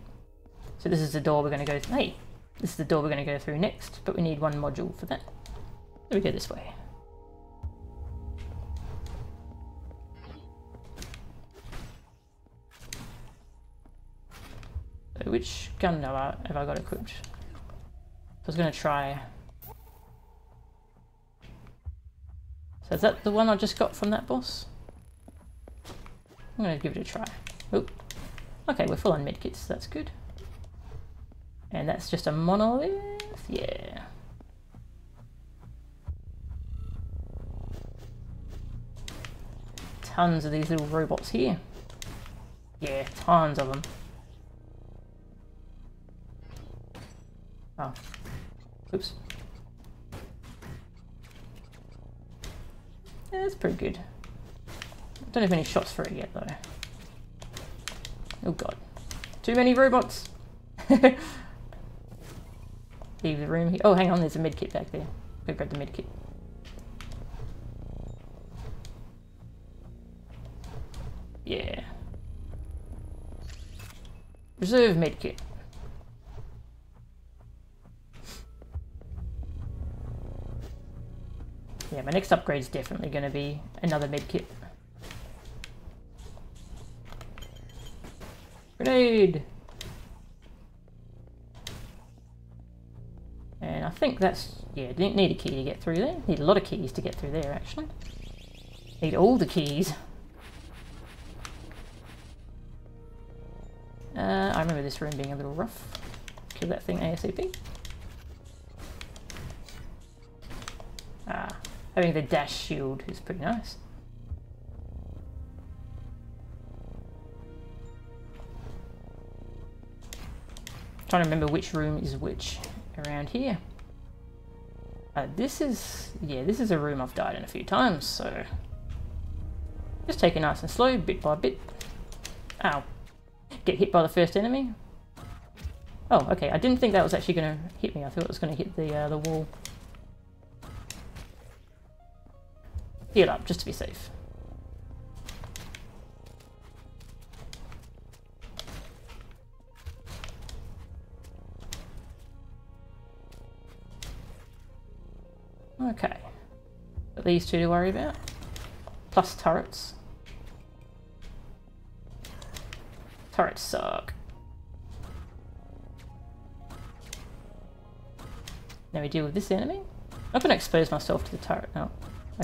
[SPEAKER 1] So this is the door we're going to go through. Hey, this is the door we're going to go through next, but we need 1 module for that. So we go this way. So which gun have I got equipped? I was going to try... So is that the one I just got from that boss? I'm going to give it a try. Oop. Okay, we're full on medkits, that's good. And that's just a monolith? Yeah. Tons of these little robots here. Yeah, tons of them. Oh. Oops. Yeah, that's pretty good. Don't have any shots for it yet though. Oh god. Too many robots! Leave the room here. Oh, hang on, there's a medkit back there. Go grab the medkit. Yeah. Reserve medkit. Yeah, my next upgrade is definitely going to be another medkit. Grenade! And I think that's... yeah, didn't need a key to get through there. Need a lot of keys to get through there, actually. Need all the keys. I remember this room being a little rough. Kill that thing ASAP. Ah, having the dash shield is pretty nice. Trying to remember which room is which around here. This is a room I've died in a few times, so just take it nice and slow, bit by bit. Ow. Get hit by the first enemy. Oh, okay, I didn't think that was actually going to hit me. I thought it was going to hit the wall. Heal up, just to be safe. Okay, got these two to worry about, plus turrets. Turrets suck. Now we deal with this enemy. I'm gonna expose myself to the turret now.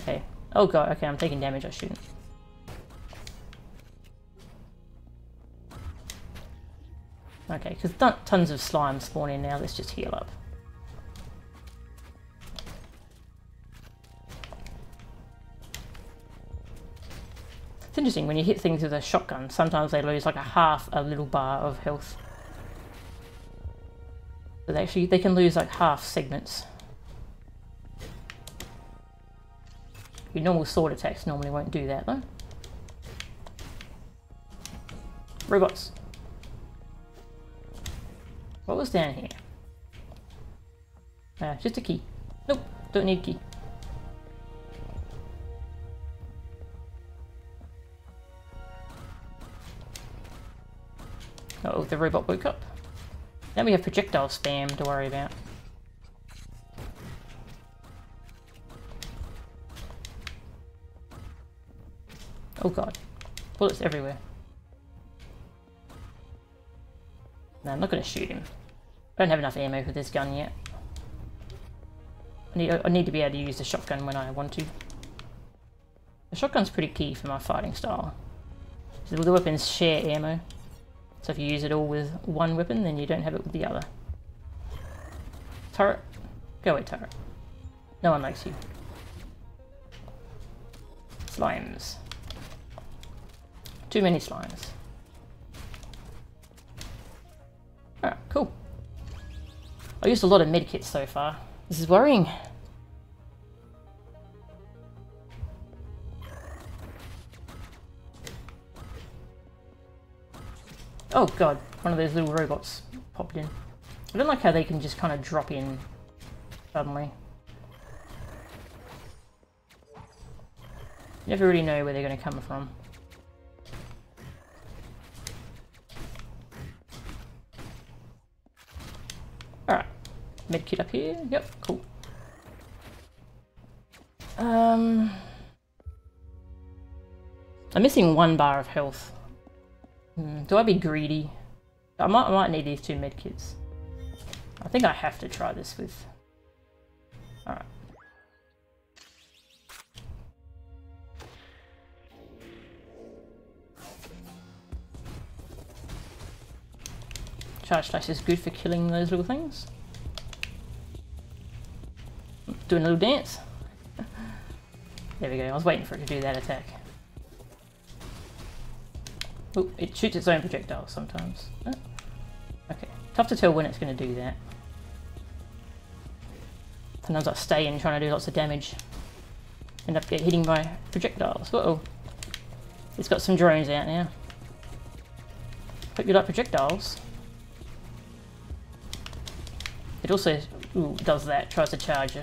[SPEAKER 1] Okay. Oh god, okay, I'm taking damage, I shouldn't. Okay, because tons of slime spawn in now, let's just heal up. It's interesting, when you hit things with a shotgun, sometimes they lose like a little bar of health. So they can lose like half segments. Your normal sword attacks normally won't do that though. Robots. What was down here? Just a key. Nope, don't need a key. Uh oh, the robot woke up. Now we have projectile spam to worry about. Oh god, bullets everywhere. No, I'm not going to shoot him. I don't have enough ammo for this gun yet. I need to be able to use the shotgun when I want to. The shotgun's pretty key for my fighting style. So the weapons share ammo. So if you use it all with one weapon, then you don't have it with the other. Turret. Go away, turret. No one likes you. Slimes. Too many slimes. Alright, cool. I used a lot of medkits so far. This is worrying. Oh god, one of those little robots popped in. I don't like how they can just kind of drop in suddenly. You never really know where they're going to come from. Alright, medkit up here. Yep, cool. I'm missing 1 bar of health. Do I be greedy? I might need these 2 medkits. I think I have to try this with... Alright. Charge Slash is good for killing those little things. Doing a little dance. There we go, I was waiting for it to do that attack. Oh, it shoots its own projectiles sometimes. Oh. Okay, tough to tell when it's going to do that. Sometimes I stay in trying to do lots of damage. End up hitting by projectiles. Uh-oh. It's got some drones out now. Hope you like projectiles. It also does that, tries to charge you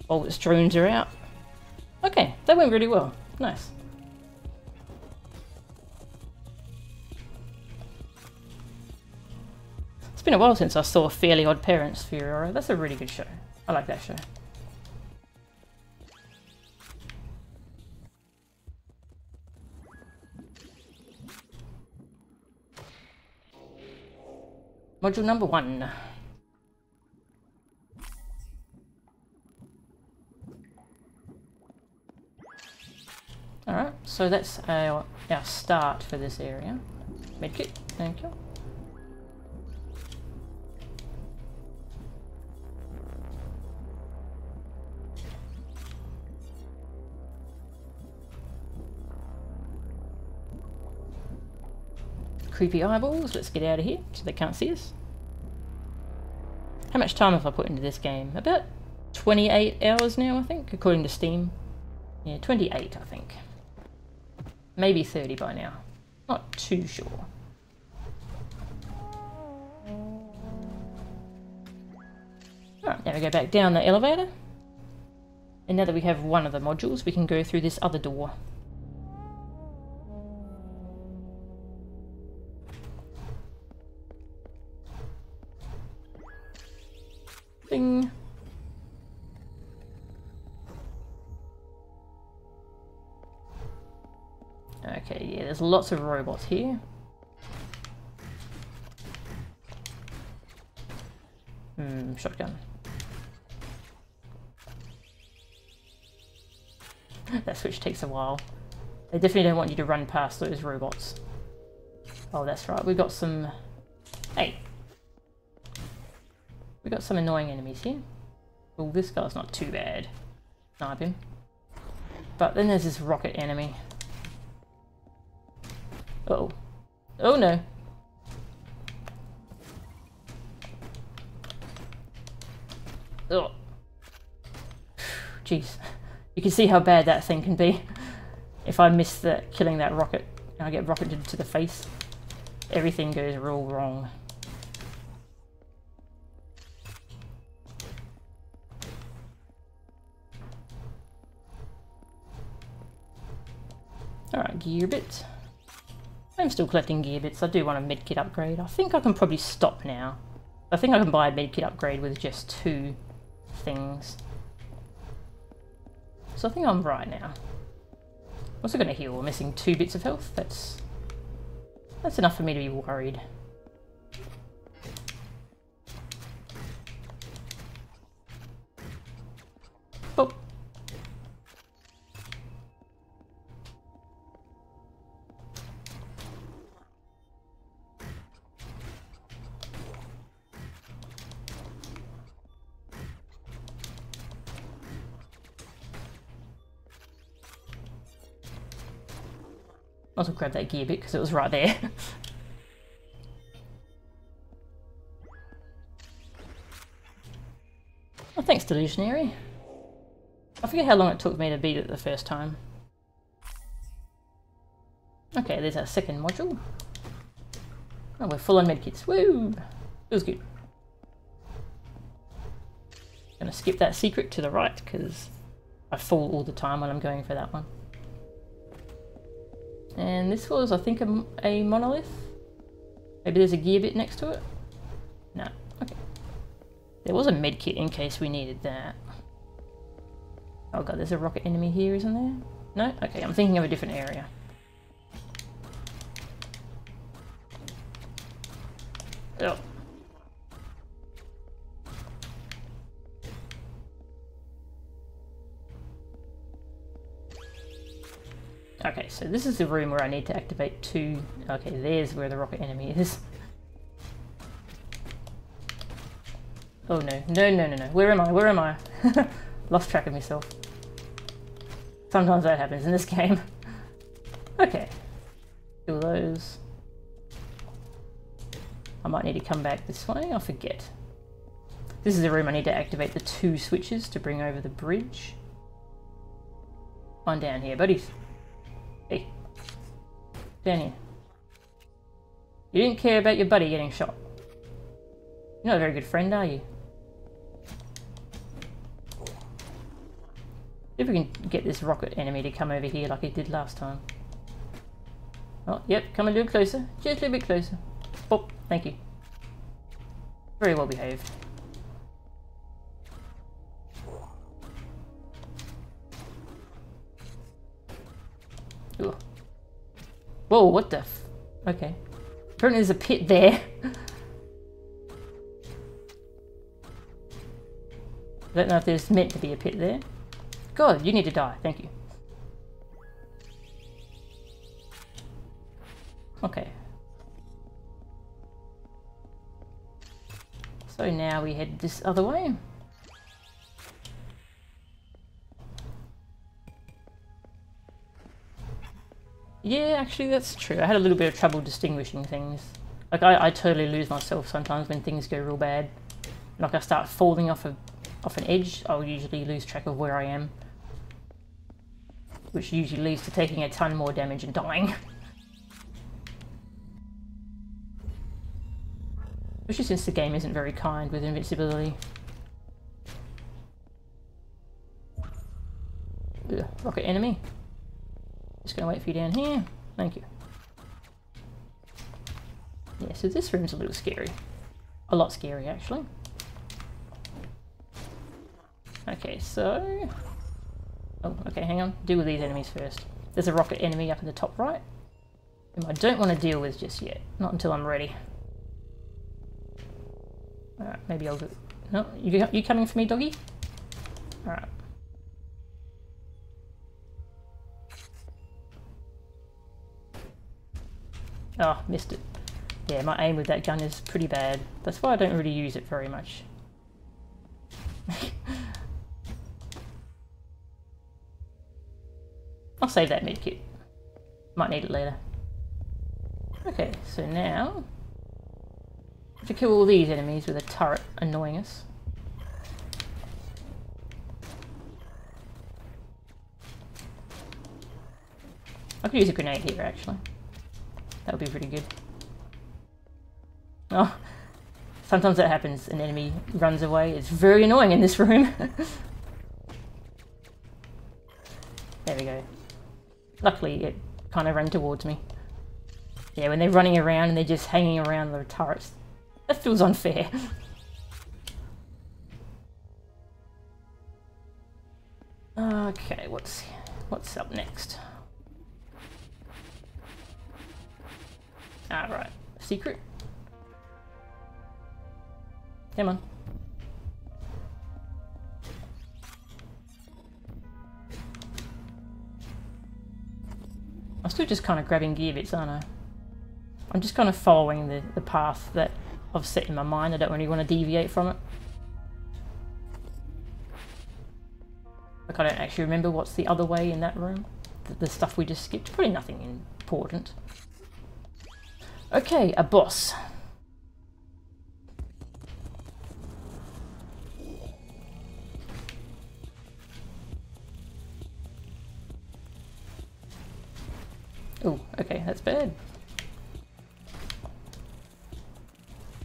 [SPEAKER 1] while its drones are out. Okay, that went really well. Nice. It's been a while since I saw Fairly Odd Parents, Furore. That's a really good show. I like that show. Module number 1. Alright, so that's our start for this area. Medkit, thank you. Creepy eyeballs, let's get out of here so they can't see us. How much time have I put into this game? About 28 hours now, I think, according to Steam. Yeah, 28, I think. Maybe 30 by now. Not too sure. Alright, now we go back down the elevator. And now that we have one of the modules, we can go through this other door. Bing. Okay, yeah, there's lots of robots here. Shotgun. That switch takes a while. They definitely don't want you to run past those robots. Oh, that's right. We've got some... Hey! We've got some annoying enemies here. Well, this guy's not too bad. Snipe him. But then there's this rocket enemy. Uh-oh. Oh no! Oh. Jeez. You can see how bad that thing can be. If I miss killing that rocket and I get rocketed to the face, everything goes real wrong. Alright, gear bits. I'm still collecting gear bits. I do want a medkit upgrade. I think I can probably stop now. I think I can buy a medkit upgrade with just 2 things. So I think I'm right now. I'm also going to heal. We're missing 2 bits of health. That's enough for me to be worried. Oh. I'll also grab that gear bit because it was right there. Oh, thanks, Delusionary. I forget how long it took me to beat it the first time. Okay, there's our second module. Oh, we're full on medkits. Woo! Feels good. Gonna skip that secret to the right because I fall all the time when I'm going for that one. And this was, I think, a monolith. Maybe there's a gear bit next to it? No. Okay. There was a medkit in case we needed that. Oh god, there's a rocket enemy here, isn't there? No? Okay, I'm thinking of a different area. Oh. Okay, so this is the room where I need to activate 2... Okay, there's where the rocket enemy is. Oh no, no, no, no, no. Where am I? Where am I? Lost track of myself. Sometimes that happens in this game. Okay. Do those. I might need to come back this way, I forget. This is the room I need to activate the 2 switches to bring over the bridge. On down here, buddies. Hey. Down here. You didn't care about your buddy getting shot. You're not a very good friend, are you? See if we can get this rocket enemy to come over here like it did last time. Oh, yep, come a little closer. Just a little bit closer. Oh, thank you. Very well behaved. Ooh. Whoa, what the f... Okay. Apparently there's a pit there. I don't know if there's meant to be a pit there. God, you need to die. Thank you. Okay. So now we head this other way. Yeah, actually that's true. I had a little bit of trouble distinguishing things. Like I totally lose myself sometimes when things go real bad. Like I start falling off an edge, I'll usually lose track of where I am. Which usually leads to taking a ton more damage and dying. Especially since the game isn't very kind with invincibility. Ugh, rocket enemy. Just gonna wait for you down here. Thank you. Yeah, so this room's a little scary. A lot scary, actually. Okay, so... Oh, okay, hang on. Deal with these enemies first. There's a rocket enemy up in the top right, whom I don't want to deal with just yet. Not until I'm ready. Alright, maybe I'll do... No, you coming for me, doggy? Alright. Oh, missed it. Yeah, my aim with that gun is pretty bad. That's why I don't really use it very much. I'll save that medkit. Might need it later. Okay, so now to kill all these enemies with a turret annoying us. I could use a grenade here actually. That would be pretty good. Oh, sometimes that happens, an enemy runs away. It's very annoying in this room. There we go. Luckily it kind of ran towards me. Yeah, when they're running around and they're just hanging around the turrets, that feels unfair. Okay, what's up next? Alright, secret. Come on. I'm still just kind of grabbing gear bits, aren't I? I'm just kind of following the path that I've set in my mind. I don't really want to deviate from it. Like I don't actually remember what's the other way in that room. The stuff we just skipped. Probably nothing important. Okay, a boss. Oh, okay, that's bad.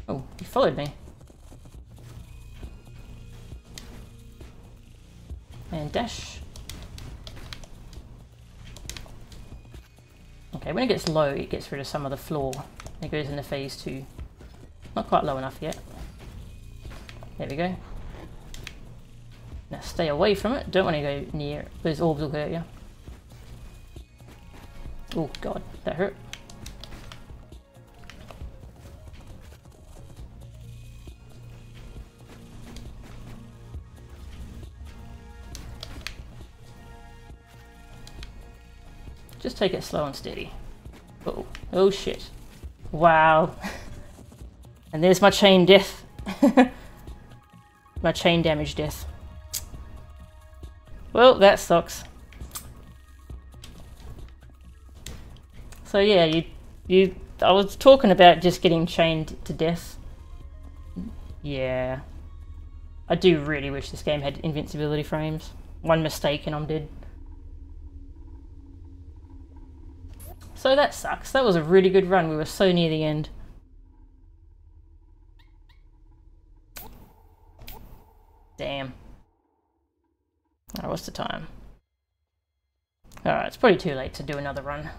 [SPEAKER 1] Oh, he followed me. And dash. Okay, when it gets low, it gets rid of some of the floor. It goes into phase 2. Not quite low enough yet. There we go. Now stay away from it. Don't want to go near it. Those orbs will hurt you. Oh god, that hurt. Just take it slow and steady. Uh-oh. Oh shit. Wow. And there's my chain death. My chain damage death. Well, that sucks. So yeah, I was talking about just getting chained to death. Yeah. I do really wish this game had invincibility frames. One mistake and I'm dead. So that sucks. That was a really good run. We were so near the end. Damn. Alright, what's the time? Alright, it's probably too late to do another run.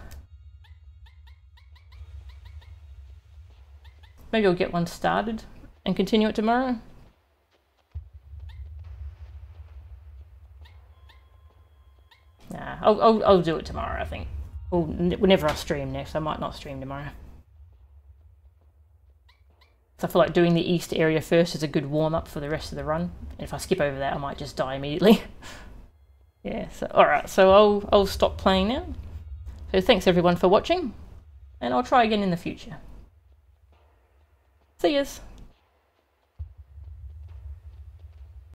[SPEAKER 1] Maybe I'll get one started and continue it tomorrow. Nah, I'll do it tomorrow, I think. Or whenever I stream next. I might not stream tomorrow. So I feel like doing the east area first is a good warm-up for the rest of the run. And if I skip over that, I might just die immediately. Yeah, so alright, so I'll stop playing now. So thanks everyone for watching, and I'll try again in the future. See yous!